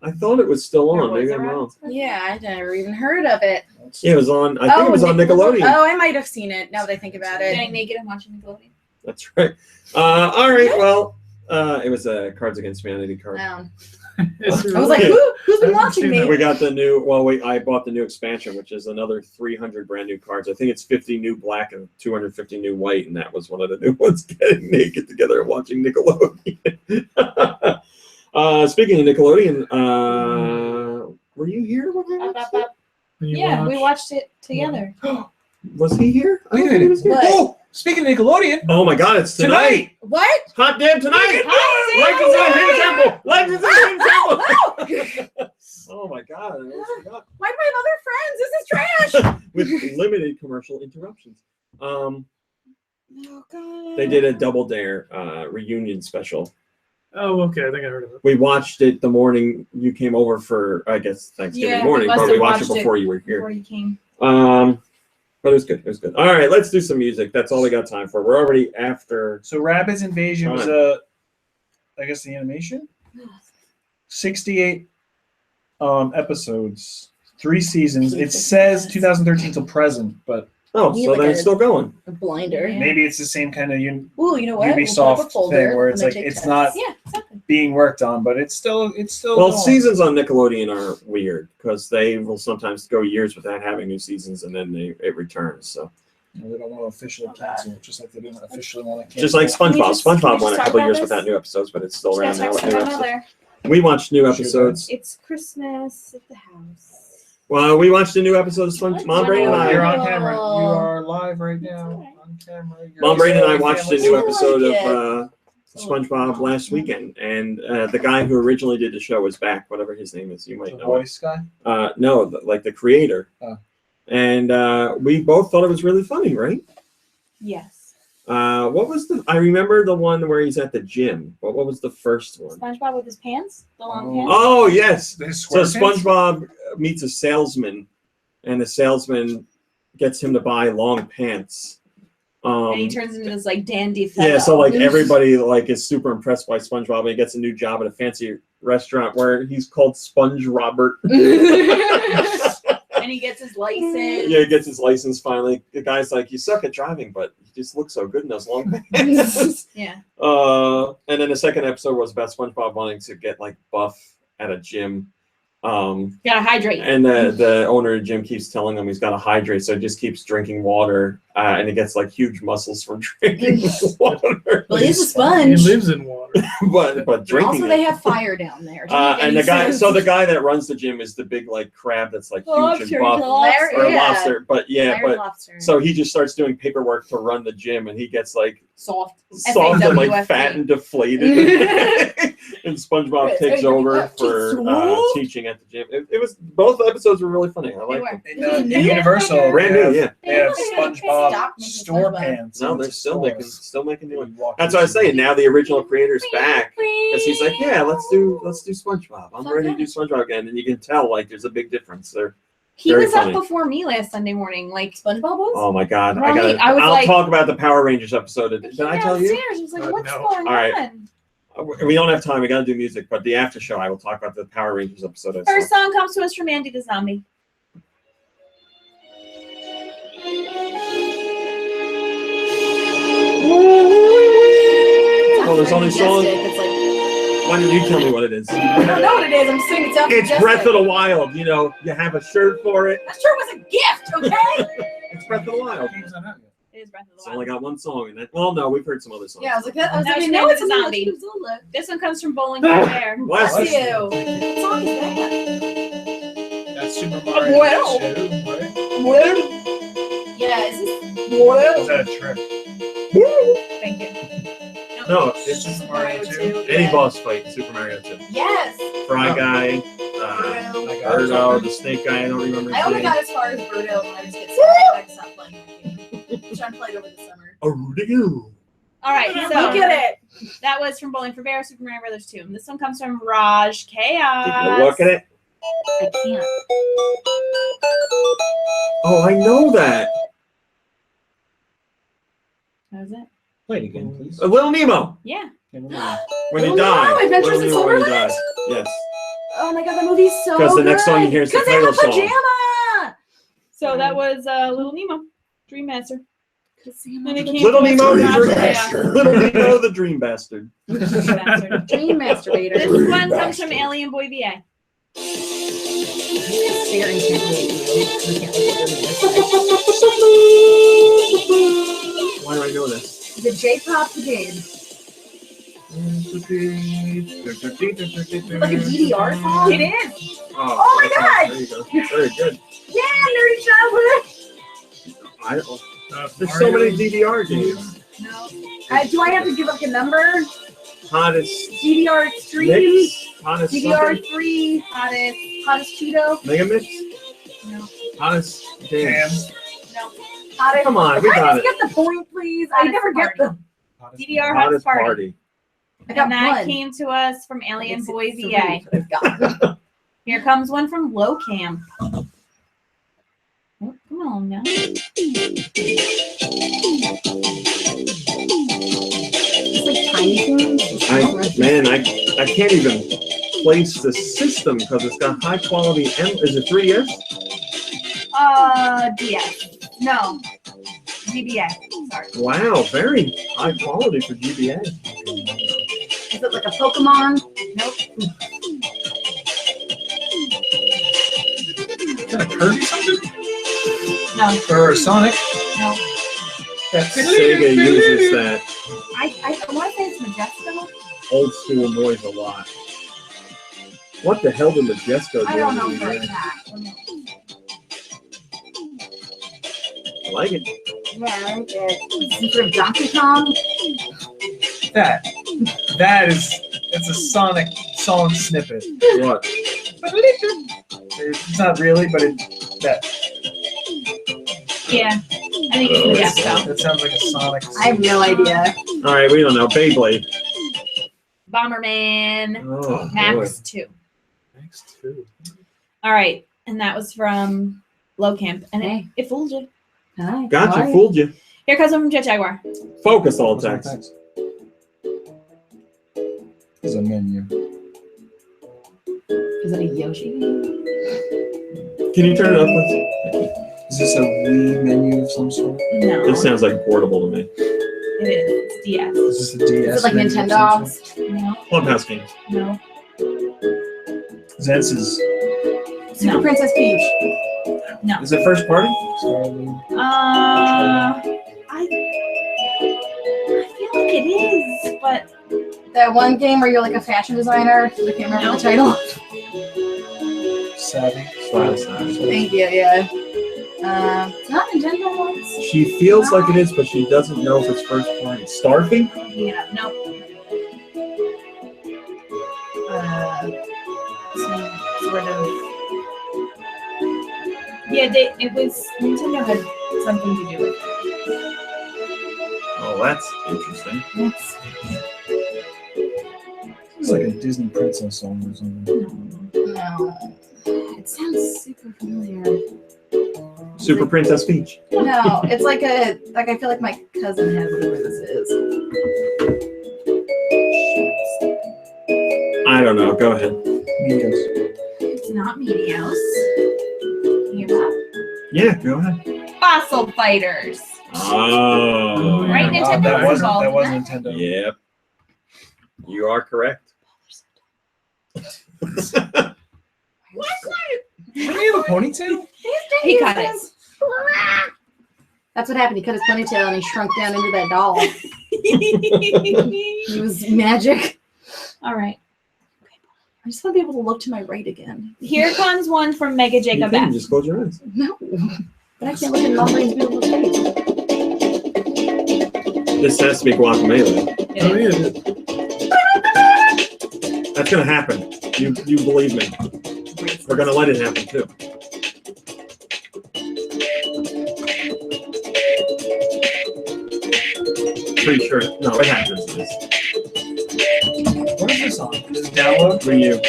I thought it was still on. Maybe I'm wrong. Yeah, I never even heard of it. Yeah, it was on. I think it was on Nickelodeon. Oh, I might have seen it now that I think about it. Getting naked and watching Nickelodeon. That's right. All right. Well, it was Cards Against Humanity card. I was like, who's been watching me? We got the new. Well, I bought the new expansion, which is another 300 brand new cards. I think it's 50 new black and 250 new white, and that was one of the new ones. Getting naked together and watching Nickelodeon. Speaking of Nickelodeon, were you here? Yeah, we watched it together. Was he here? I Wait a don't think he minute. was here. What? Oh, speaking of Nickelodeon, Oh my God! It's tonight. What? Hot damn tonight! Legends of the Hidden Temple. Oh my God! I almost forgot. Why do I have other friends? This is trash. With limited commercial interruptions. Oh God. They did a Double Dare reunion special. Oh, okay. I think I heard of it. We watched it the morning you came over for, I guess, Thanksgiving morning, must but have we watched it watched before you were Before here. you came. But it was good. It was good. All right, let's do some music. That's all we got time for. We're already after. so Rabbids Invasion was I guess the animation. 68 episodes, 3 seasons. It says 2013 till present, but Oh, Need so like then a- it's still going. A blinder. Yeah. maybe it's the same kind of Ooh, you know what? We'll put up a Ubisoft folder thing where it's and like then take it's not Yeah, exactly. being worked on, but it's still Well, going. seasons on Nickelodeon are weird because they will sometimes go years without having new seasons, and then it returns. So They don't want to officially cancel it, just like they didn't officially want to cancel. just like Can we SpongeBob. just- can we SpongeBob just went a talk couple about years this? without new episodes, but it's still Just around gotta now text with my new grandmother. episodes. We watched new Sure. episodes. It's Christmas at the house. Well, we watched a new episode of SpongeBob. Mom, Brandon, and You're I. on camera. You are live right now on camera. You're Mom, Brandon, and I family watched a family. new I episode like of SpongeBob last weekend, and the guy who originally did the show is back. Whatever his name is, you might The know. voice guy? No, like the creator. Oh. And we both thought it was really funny, right? Yes. What was the? I remember the one where he's at the gym. What was the first one? SpongeBob with his pants, the long Oh. pants. Oh yes. His So SquarePants? SpongeBob meets a salesman, and the salesman gets him to buy long pants. And he turns into this like dandy fellow. Yeah, so like everybody like is super impressed by SpongeBob, and he gets a new job at a fancy restaurant where he's called Sponge Robert. And he gets his license. Yeah, he gets his license finally. The guy's like, "You suck at driving, but you just look so good in those long pants." Yeah. And then the second episode was about SpongeBob wanting to get like buff at a gym. Gotta hydrate. And the owner of the gym keeps telling him he's got to hydrate, so he just keeps drinking water, and he gets like huge muscles from drinking water. Well, he's a He sponge. lives in water. but drinking Also, it. they have fire down there. And the guy, so the guy that runs the gym is the big like crab that's like huge Lobster, and buff, lobster. or Yeah. lobster. But yeah, Fire but lobster. so he just starts doing paperwork to run the gym, and he gets like Soft. soft and like FAWFT. fat and deflated. And SpongeBob Wait, takes so you over have for to- teaching at the gym. It was both episodes were really funny. I like them. In Universal, Brand new, yeah. they have Stop SpongeBob making store SpongeBob. pants. No, in they're the still stores. making new ones. You walk That's what I was into saying. Now the original creator's back, because he's like, yeah, let's do SpongeBob. I'm ready to do SpongeBob again, and you can tell like there's a big difference there. He Very was funny. up before me last Sunday morning. Like SpongeBob was? Oh my god, Ronnie, I was I'll like- talk about the Power Rangers episode. Did he I tell you? downstairs. I was like, what's No. going All right. on? We don't have time. We got to do music, but the after show, I will talk about the Power Rangers episode. I First saw. song comes to us from Andy the Zombie. Oh, there's only songs. It's like, Why don't you tell me what it is? I don't know what it is. I'm saying it sounds It's majestic. Breath of the Wild. You know, you have a shirt for it. That sure was a gift, okay? It's Breath of the Wild. Games on that yet. It is Breath of It's the only Wild. got one song in it. Well, no, we've heard some other songs. Yeah, I was like, that. I was Now like, she's no, named it's the a zombie. Legend of Zelda. This one comes from Bowling for Bear. Bless Bless you. you. What song is that? That's Super Mario Well. 2, right? Yeah, is this? Is that a trick? Thank you. No, It's Super Mario 2. any boss fight, Super Mario 2. Yes. Fry Oh. Guy, Birdo. Like, Birdo, the snake guy, I don't remember I his only name. got as far as Birdo when I just get sick. I stopped playing that game. I'm trying to play it over the summer. Rudigo. All right, Look so at it. that was from Bowling for Bear, Super Mario Brothers 2. This one comes from Raj Chaos. Take a look at it. I can't. Oh, I know that. That was it? Play it again, please. Little Nemo. Yeah. When Little you die. Nemo, Adventures Little in Nemo when you Silverland? die. Yes. Oh my god, that movie's so good. 'Cause the next song you hear is the Because they have a title song. pajama. So that was Little Nemo, Dream Master. And it came Little to us Nemo from the Raj Dream Chaos. Bastard. Little Nemo the Dream Bastard. Bastard. Dream masturbator. This one comes from Alien Boy VA. Staring intently at you. You can't look at them. Why do I know this? The J-pop game. Like a DDR song? It is. Oh my God! There you go. Very good. Yeah, nerdy childhood. I don't, there's so many DDR games. No. Do I have to give like a number? Hottest DDR Extreme? Mix? Hottest DDR something? 3? Hottest Cheeto? Mega Mix? No. Hottest games. No. Hottest. Come on, we Can I got just it. get the point, please? I Hottest never get party. them. DDR Hottest Party. I got And that one. came to us from Alien It's Boy three VA. that I've got. Here comes one from Low Camp. Oh, come on now. It's like Tiny Toons. I can't even place the system because it's got high quality. Is it 3DS? DS. No. GBA. Sorry. Wow, very high quality for GBA. Is it like a Pokemon? Nope. Is that a Kirby something? No. Or a Sonic? No. Sega uses that I want to say it's Majesco. old school noise a lot. What the hell did Majesco do? I don't know over for there? a fact. I like it. Yeah, I like it. Some sort of Donkey Kong? That. It's a Sonic song snippet. What? It's not really, but that Yeah. I think you can guess though. that sounds like a Sonic. I have no idea. All right, we don't know. Beyblade. Bomberman. Oh, Max 2. Next two. All right. And that was from Low Camp. And Hey. it fooled you. Hi. Gotcha, How are you? fooled you. Here comes one from Jet Jaguar. Focus all text. Is a menu. Is it a Yoshi? Can you turn it up, please? Is this a Wii menu of some sort? No. This sounds like portable to me. It is. It's DS. Is this a DS? Is it like menu of some Nintendo? sort? No. Clubhouse games. No. This is Super No. Princess Peach. Is it first party? I feel like it is, but That one game where you're like a fashion designer. I can't remember the title. Savvy. Thank you. Yeah. It's not Nintendo ones. She feels like it is, but she doesn't know if it's first party. Starfy? yeah, no. Some sort of. Yeah, it was Nintendo had something to do with it. Oh, that's interesting. It's, It's like a Disney princess song or something. no. It sounds super familiar. Super Princess Peach. No, it's like I feel like my cousin has whatever this is. I don't know. Go ahead. Yes. It's not Meteos. Can you hear that? Yeah, go ahead. Fossil Fighters. Oh. Right, Nintendo that was wasn't involved in Nintendo. Yep. You are correct. Does he have a ponytail? He cut it. That's what happened. He cut his ponytail and he shrunk down into that doll. He was magic. All right. I just want to be able to look to my right again. Here comes one from Mega You Jacob can F. just close your eyes. No. But I can't look at Lumber's beautiful face. This has to be Guacamole. Oh, yeah. That's gonna happen. You believe me. We're gonna let it happen too. Pretty sure. No, it happens. What is this on? Is it download? For you.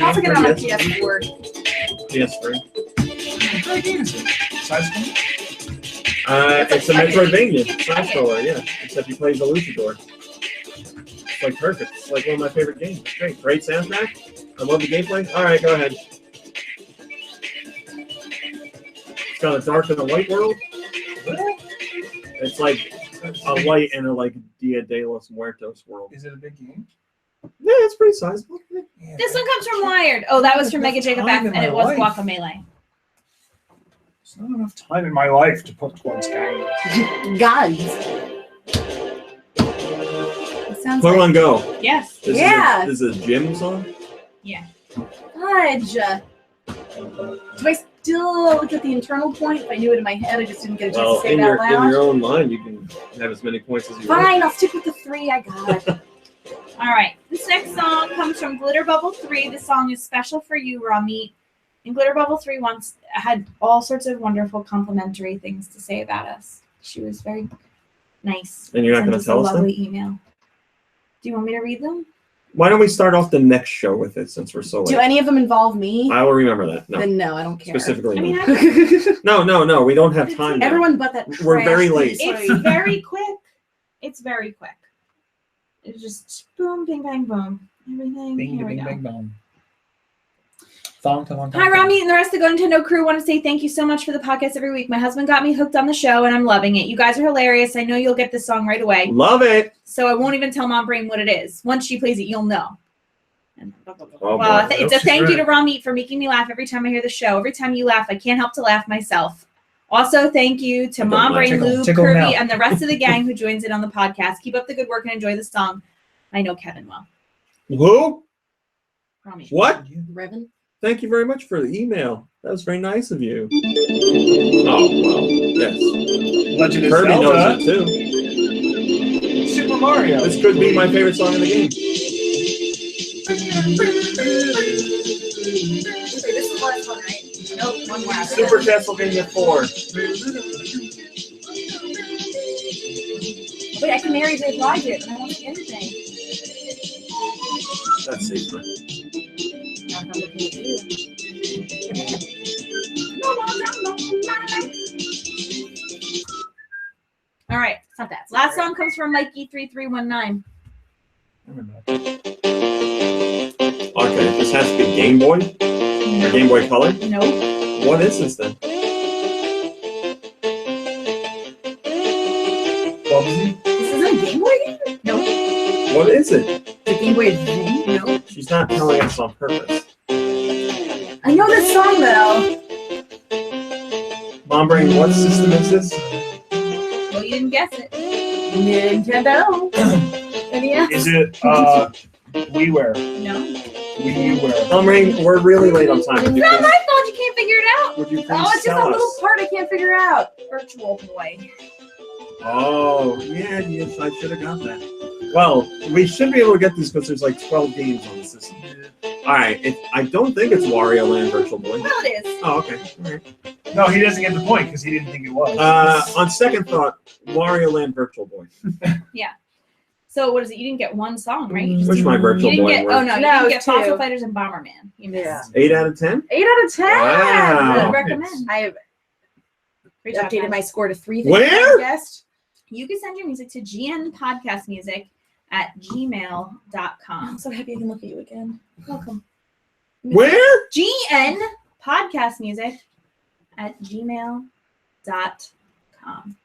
I'll forget on my PS3. What kind of game is it? Side scrolling? It's a Metroidvania. Side scroller, yeah. Except you play the luchador. It's like perfect. It's like one of my favorite games. It's great. Great soundtrack. I love the gameplay. All right, go ahead. It's got a dark and a light world. It's like a light and a like Dia de los Muertos world. Is it a big game? Yeah, it's pretty sizable. Yeah, This one comes from Wired. Oh, that was from Mega Jacob F, Time in and it my was life. Guacamole. There's not enough time in my life to put towards games. Guns. It sounds like Pokemon Go. Yes. Yeah. This is a gym song? fudge. Do I still look at the internal point? If I knew it in my head, I just didn't get a chance Well, to say in it out your loud. own mind, you can have as many points as you want. Fine, I'll stick with the 3 I got. All right. This next song comes from Glitter Bubble 3. The song is special for you, Raw Meat. And Glitter Bubble 3 once had all sorts of wonderful complimentary things to say about us. She was very nice. And you're not Sent going us to tell a us them? lovely email. Do you want me to read them? Why don't we start off the next show with it since we're so Do late? any of them involve me? I will remember that. No, Then no, I don't care. specifically. I mean, no. No. We don't have time now. Everyone but that We're very trash late. piece. It's very quick. It's very quick. It's just boom, bing, bang, boom. Everything. Bing, Here we bing, go. bang, bong. Thong, thong, thong, Hi, thong. Rami and the rest of the GoNintendo crew. Want to say thank you so much for the podcast every week. My husband got me hooked on the show, and I'm loving it. You guys are hilarious. I know you'll get this song right away, Love it. so I won't even tell Mom Brain what it is. Once she plays it, you'll know. And blah, blah, blah, blah. Oh, Well, boy. it's a She's thank you to right. Rami for making me laugh every time I hear the show. Every time you laugh, I can't help to laugh myself. Also, thank you to I don't Mom like Brain, tickle- Lou, tickle Kirby, now. and the rest of the gang who joins in on the podcast. Keep up the good work and enjoy the song. I know Kevin well. Who? Rami. What? Revan? Thank you very much for the email. That was very nice of you. Oh, well, yes. Legend of Kirby Zelda. knows it too. Super Mario. This could be my favorite song in the game. Okay, this is the last one, right? Nope, one more after Super that. Castlevania 4. Wait, I can marry Dave Logic, but I don't see anything. That's safer. Not from looking at you. All right, it's not that. Last song comes from Mikey3319. Okay, this has to be Game Boy? Or Game Boy Color? Nope. What is this then? Bubsy? This isn't a Game Boy game? Nope. What is it? The Game Boy Advance? Nope. She's not telling us on purpose. I know this song though. Mom Brain, what system is this? Well, you didn't guess it. Nintendo. NES. Is it WiiWare? No. WiiWare. Mom Brain, we're really late on time. Would you It's not please, my fault you can't figure it out. would you please Oh, it's just a tell little us? part I can't figure out. Virtual Boy. Oh, yeah, yes, I should have got that. Well, we should be able to get this because there's like 12 games on the system. All right, I don't think it's Wario Land Virtual Boy. Well, it is. Oh, okay. All right. No, he doesn't get the point because he didn't think it was. On second thought, Wario Land Virtual Boy. So what is it? You didn't get one song, right? You just Which my Virtual you didn't Boy get. were. Oh no, you No, didn't get two. Fossil Fighters and Bomberman. You missed. Yeah. 8 out of 10? 8 out of 10. Wow. I would Oh, recommend. I have Great job, updated guys. my score to 3. Where? Guessed. You can send your music to gnpodcastmusic@gmail.com. I'm so happy I can look at you again. Welcome. Where? gnpodcastmusic@gmail.com.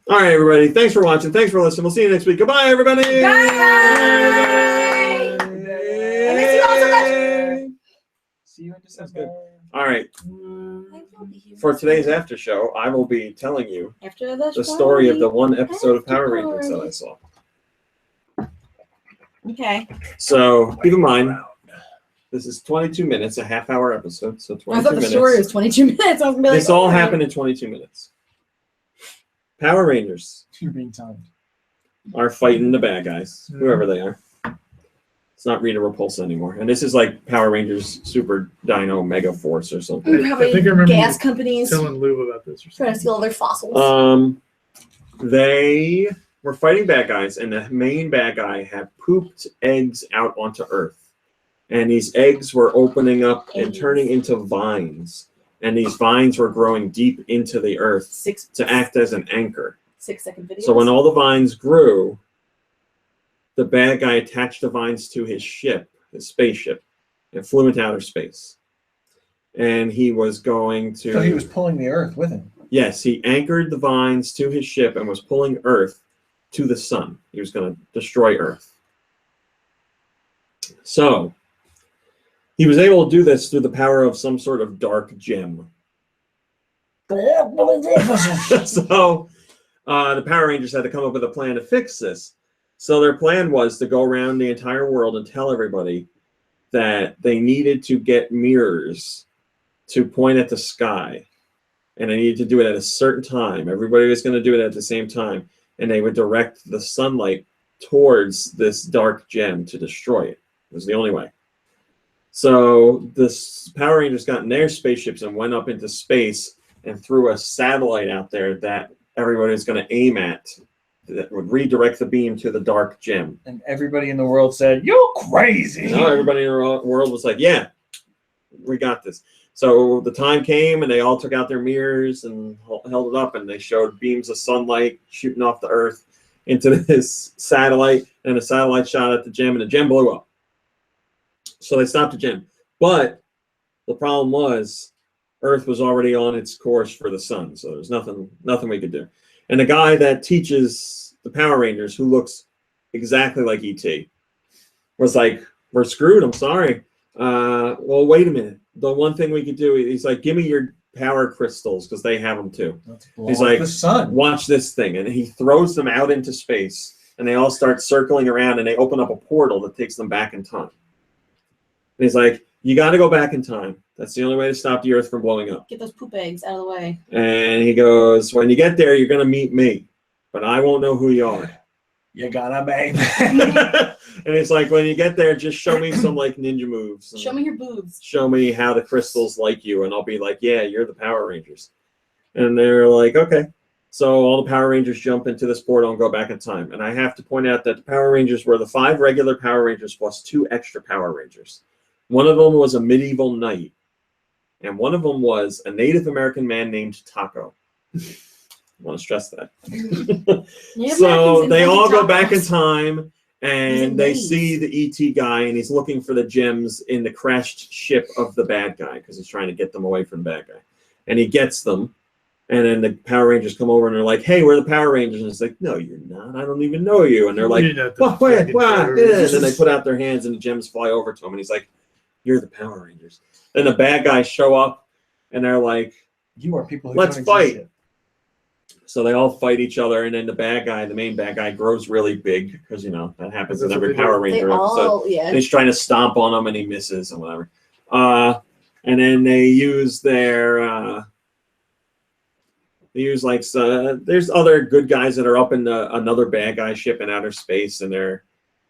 All right, everybody. Thanks for watching. Thanks for listening. We'll see you next week. Goodbye, everybody. Bye. I miss you all so much. See you in Sounds December. good. All right. I will be here. For today's after show, I will be telling you After the story of the one episode of Power Rangers that I saw. Okay. So keep in mind, this is 22 minutes, a half-hour episode. So 22 I thought the minutes. story was 22 minutes. I was gonna be like, This all oh, happened in 22 minutes. Power Rangers You're being timed. are fighting the bad guys, Mhm. whoever they are. It's not Rita Repulsa anymore. And this is like Power Rangers Super Dino Mega Force or something. Probably I think I remember gas you companies telling Lou about this or trying to something. steal their fossils. They were fighting bad guys, and the main bad guy had pooped eggs out onto Earth. And these eggs were opening up and Eggs. turning into vines. And these vines were growing deep into the Earth 6 to act as an anchor. 6-second video. So when all the vines grew, the bad guy attached the vines to his ship, his spaceship, and flew into outer space. And he was going to... So he was pulling the Earth with him. Yes, he anchored the vines to his ship and was pulling Earth to the sun. He was going to destroy Earth. So he was able to do this through the power of some sort of dark gem. So the Power Rangers had to come up with a plan to fix this. So their plan was to go around the entire world and tell everybody that they needed to get mirrors to point at the sky. And they needed to do it at a certain time. Everybody was going to do it at the same time. And they would direct the sunlight towards this dark gem to destroy it. It was the only way. So the Power Rangers got in their spaceships and went up into space and threw a satellite out there that everybody was going to aim at that would redirect the beam to the dark gem. And everybody in the world said, "You're crazy." No, everybody in the world was like, yeah, we got this. So the time came and they all took out their mirrors and held it up, and they showed beams of sunlight shooting off the Earth into this satellite, and the satellite shot at the gem, and the gem blew up. So they stopped the gem. But the problem was Earth was already on its course for the sun, so there's nothing we could do. And the guy that teaches the Power Rangers, who looks exactly like E.T., was like, "We're screwed, I'm sorry. Well, wait a minute. The one thing we could do," he's like, "give me your power crystals," because they have them too. He's like, the sun. "Watch this thing." And he throws them out into space, and they all start circling around, and they open up a portal that takes them back in time. And he's like, "You got to go back in time. That's the only way to stop the Earth from blowing up." Get those poop eggs out of the way. And he goes, "When you get there, you're going to meet me, but I won't know who you are." You gotta make. And it's like, when you get there, just show me some like ninja moves. And Show me your boobs. show me how the crystals like you, and I'll be like, yeah, you're the Power Rangers. And they're like, okay. So all the Power Rangers jump into this portal and go back in time. And I have to point out that the Power Rangers were the 5 regular Power Rangers plus 2 extra Power Rangers. One of them was a medieval knight, and one of them was a Native American man named Taco. I want to stress that. Native So Americans they all invented go back in tacos. time, and they maze. see the ET guy, and he's looking for the gems in the crashed ship of the bad guy because he's trying to get them away from the bad guy. And he gets them, and then the Power Rangers come over and they're like, hey, we're the Power Rangers. And it's like, no, you're not. I don't even know you. And they're like, You're not the what? fucking Power Yeah. And Rangers. then they put out their hands and the gems fly over to him. And he's like, you're the Power Rangers. Then the bad guys show up, and they're like, You are people who let's don't fight. exist yet. So they all fight each other, and then the bad guy, the main bad guy, grows really big because, you know, that happens in That's every what they Power do. They Ranger episode. all, yeah. And he's trying to stomp on him, and he misses and whatever. And then they use their there's other good guys that are up in another bad guy ship in outer space, and they're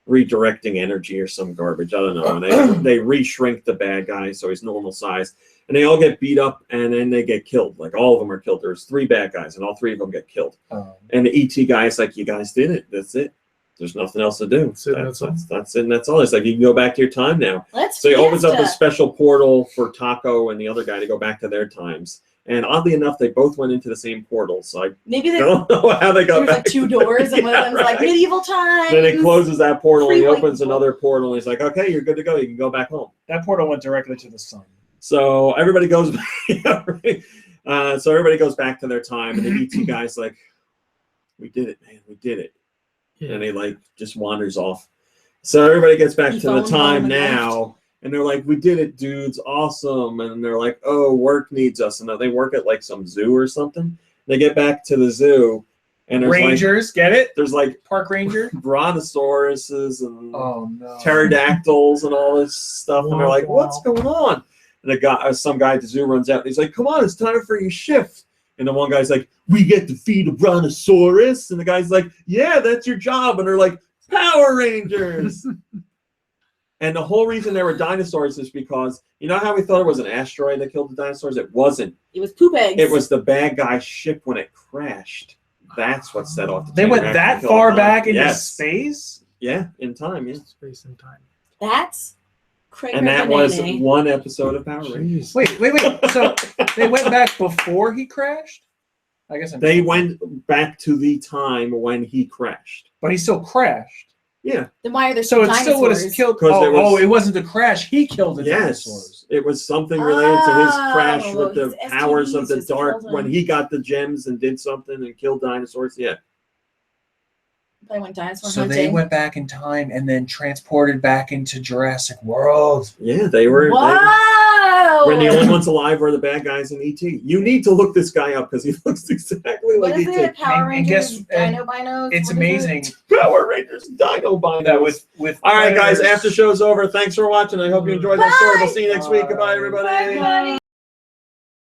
redirecting energy or some garbage. I don't know. And they re-shrink the bad guy so he's normal size. And they all get beat up, and then they get killed. Like, all of them are killed. There's 3 bad guys, and all 3 of them get killed. And the ET guy is like, you guys did it. That's it. There's nothing else to do. That's it, that's all. That's it, and that's all. It's like, you can go back to your time now. Let's So he opens up a fiesta. special portal for Taco and the other guy to go back to their times. And oddly enough, they both went into the same portal. So I Maybe don't know how they got there's back. like 2 to doors, and one of Yeah, them's like right. medieval times. Then he closes that portal and he Free white opens people. another portal, and he's like, okay, you're good to go. You can go back home. That portal went directly to the sun. So everybody goes back. Yeah, right. So everybody goes back to their time, and the ET guy's like, we did it, man. We did it. Yeah. And he like just wanders off. So everybody gets back He to the phoned time home and now, and they're like, we did it, dudes, awesome. And they're like, oh, work needs us. And they work at like some zoo or something. They get back to the zoo, and there's Rangers, get it? there's like Park Ranger. brontosauruses and Oh no. pterodactyls and all this stuff. And they're like, what's going on? And some guy at the zoo runs out, and he's like, come on, it's time for your shift. And the one guy's like, we get to feed a brontosaurus. And the guy's like, yeah, that's your job. And they're like, Power Rangers. And the whole reason there were dinosaurs is because, you know how we thought it was an asteroid that killed the dinosaurs? It wasn't. It was poop eggs. It was the bad guy's ship when it crashed. That's what set off the They chain went reaction that and killed far them. back into Yes. space? Yeah, in time, yeah. Space and time. That's crazy. And that was one episode of Power Rangers. Jeez. Wait. So they went back before he crashed? I guess They went back to the time when he crashed. But he still crashed. Yeah. Then why are there So still it still would have dinosaurs? killed. 'Cause it was- it wasn't the crash. He killed the Yes. dinosaurs. It was something related to his crash Oh, with the his powers of STDs the just dark killed him. when he got the gems and did something and killed dinosaurs. Yeah. I went dinosaur So hunting. they went back in time and then transported back into Jurassic World. Yeah, they were. Wow! When the only ones alive were the bad guys in ET. You need to look this guy up because he looks exactly What like is ET. it? Power And Rangers, guess- and Dino Binos? It's What is it? amazing Power Rangers Dino Binos. that with All right, guys, Predators- after show's over. Thanks for watching. I hope you enjoyed that story. We'll see you next week. Goodbye, everybody. Bye, everybody.